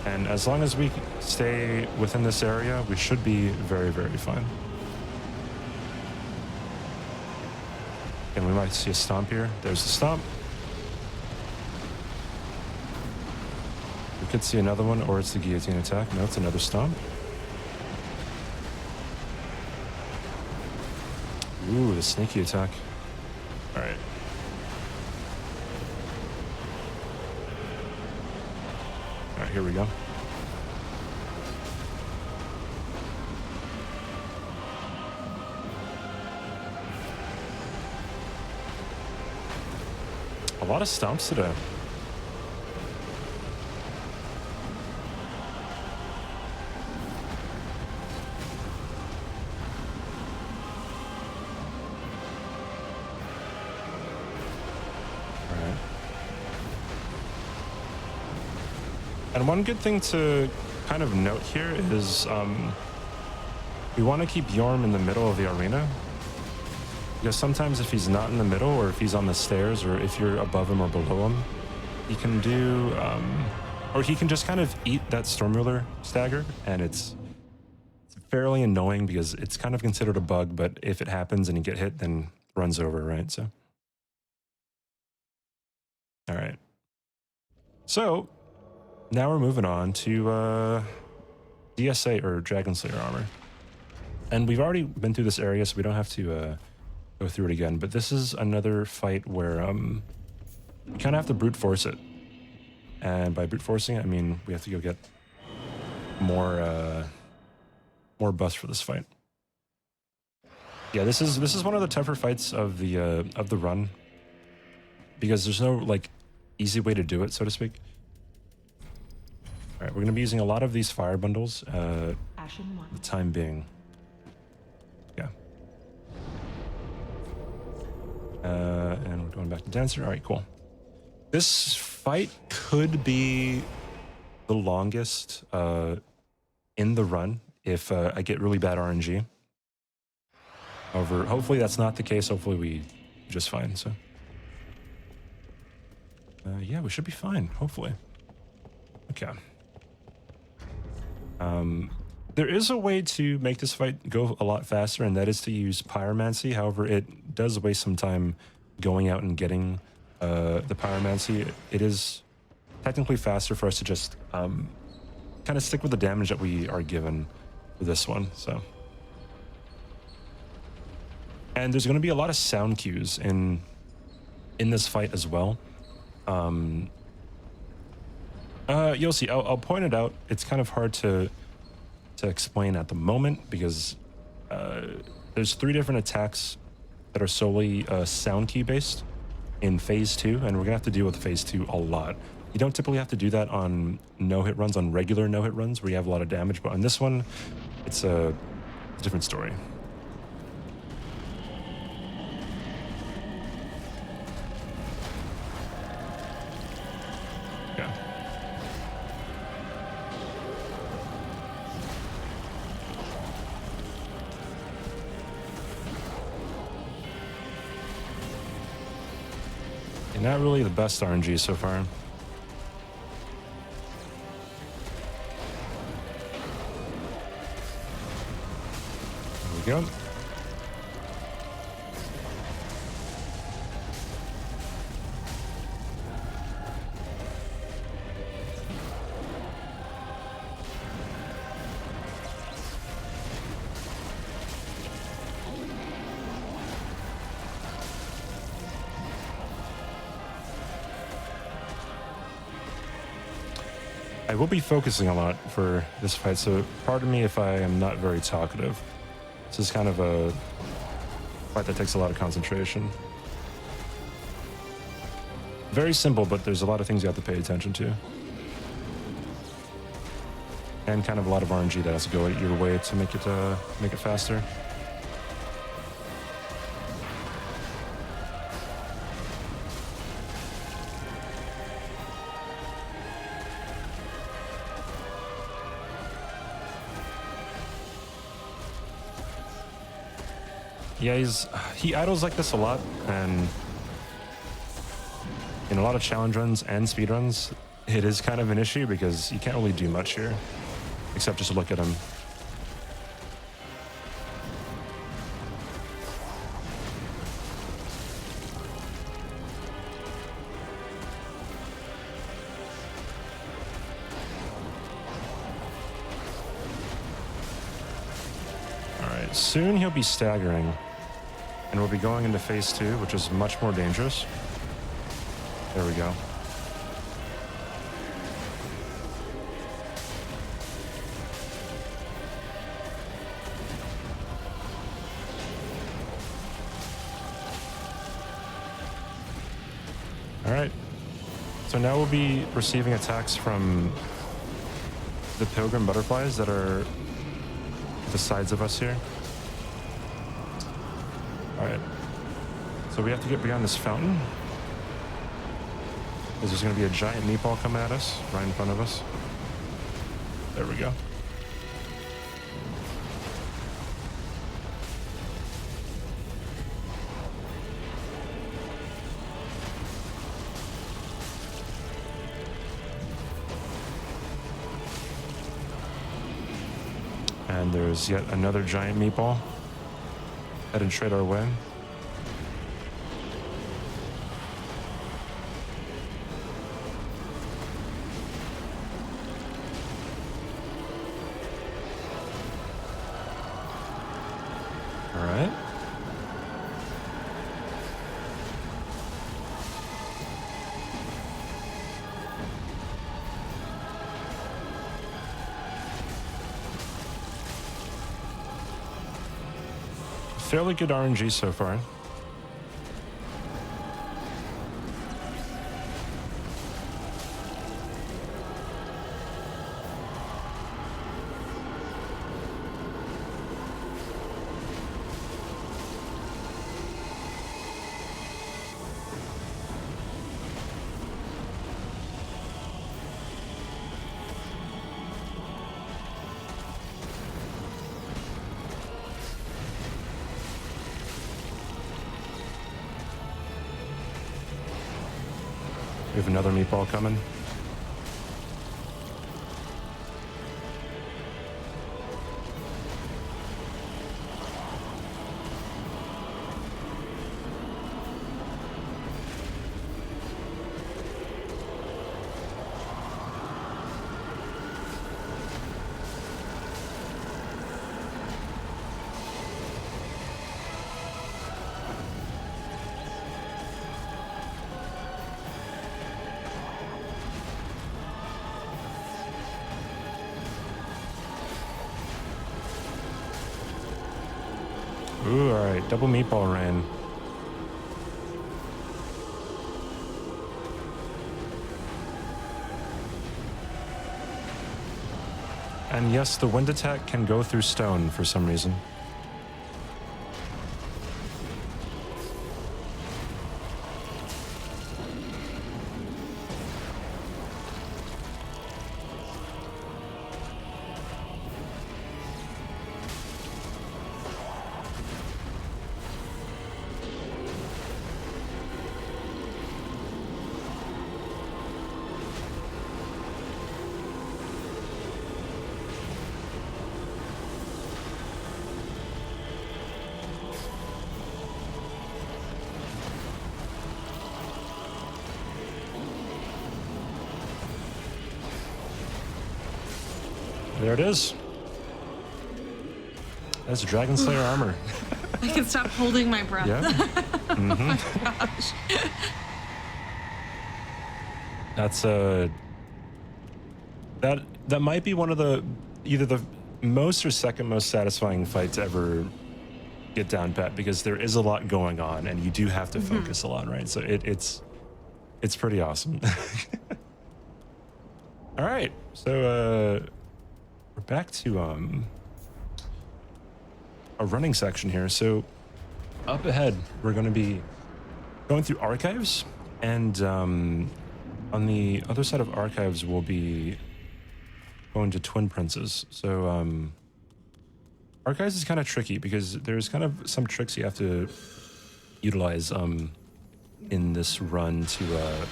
And as long as we stay within this area, we should be very, very fine. And we might see a stomp here. There's the stomp. We could see another one, or it's the guillotine attack. No, it's another stomp. Ooh, the sneaky attack. All right. All right, here we go. A lot of stomps today. And one good thing to kind of note here is we want to keep Yorm in the middle of the arena, because sometimes if he's not in the middle, or if he's on the stairs, or if you're above him or below him, he can do, or he can just kind of eat that Storm Ruler stagger, and it's fairly annoying because it's kind of considered a bug, but if it happens and you get hit, then runs over, right? So, all right. So now we're moving on to DSA, or Dragon Slayer armor. And we've already been through this area, so we don't have to go through it again. But this is another fight where we kind of have to brute force it. And by brute forcing it, I mean we have to go get more buffs for this fight. Yeah, this is one of the tougher fights of the run, because there's no like easy way to do it, so to speak. All right, we're going to be using a lot of these fire bundles for the time being. Yeah. And we're going back to Dancer. All right, cool. This fight could be the longest in the run if I get really bad RNG. However, hopefully that's not the case. Hopefully we just fine, so. Yeah, we should be fine, hopefully. Okay. There is a way to make this fight go a lot faster, and that is to use Pyromancy. However, it does waste some time going out and getting the Pyromancy. It is technically faster for us to just kind of stick with the damage that we are given for this one, so. And there's going to be a lot of sound cues in this fight as well. You'll see. I'll point it out. It's kind of hard to explain at the moment, because there's 3 different attacks that are solely sound key based. in phase 2, and we're gonna have to deal with phase 2 a lot. You don't typically have to do that on no-hit runs, on regular no-hit runs where you have a lot of damage, but on this one, it's a different story. Yeah. And not really the best RNG so far. There we go. I will be focusing a lot for this fight, so pardon me if I am not very talkative. This is kind of a fight that takes a lot of concentration. Very simple, but there's a lot of things you have to pay attention to. And kind of a lot of RNG that has to go your way to make it faster. Yeah, he idles like this a lot, and in a lot of challenge runs and speed runs, it is kind of an issue because you can't really do much here, except just look at him. All right, soon he'll be staggering. And we'll be going into phase 2, which is much more dangerous. There we go. All right. So now we'll be receiving attacks from the pilgrim butterflies that are at the sides of us here. All right, so we have to get beyond this fountain, because there's going to be a giant meatball coming at us right in front of us. There we go. And there's yet another giant meatball headed straight our way. All right. Fairly good RNG so far. We have another meatball coming. Ooh, all right, double meatball rain. And yes, the wind attack can go through stone for some reason. There it is. That's Dragon Slayer armor. I can stop holding my breath. Yeah. Mm-hmm. Oh my gosh. That's that might be one of the either the most or second most satisfying fight to ever get down pat, because there is a lot going on and you do have to focus a lot, right? So it's pretty awesome. All right, so we're back to a running section here. So up ahead, we're going to be going through archives, and on the other side of archives, we'll be going to Twin Princes. So archives is kind of tricky because there's kind of some tricks you have to utilize in this run to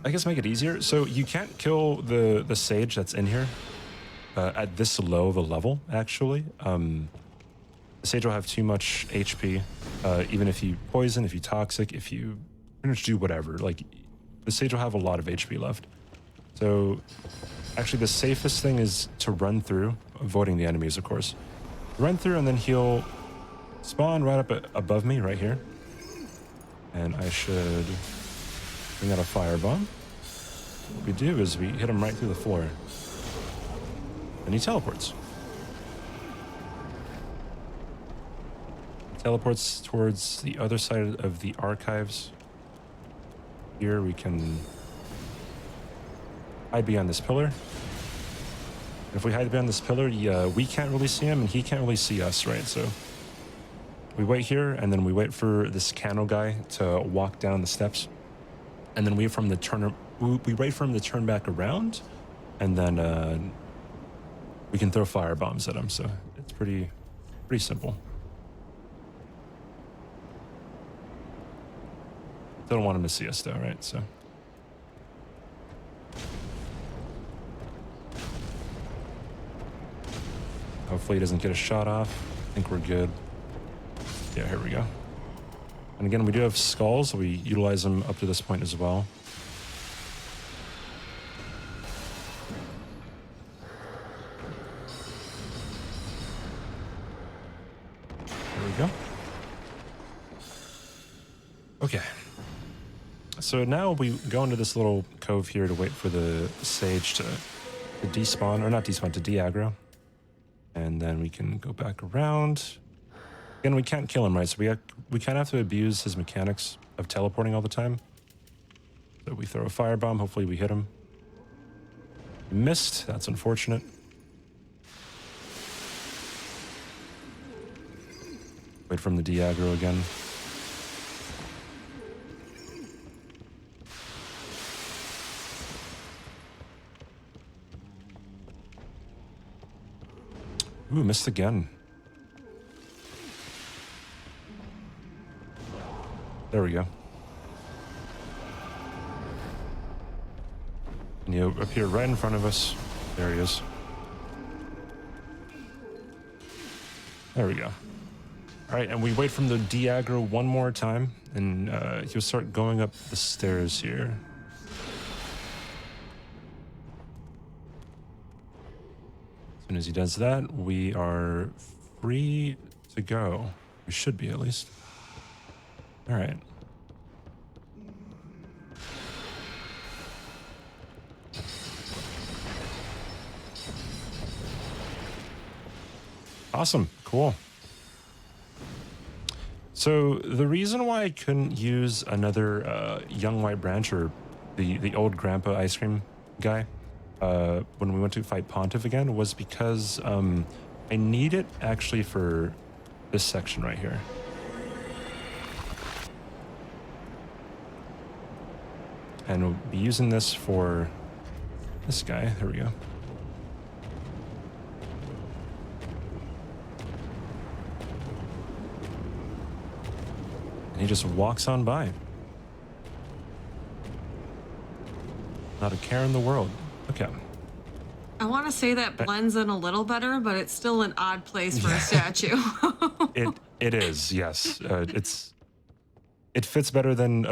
I guess make it easier. So you can't kill the sage that's in here at this low of a level, actually. The sage will have too much HP, even if you poison, if you toxic, if you pretty much do whatever. Like, the sage will have a lot of HP left. So actually the safest thing is to run through, avoiding the enemies, of course. Run through, and then he'll spawn right up above me right here. And I should bring out a firebomb. What we do is we hit him right through the floor. And he teleports. Teleports towards the other side of the archives. Here we can hide behind this pillar. And if we hide behind this pillar, we can't really see him and he can't really see us, right? So we wait here, and then we wait for this candle guy to walk down the steps, and then we wait for him to turn back around, and then we can throw fire bombs at him. So it's pretty simple. Don't want him to see us though, right? So hopefully he doesn't get a shot off. I think we're good. Yeah, here we go. And again, we do have skulls, so we utilize them up to this point as well. There we go. Okay. So now we go into this little cove here to wait for the sage to despawn, or not despawn, to de-aggro. And then we can go back around. Again, we can't kill him, right? So we kind of have to abuse his mechanics of teleporting all the time. So we throw a firebomb, hopefully we hit him. We missed, that's unfortunate. Wait for him to de-aggro again. Ooh, missed again. There we go. And he'll appear right in front of us. There he is. There we go. All right, and we wait for him to de-aggro one more time, and he'll start going up the stairs here. As soon as he does that, we are free to go. We should be, at least. All right. Awesome. Cool. So the reason why I couldn't use another young white branch, or the old grandpa ice cream guy, when we went to fight Pontiff again was because I need it actually for this section right here. And we'll be using this for this guy. There we go. And he just walks on by. Not a care in the world. Okay. I want to say that blends in a little better, but it's still an odd place for a statue. It is, yes. It fits better than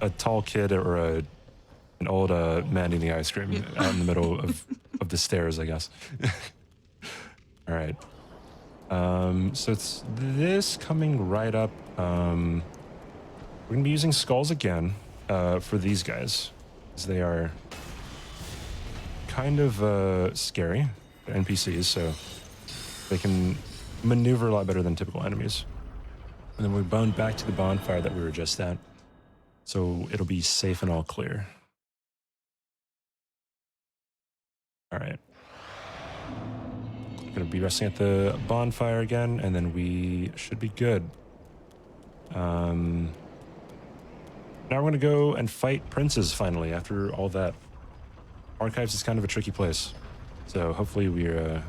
a tall kid or an old man eating ice cream out in the middle of the stairs, I guess. All right. So it's this coming right up. We're gonna be using skulls again for these guys, as they are kind of scary NPCs, so they can maneuver a lot better than typical enemies. And then we bound back to the bonfire that we were just at, so it'll be safe and all clear. All right. Gonna be resting at the bonfire again, and then we should be good. Now we're gonna go and fight princes finally after all that. Archives is kind of a tricky place, so hopefully we're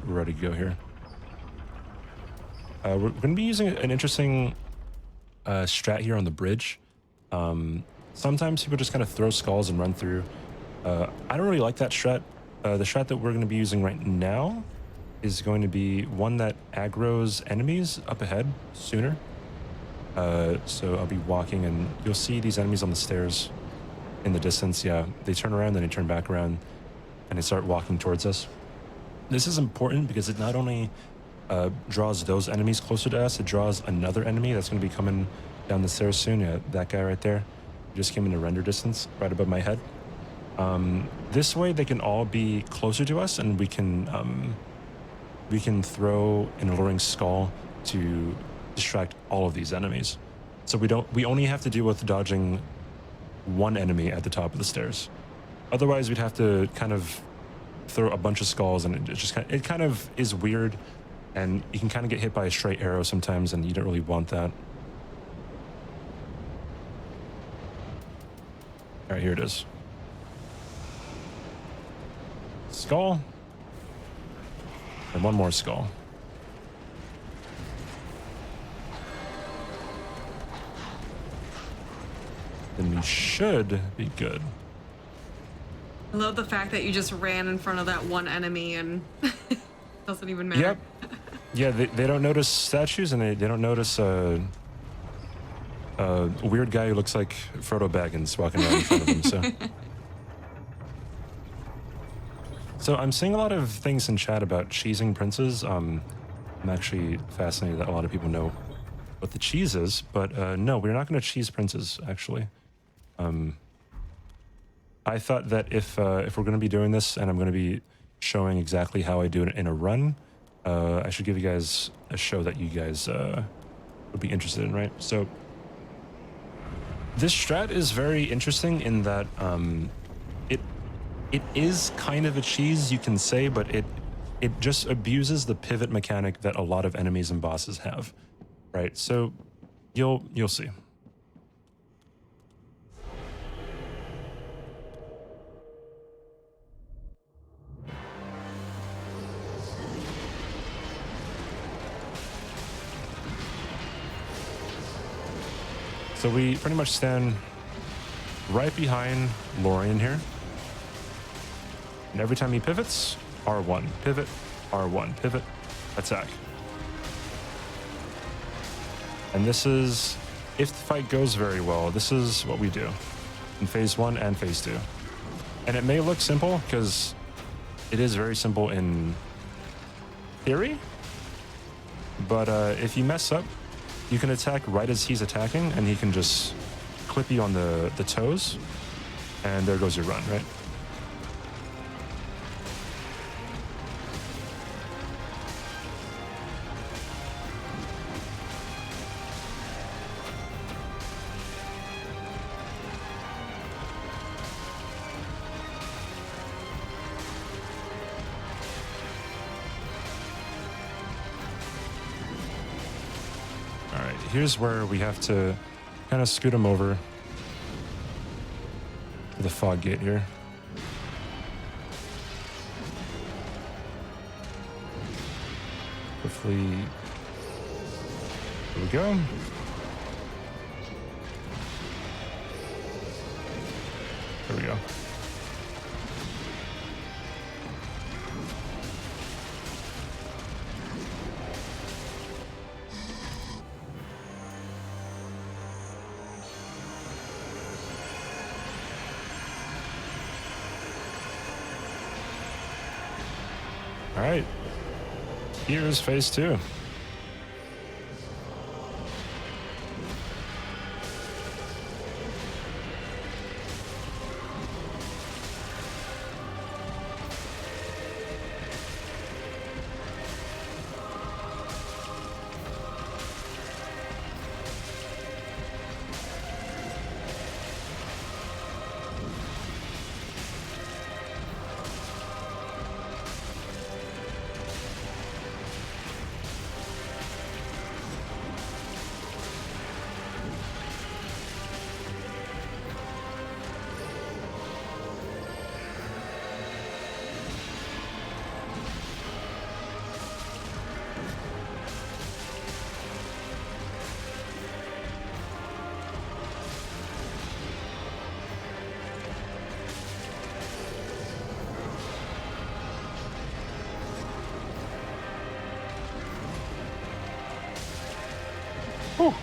ready to go here. We're gonna be using an interesting strat here on the bridge. Sometimes people just kind of throw skulls and run through. I don't really like that strat. The strat that we're going to be using right now is going to be one that aggroes enemies up ahead sooner. So I'll be walking and you'll see these enemies on the stairs in the distance. Yeah, they turn around, then they turn back around, and they start walking towards us. This is important because it not only draws those enemies closer to us, it draws another enemy that's going to be coming down the stairs soon. Yeah, that guy right there. He just came into render distance right above my head. This way they can all be closer to us, and we can throw an alluring skull to distract all of these enemies. So we only have to deal with dodging one enemy at the top of the stairs. Otherwise we'd have to kind of throw a bunch of skulls, and it kind of is weird, and you can kind of get hit by a straight arrow sometimes, and you don't really want that. All right, here it is. Skull. And one more skull. Then we should be good. I love the fact that you just ran in front of that one enemy and doesn't even matter. Yep. Yeah, they don't notice statues, and they don't notice a weird guy who looks like Frodo Baggins walking around in front of them. So I'm seeing a lot of things in chat about cheesing princes. I'm actually fascinated that a lot of people know what the cheese is, but no, we're not going to cheese princes, actually. I thought that if we're going to be doing this, and I'm going to be showing exactly how I do it in a run, I should give you guys a show that you guys would be interested in, right? So this strat is very interesting in that it is kind of a cheese, you can say, but it just abuses the pivot mechanic that a lot of enemies and bosses have, right? So you'll see. So we pretty much stand right behind Lorian here. And every time he pivots, R1, pivot, R1, pivot, attack. And this is, if the fight goes very well, this is what we do in phase 1 and phase 2. And it may look simple, because it is very simple in theory, but if you mess up, you can attack right as he's attacking, and he can just clip you on the toes, and there goes your run, right? here's where we have to kind of scoot him over to the fog gate here. Hopefully, there we go. There we go. All right, here's phase 2. Whew.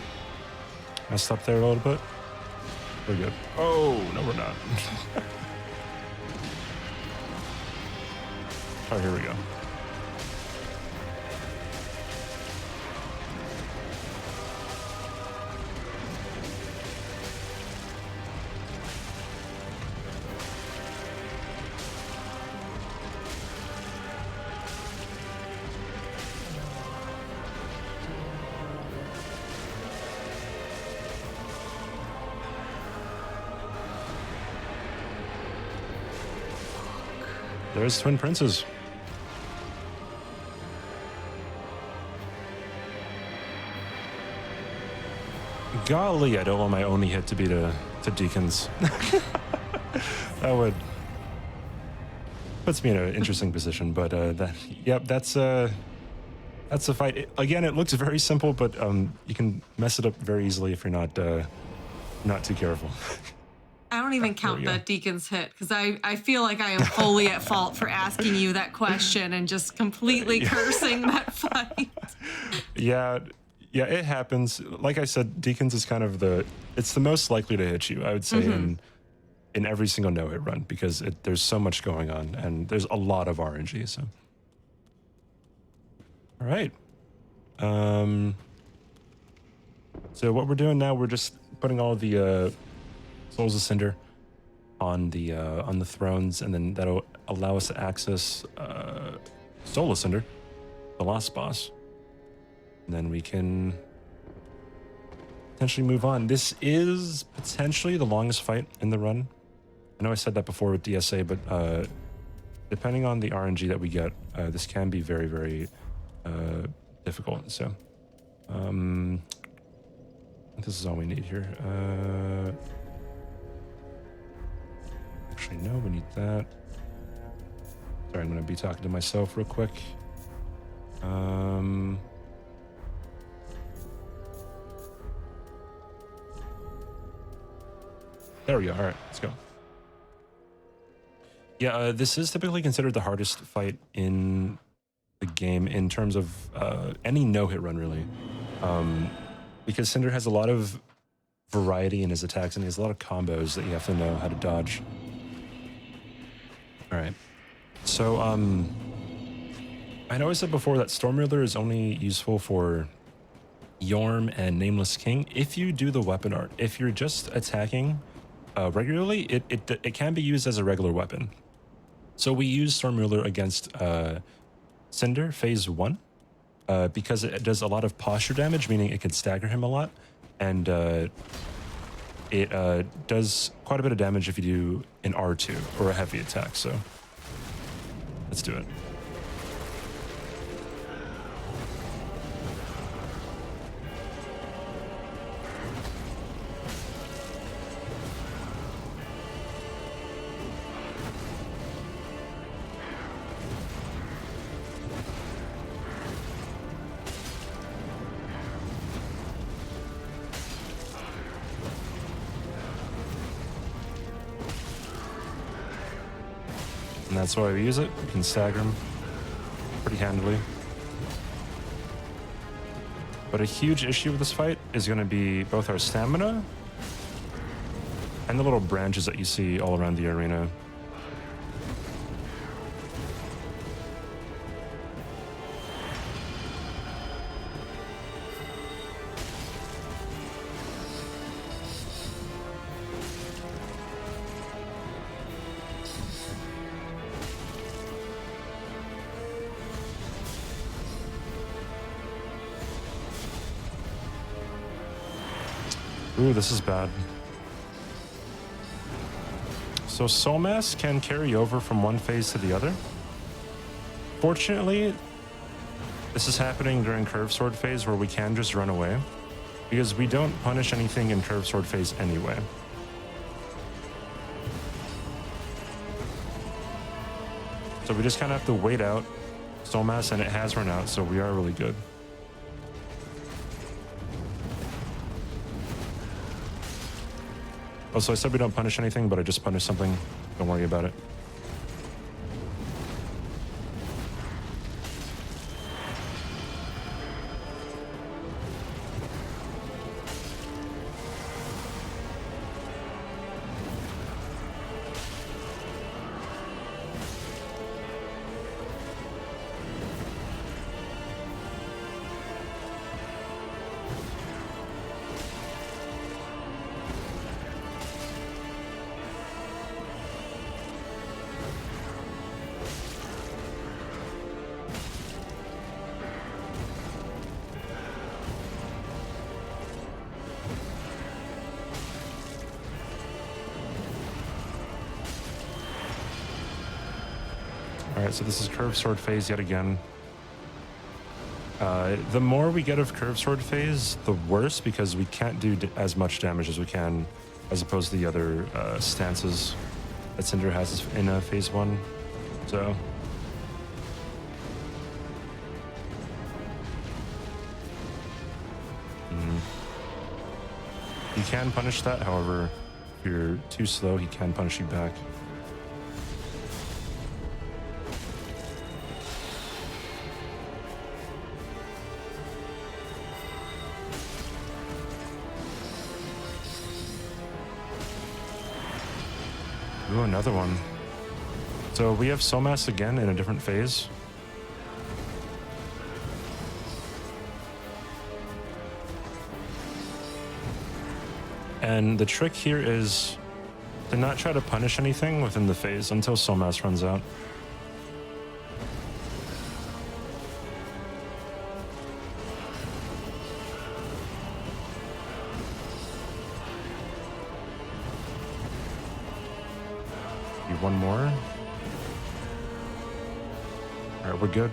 Messed up there a little bit. We're good. Oh, no, we're not. Oh, here we go. There's Twin Princes. Golly, I don't want my only hit to be to Deacons. That would puts me in an interesting position, but that's a fight. Again, it looks very simple, but you can mess it up very easily if you're not too careful. I don't even count the Deacon's hit because I feel like I am fully at fault for asking you that question and just completely cursing that fight. Yeah, it happens. Like I said, Deacons is kind of it's the most likely to hit you, I would say, in every single no-hit run because there's so much going on and there's a lot of RNG. So, all right. So what we're doing now, we're just putting all the Souls of Cinder on the thrones, and then that'll allow us to access Soul of Cinder, the last boss. And then we can potentially move on. This is potentially the longest fight in the run. I know I said that before with DSA, but depending on the RNG that we get, this can be very, very difficult. So I think this is all we need here. Actually, no, we need that. Sorry, I'm going to be talking to myself real quick. There we go. All right, let's go. Yeah, this is typically considered the hardest fight in the game in terms of any no-hit run, really. Because Cinder has a lot of variety in his attacks, and he has a lot of combos that you have to know how to dodge. All right. So, I know I said before that Stormruler is only useful for Yorm and Nameless King. If you do the weapon art, if you're just attacking regularly, it can be used as a regular weapon. So we use Stormruler against Cinder phase 1 because it does a lot of posture damage, meaning it can stagger him a lot, and it does quite a bit of damage if you do an R2 or a heavy attack. So let's do it. And that's why we use it. We can stagger him pretty handily. But a huge issue with this fight is going to be both our stamina and the little branches that you see all around the arena. Ooh, this is bad. So Soul Mass can carry over from one phase to the other. Fortunately, this is happening during Curve Sword phase where we can just run away because we don't punish anything in Curve Sword phase anyway. So we just kind of have to wait out Soul Mass, and it has run out, so we are really good. Also, I said we don't punish anything, but I just punished something. Don't worry about it. Alright, so this is Curve Sword phase yet again. The more we get of Curve Sword phase, the worse, because we can't do as much damage as we can, as opposed to the other stances that Cinder has in phase 1. So... You can punish that, however, if you're too slow, he can punish you back. Ooh, another one. So we have Soul Mass again in a different phase. And the trick here is to not try to punish anything within the phase until Soul Mass runs out. One more. Alright, we're good.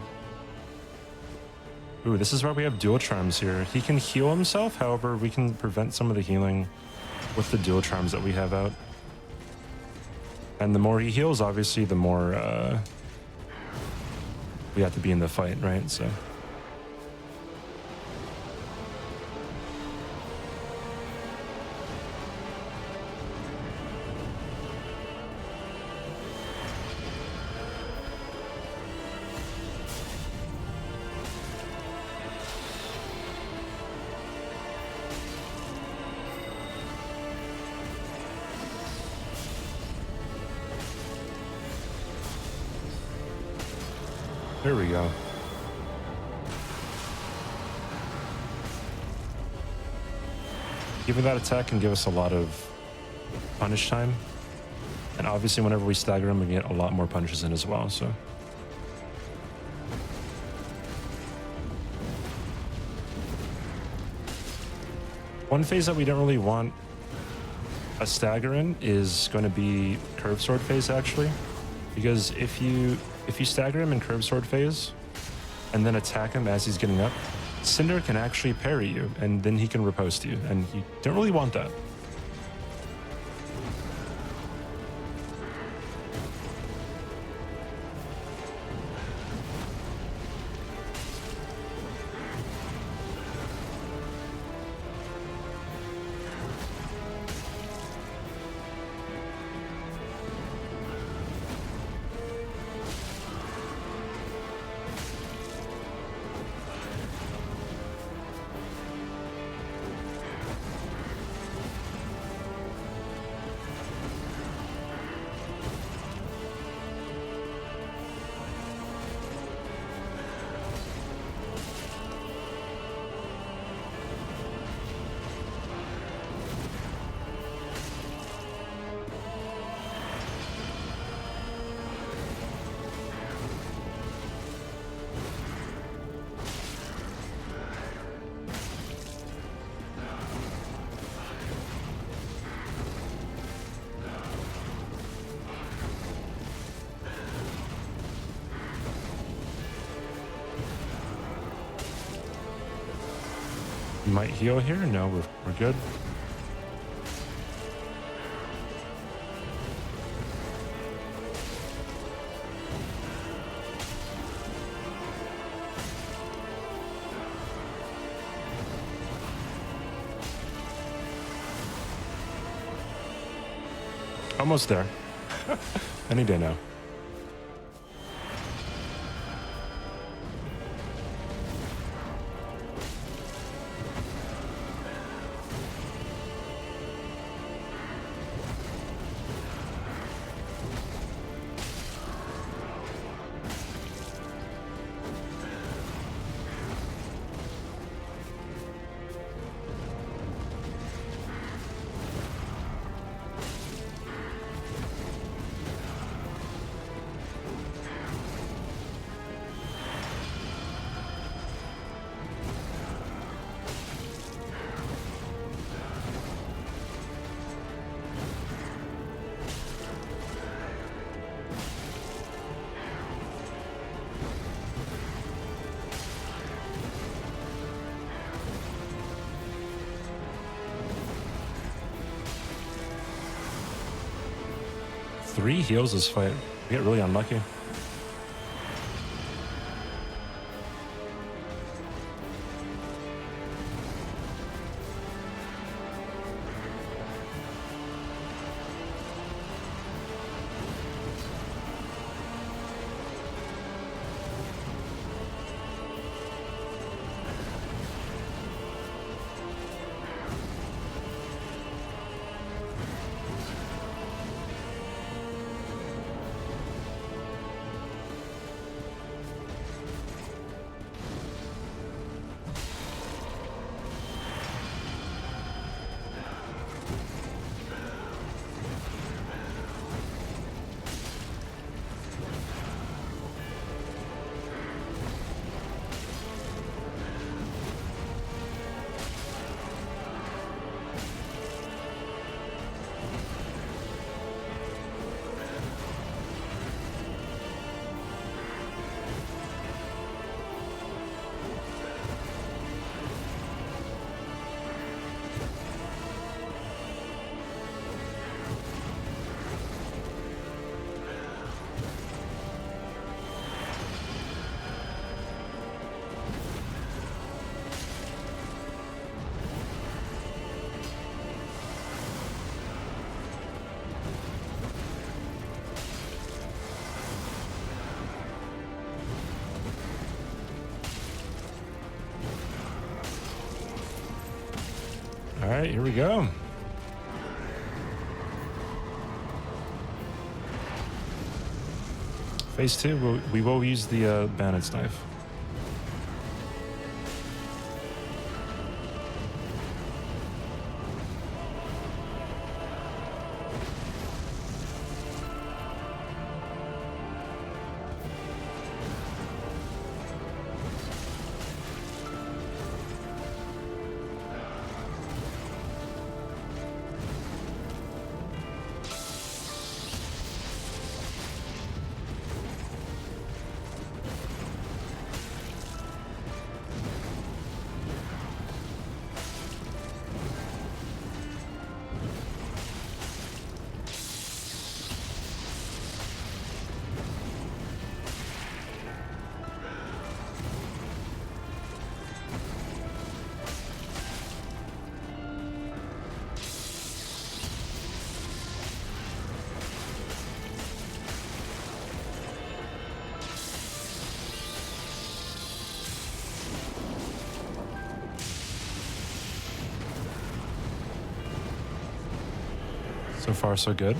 Ooh, this is why we have dual charms here. He can heal himself, however, we can prevent some of the healing with the dual charms that we have out. And the more he heals, obviously, the more we have to be in the fight, right? So... There we go. Giving that attack can give us a lot of punish time. And obviously whenever we stagger him, we get a lot more punishes in as well, so... One phase that we don't really want a stagger in is going to be Curve Sword phase, actually. Because if you stagger him in Curve Sword phase and then attack him as he's getting up, Cinder can actually parry you, and then he can riposte you, and you don't really want that. might heal here. No, we're good. Almost there. Any day now. Three heals this fight. We get really unlucky. All right, here we go. Phase 2, we will use the bandit's knife. So far, so good.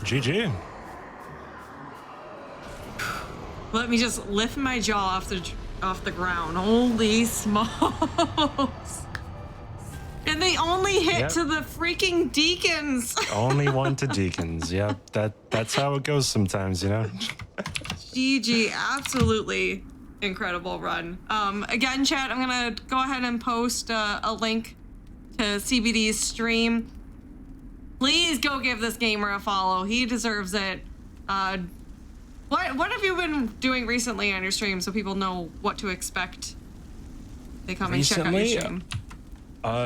GG. Let me just lift my jaw off the ground. Holy smokes. And they only hit to the freaking deacons. Only one to deacons. Yeah, that's how it goes sometimes, you know? GG, absolutely incredible run. Again, chat, I'm gonna go ahead and post a link to CBD's stream. Please go give this gamer a follow. He deserves it. What have you been doing recently on your stream so people know what to expect? They come and check out your stream.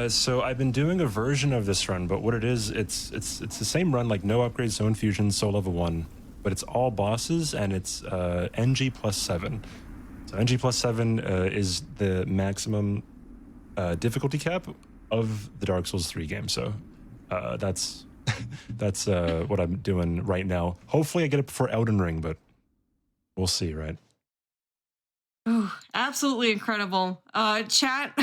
So I've been doing a version of this run, but what it is, it's the same run, like no upgrades, no infusions, so level 1, but it's all bosses, and it's NG plus 7. So NG plus 7 is the maximum difficulty cap of the Dark Souls 3 game. So that's what I'm doing right now. Hopefully I get it before Elden Ring, but we'll see, right? Oh, absolutely incredible. Chat,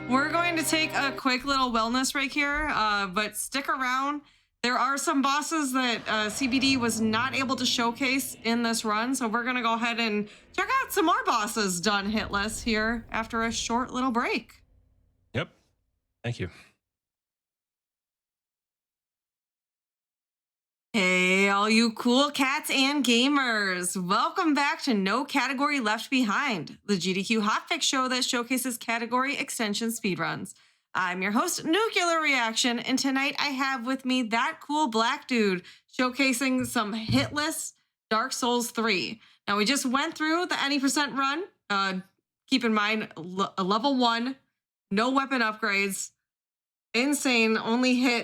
we're going to take a quick little wellness break here, but stick around. There are some bosses that CBD was not able to showcase in this run, so we're going to go ahead and check out some more bosses done hitless here after a short little break. Yep. Thank you. Hey, all you cool cats and gamers. Welcome back to No Category Left Behind, the GDQ hotfix show that showcases category extension speedruns. I'm your host, Nuclear Reaction, and tonight I have with me that cool black dude showcasing some hitless Dark Souls 3. Now, we just went through the any percent run. Keep in mind, a level 1, no weapon upgrades. Insane, only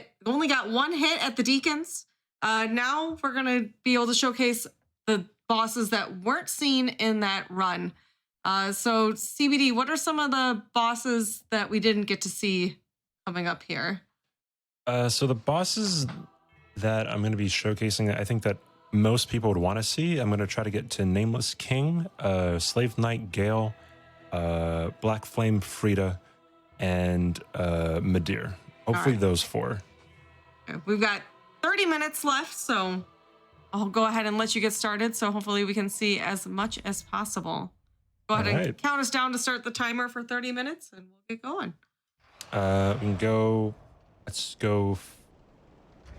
got one hit at the deacons. Now we're gonna be able to showcase the bosses that weren't seen in that run. So CBD, what are some of the bosses that we didn't get to see coming up here? So the bosses that I'm going to be showcasing, I think that most people would want to see. I'm going to try to get to Nameless King, Slave Knight Gale, Black Flame Frida, and Madir. Hopefully those 4. Okay, we've got 30 minutes left, so I'll go ahead and let you get started. So hopefully we can see as much as possible. Go ahead and count us down to start the timer for 30 minutes and we'll get going. We can go, let's go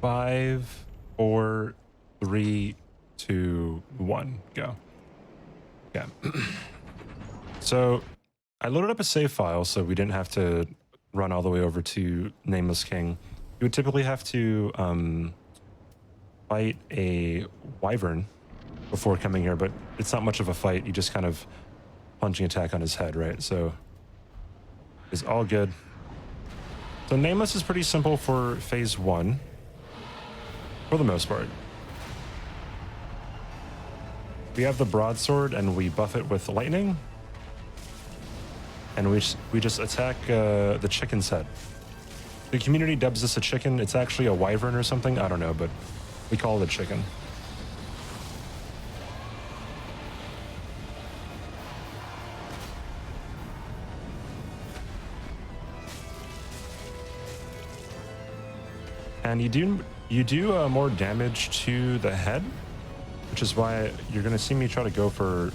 5, 4, 3, 2, 1, go. Yeah. So I loaded up a save file so we didn't have to run all the way over to Nameless King. You would typically have to fight a wyvern before coming here, but it's not much of a fight. You just kind of punching attack on his head, right? So it's all good. So Nameless is pretty simple for phase 1, for the most part. We have the broadsword and we buff it with lightning, and we just attack the chicken's head. The community dubs this a chicken. It's actually a wyvern or something. I don't know, but we call it a chicken. And you do more damage to the head, which is why you're going to see me try to go for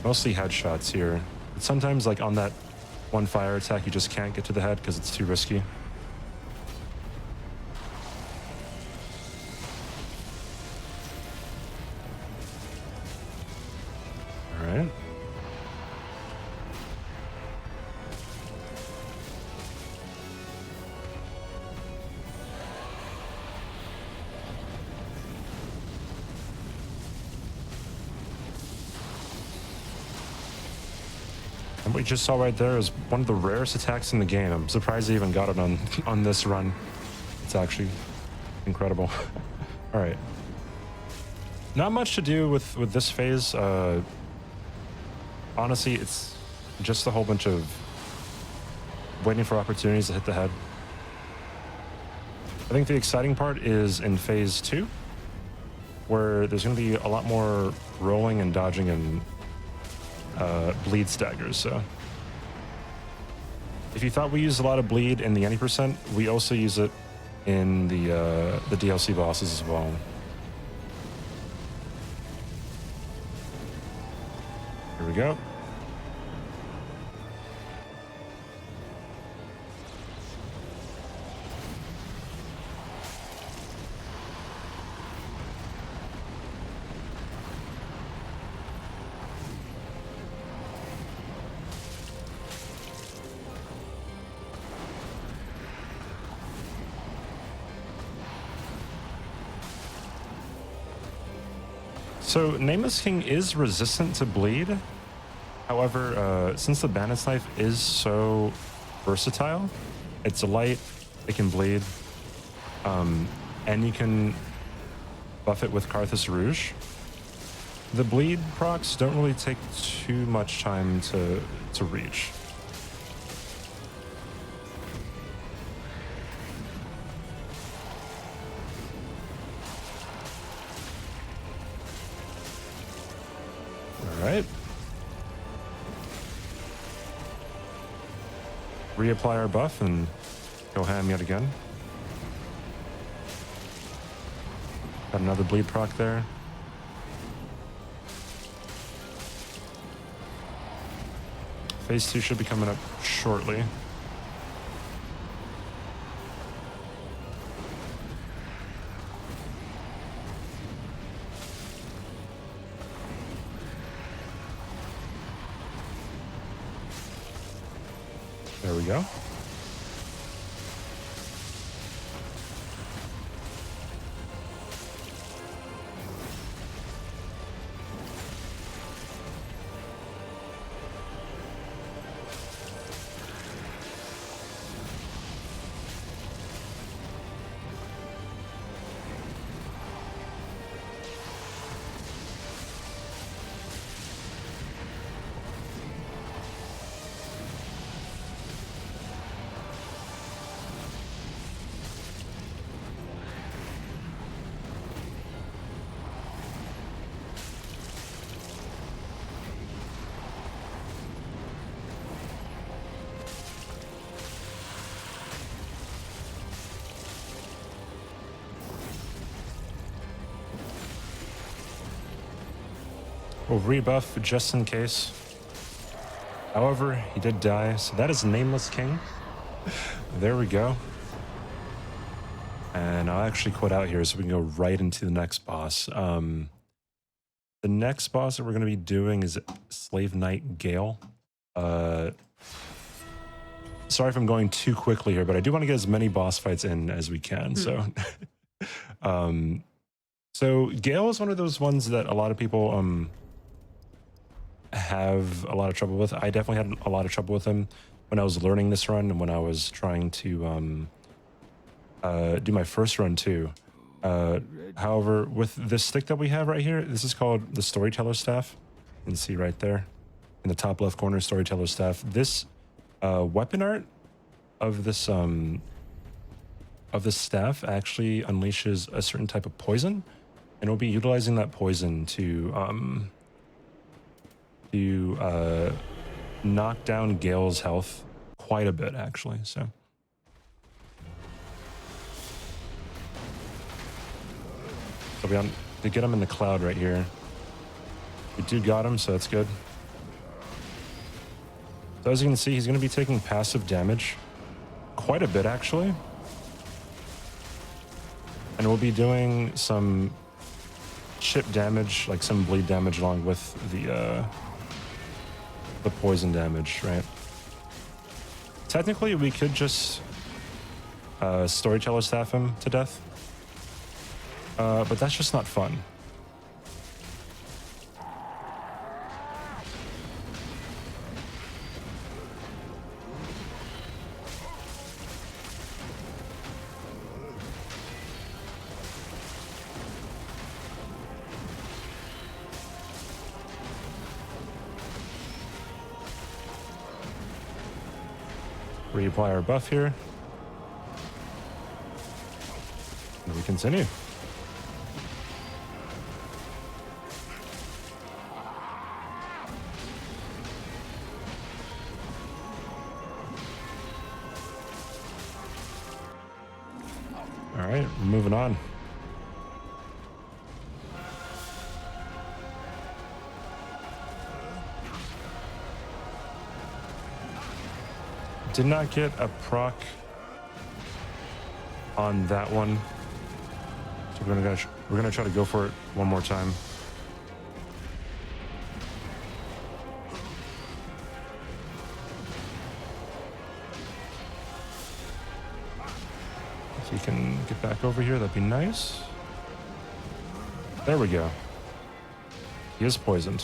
mostly headshots here. But sometimes, like on that one fire attack, you just can't get to the head because it's too risky. All right. And what you just saw right there is one of the rarest attacks in the game. I'm surprised they even got it on this run. It's actually incredible. All right. Not much to do with this phase. Honestly, it's just a whole bunch of waiting for opportunities to hit the head. I think the exciting part is in phase 2, where there's going to be a lot more rolling and dodging and bleed staggers. So if you thought we used a lot of bleed in the any percent, we also use it in the DLC bosses as well. Here we go. So Nameless King is resistant to bleed. However, since the Bandit's Knife is so versatile, it's light, it can bleed, and you can buff it with Karthus Rouge. The bleed procs don't really take too much time to reach. All right. Reapply our buff and go ham yet again. Got another bleed proc there. Phase 2 should be coming up shortly. There we go. We'll rebuff just in case. However, he did die, so that is Nameless King. There we go. And I'll actually quit out here so we can go right into the next boss. The next boss that we're going to be doing is Slave Knight Gale. Sorry if I'm going too quickly here, but I do want to get as many boss fights in as we can. So Gale is one of those ones that a lot of people have a lot of trouble with. I definitely had a lot of trouble with him when I was learning this run and when I was trying to do my first run too. However, with this stick that we have right here, this is called the Storyteller Staff. You can see right there in the top left corner, Storyteller Staff. This weapon art of this staff actually unleashes a certain type of poison, and we'll be utilizing that poison to knock down Gale's health quite a bit, actually. So we have to get him in the cloud right here. We do got him, so that's good. So as you can see, he's going to be taking passive damage quite a bit, actually. And we'll be doing some chip damage, like some bleed damage along with the poison damage, right? Technically, we could just Storyteller Staff him to death. But that's just not fun. Reapply our buff here. And we continue. right, we're moving on. Did not get a proc on that one, so we're gonna try to go for it one more time. If he can get back over here, that'd be nice. There we go. He is poisoned.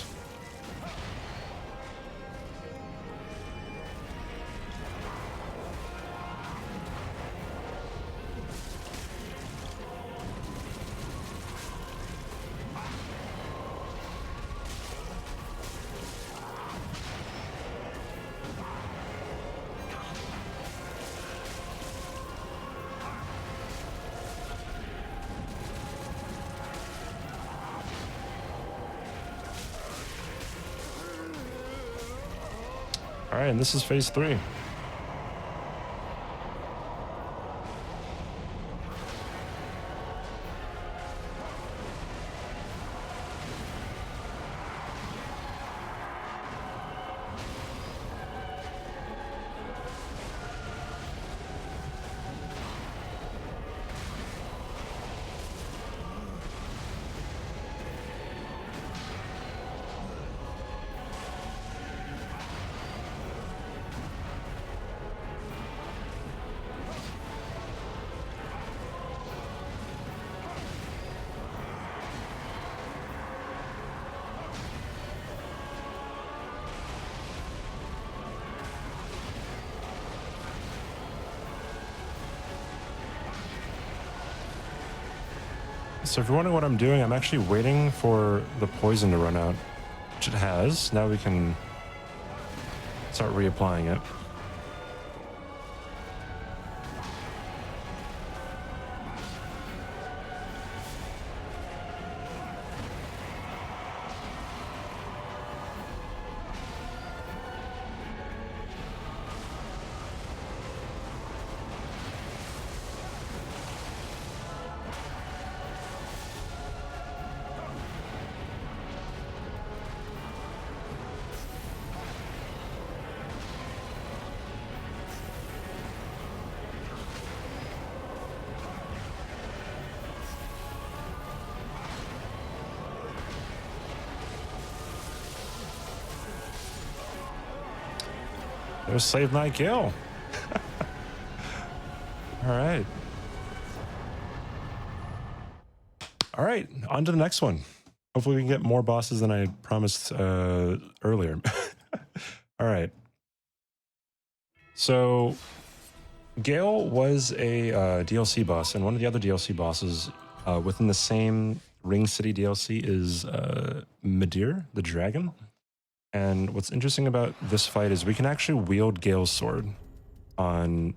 All right, and this is phase 3. So if you're wondering what I'm doing, I'm actually waiting for the poison to run out, which it has. Now we can start reapplying it. There's Save Night Kill. All right. All right, on to the next one. Hopefully we can get more bosses than I promised earlier. All right. So Gale was a DLC boss, and one of the other DLC bosses within the same Ring City DLC is Midir, the dragon. And what's interesting about this fight is we can actually wield Gale's sword on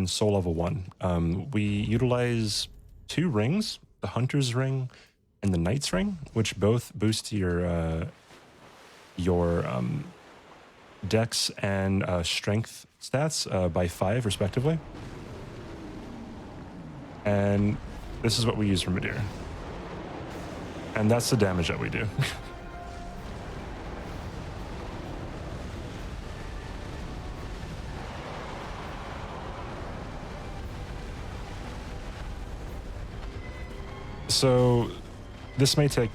soul level 1. We utilize 2 rings, the Hunter's Ring and the Knight's Ring, which both boost your dex and strength stats by 5 respectively. And this is what we use for Midir. And that's the damage that we do. So this may take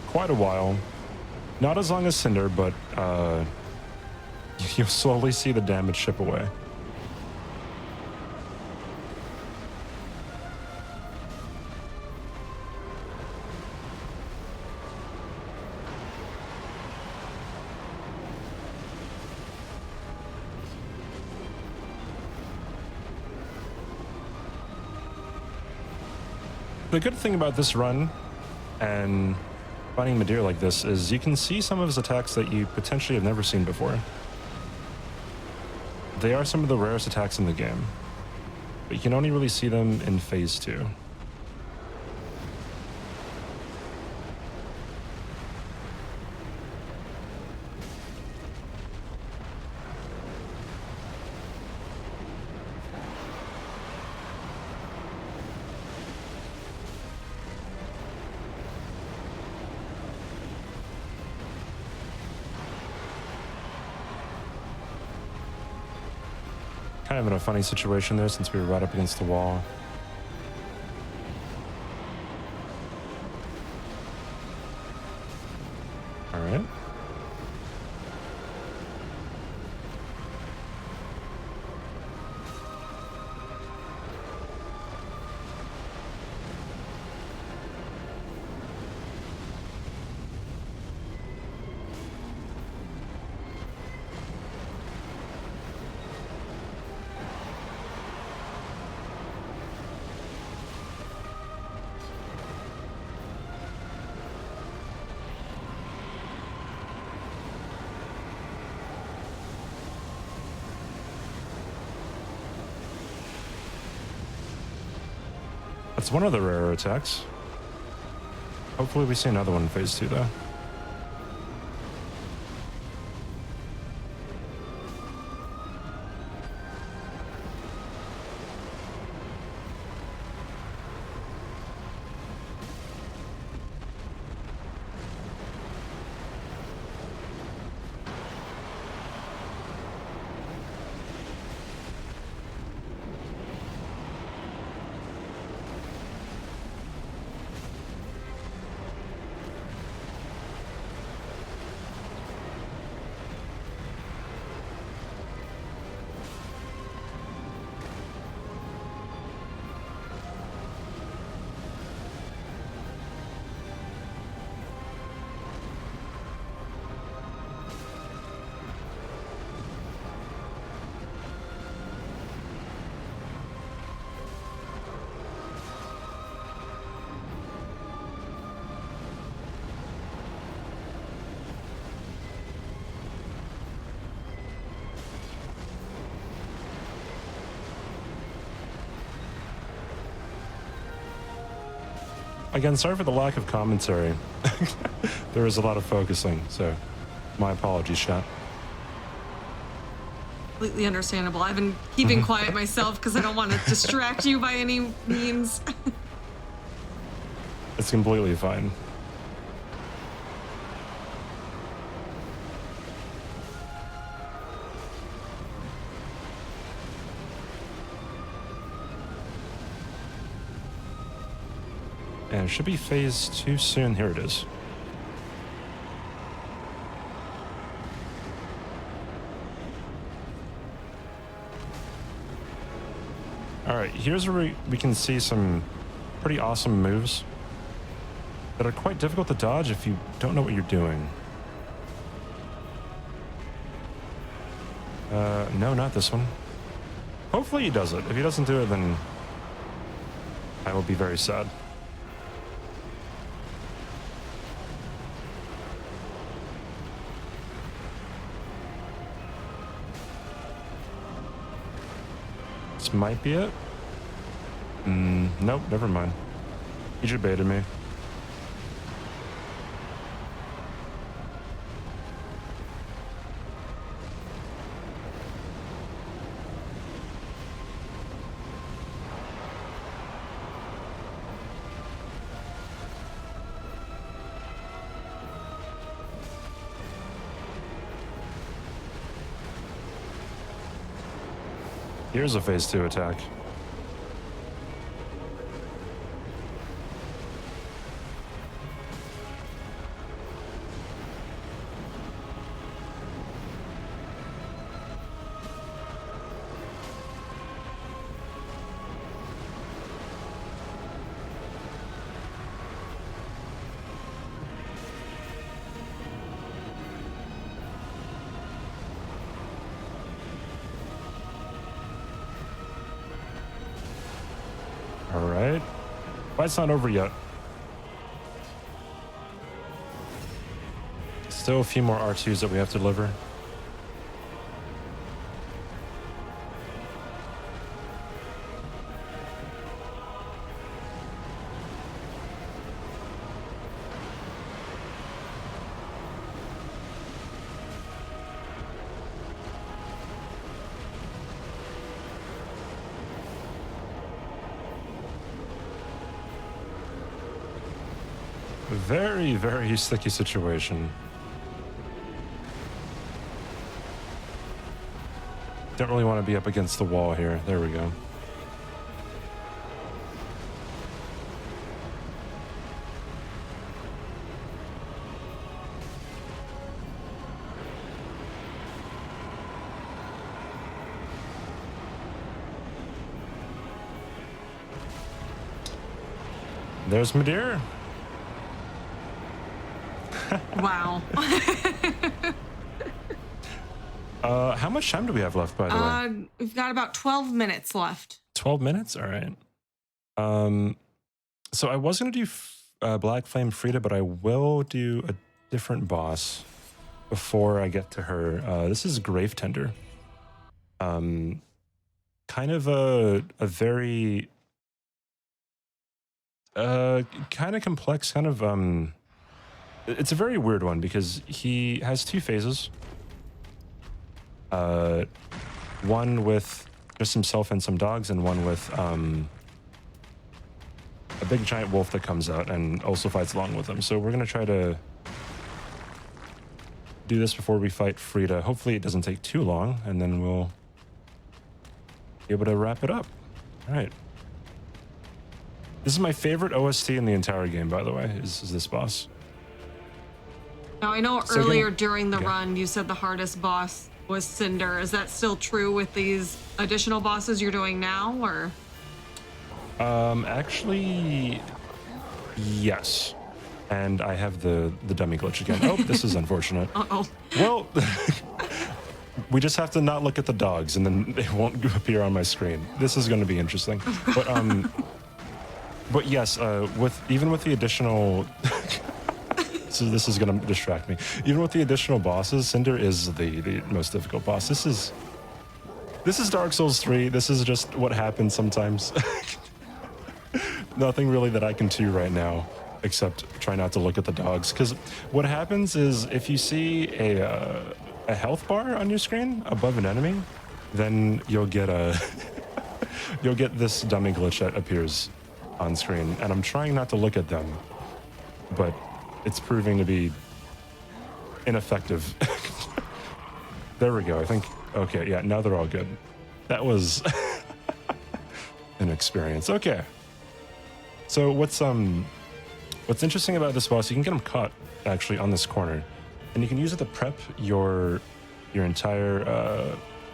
quite a while. Not as long as Cinder, but you'll slowly see the damage chip away. The good thing about this run and fighting Midir like this is you can see some of his attacks that you potentially have never seen before. They are some of the rarest attacks in the game, but you can only really see them in phase 2. Kind of in a funny situation there since we were right up against the wall. All right. That's one of the rarer attacks. Hopefully we see another one in phase 2 though. Again, sorry for the lack of commentary. There is a lot of focusing, so my apologies, chat. Completely understandable. I've been keeping quiet myself because I don't want to distract you by any means. It's completely fine. And it should be phase 2 soon. Here it is. All right, here's where we can see some pretty awesome moves that are quite difficult to dodge if you don't know what you're doing. No, not this one. Hopefully he does it. If he doesn't do it, then I will be very sad. This might be it. Nope, never mind. He just baited me. Here's a phase 2 attack. All right. Fight's not over yet. Still a few more R2s that we have to deliver. Very, very sticky situation. Don't really want to be up against the wall here. There we go. There's Madeira. Wow. How much time do we have left, by the way? We've got about 12 minutes left. 12 minutes? All right. So I was going to do Black Flame Frida, but I will do a different boss before I get to her. This is Grave Tender. Kind of a very kind of complex, kind of it's a very weird one because he has two phases. One with just himself and some dogs, and one with a big giant wolf that comes out and also fights along with him. So we're gonna try to do this before we fight Frida. Hopefully it doesn't take too long, and then we'll be able to wrap it up. All right. This is my favorite OST in the entire game, by the way, is this boss. Now, I know So earlier again- during the yeah. run, you said the hardest boss was Cinder. Is that still true with these additional bosses you're doing now, or? Actually, yes. And I have the dummy glitch again. Oh, this is unfortunate. Uh-oh. Well, we just have to not look at the dogs, and then they won't appear on my screen. This is going to be interesting. But yes, even with the additional, so this is going to distract me. Even with the additional bosses, Cinder is the most difficult boss. This is Dark Souls 3. This is just what happens sometimes. Nothing really that I can do right now, except try not to look at the dogs. Because what happens is if you see a health bar on your screen above an enemy, then you'll get you'll get this dummy glitch that appears on screen. And I'm trying not to look at them, but it's proving to be ineffective. There we go. I think, okay, yeah, now they're all good. That was an experience. Okay. So what's interesting about this boss, you can get him caught actually on this corner, and you can use it to prep your entire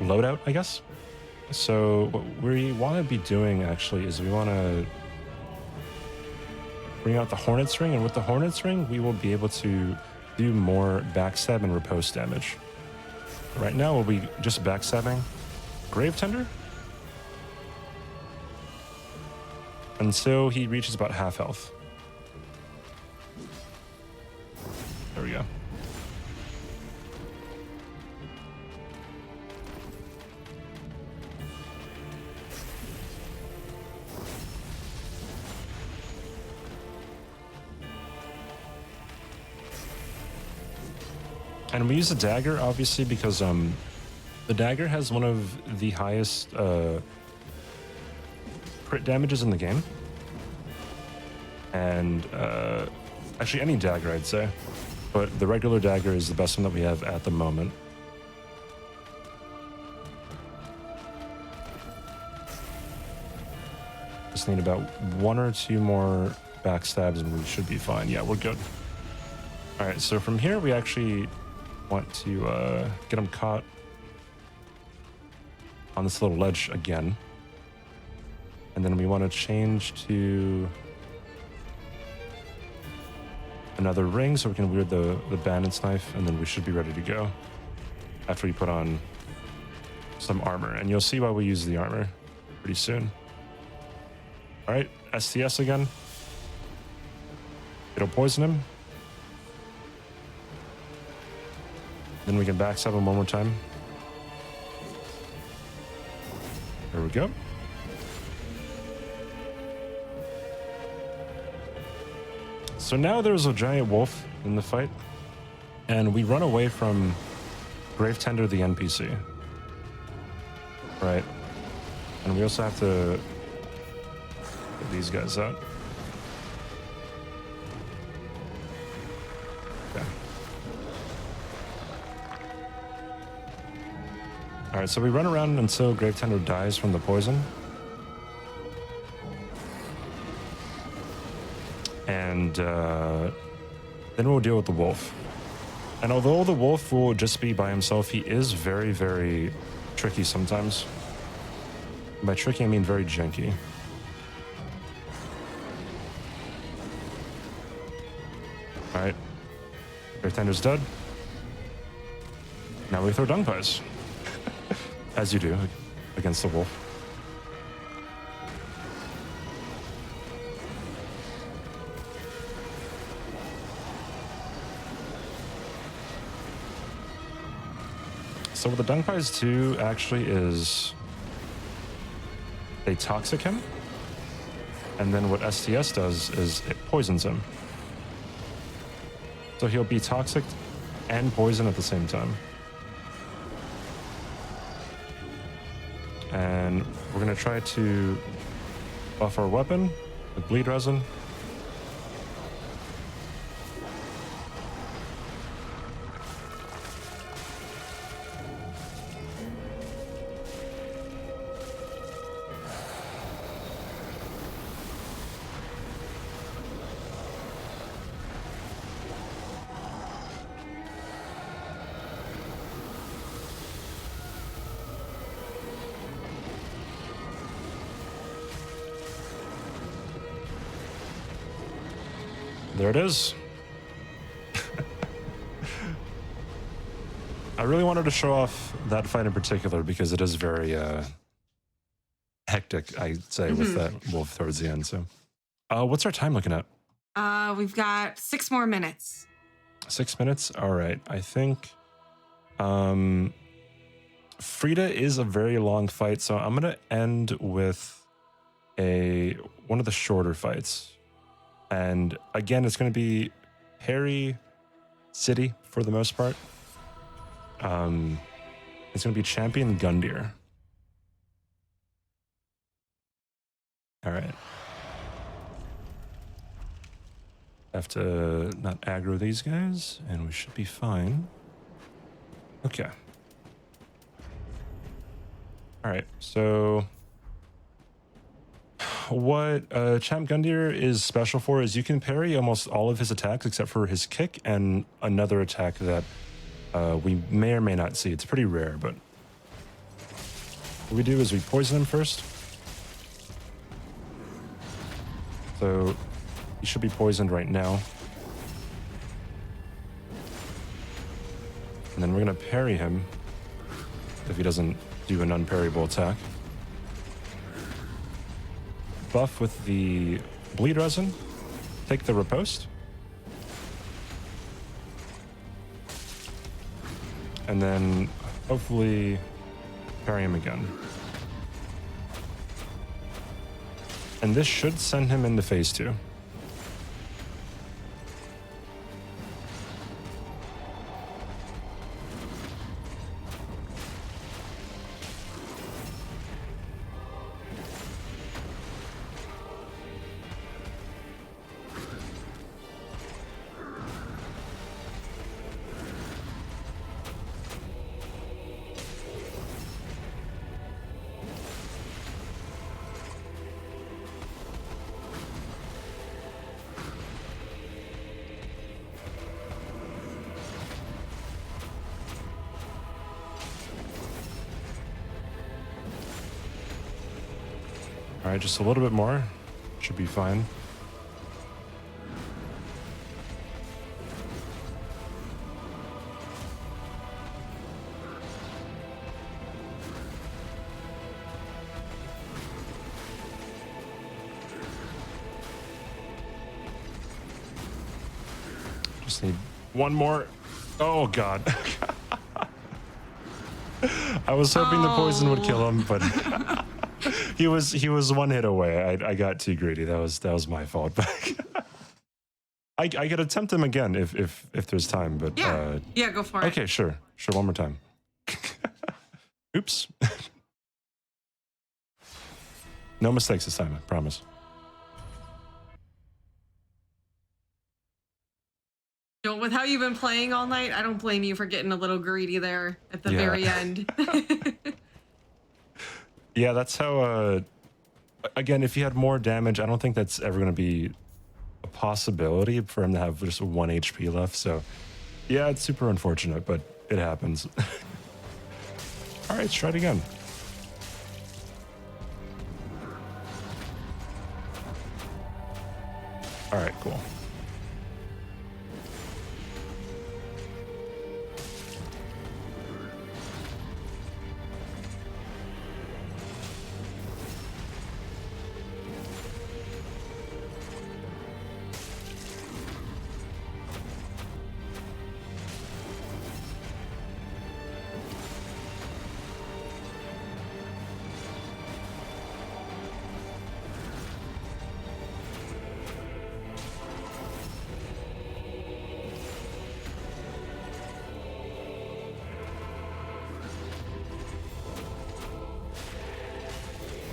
loadout, I guess. So what we want to be doing actually is we want to bring out the Hornet's Ring, and with the Hornet's Ring, we will be able to do more backstab and riposte damage. Right now, we'll be just backstabbing Grave Tender until he reaches about half health. There we go. And we use the dagger, obviously, because the dagger has one of the highest crit damages in the game. And actually, any dagger, I'd say. But the regular dagger is the best one that we have at the moment. Just need about 1 or 2 more backstabs and we should be fine. Yeah, we're good. All right, so from here, we actually want to get him caught on this little ledge again. And then we want to change to another ring so we can wield the bandit's knife, and then we should be ready to go after we put on some armor. And you'll see why we use the armor pretty soon. All right, STS again. It'll poison him. Then we can backstab him one more time. There we go. So now there's a giant wolf in the fight, and we run away from Grave Tender, the NPC. Right. And we also have to get these guys out. Okay. All right, so we run around until Gravetender dies from the poison. And then we'll deal with the wolf. And although the wolf will just be by himself, he is very, very tricky sometimes. By tricky, I mean very janky. All right, Gravetender's dead. Now we throw dung pies, as you do against the wolf. So what the dung pies do actually is they toxic him, and then what STS does is it poisons him. So he'll be toxic and poison at the same time. And we're gonna try to buff our weapon with bleed resin. There it is. I really wanted to show off that fight in particular because it is very hectic, I'd say, with that wolf towards the end. So, what's our time looking at? We've got 6 more minutes. 6 minutes? All right. I think Frida is a very long fight, so I'm going to end with one of the shorter fights. And again, it's going to be Harry City for the most part. It's going to be Champion Gundyr. All right. Have to not aggro these guys, and we should be fine. Okay. All right, so what Champ Gundyr is special for is you can parry almost all of his attacks except for his kick and another attack that we may or may not see. It's pretty rare, but what we do is we poison him first. So he should be poisoned right now. And then we're going to parry him if he doesn't do an unparryable attack. Buff with the bleed resin. Take the riposte. And then hopefully parry him again. And this should send him into phase 2. All right, just a little bit more. Should be fine. Just need one more. Oh, God. I was hoping the poison would kill him, but he was one hit away. I got too greedy. That was my fault. I could attempt him again if there's time, but yeah, go for it. Okay, sure, one more time. Oops. No mistakes this time, I promise. With how you've been playing all night, I don't blame you for getting a little greedy there at the very end. Yeah, that's how. Again, if he had more damage, I don't think that's ever going to be a possibility for him to have just 1 HP left. So, yeah, it's super unfortunate, but it happens. All right, let's try it again. All right, cool.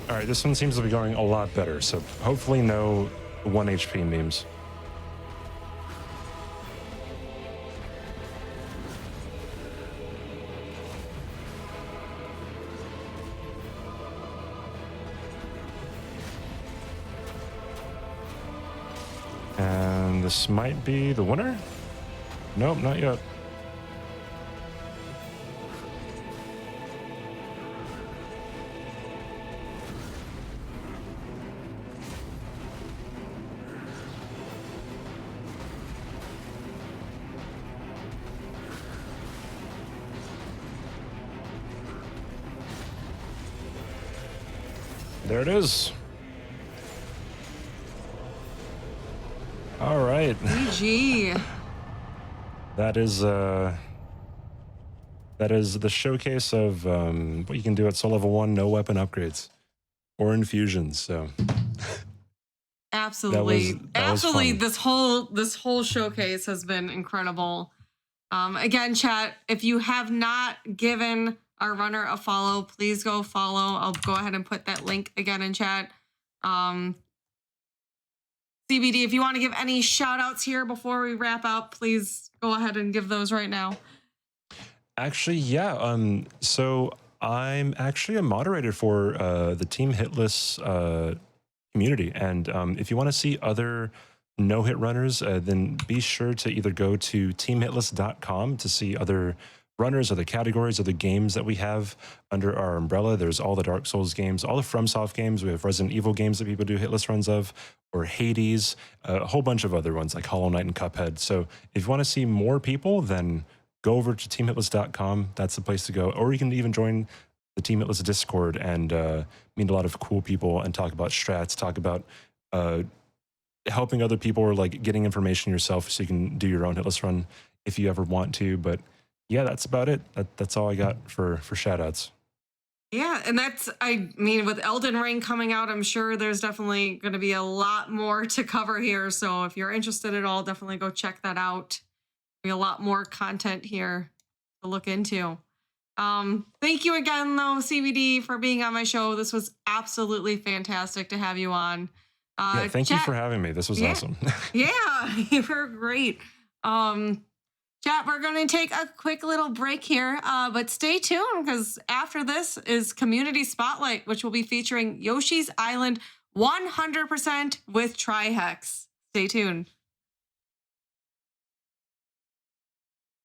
All right, this one seems to be going a lot better. So hopefully no 1 HP memes. And this might be the winner? Nope, not yet. There it is. All right. GG. That is the showcase of what you can do at Soul Level 1, no weapon upgrades or infusions. So Absolutely. that was Absolutely. fun. This whole showcase has been incredible. Again, chat, if you have not given our runner a follow, please go follow. I'll go ahead and put that link again in chat. CBD, if you want to give any shout outs here before we wrap up, please go ahead and give those right now. Actually, yeah. So I'm actually a moderator for the Team Hitless community, and if you want to see other no-hit runners, then be sure to either go to teamhitless.com to see other runners, other categories, other games that we have under our umbrella. There's all the Dark Souls games, all the FromSoft games. We have Resident Evil games that people do hitless runs of, or Hades, a whole bunch of other ones like Hollow Knight and Cuphead. So if you want to see more people, then go over to teamhitless.com. That's the place to go. Or you can even join the Team Hitless Discord and meet a lot of cool people and talk about strats, talk about helping other people or like getting information yourself so you can do your own hitless run if you ever want to. But yeah, that's about it. That's all I got for shout outs. Yeah, and I mean, with Elden Ring coming out, I'm sure there's definitely going to be a lot more to cover here. So if you're interested at all, definitely go check that out. Be a lot more content here to look into. Thank you again, though, CBD, for being on my show. This was absolutely fantastic to have you on. Yeah, thank you for having me. This was awesome. Yeah, you were great. Chat, we're going to take a quick little break here, but stay tuned because after this is Community Spotlight, which will be featuring Yoshi's Island 100% with Trihex. Stay tuned.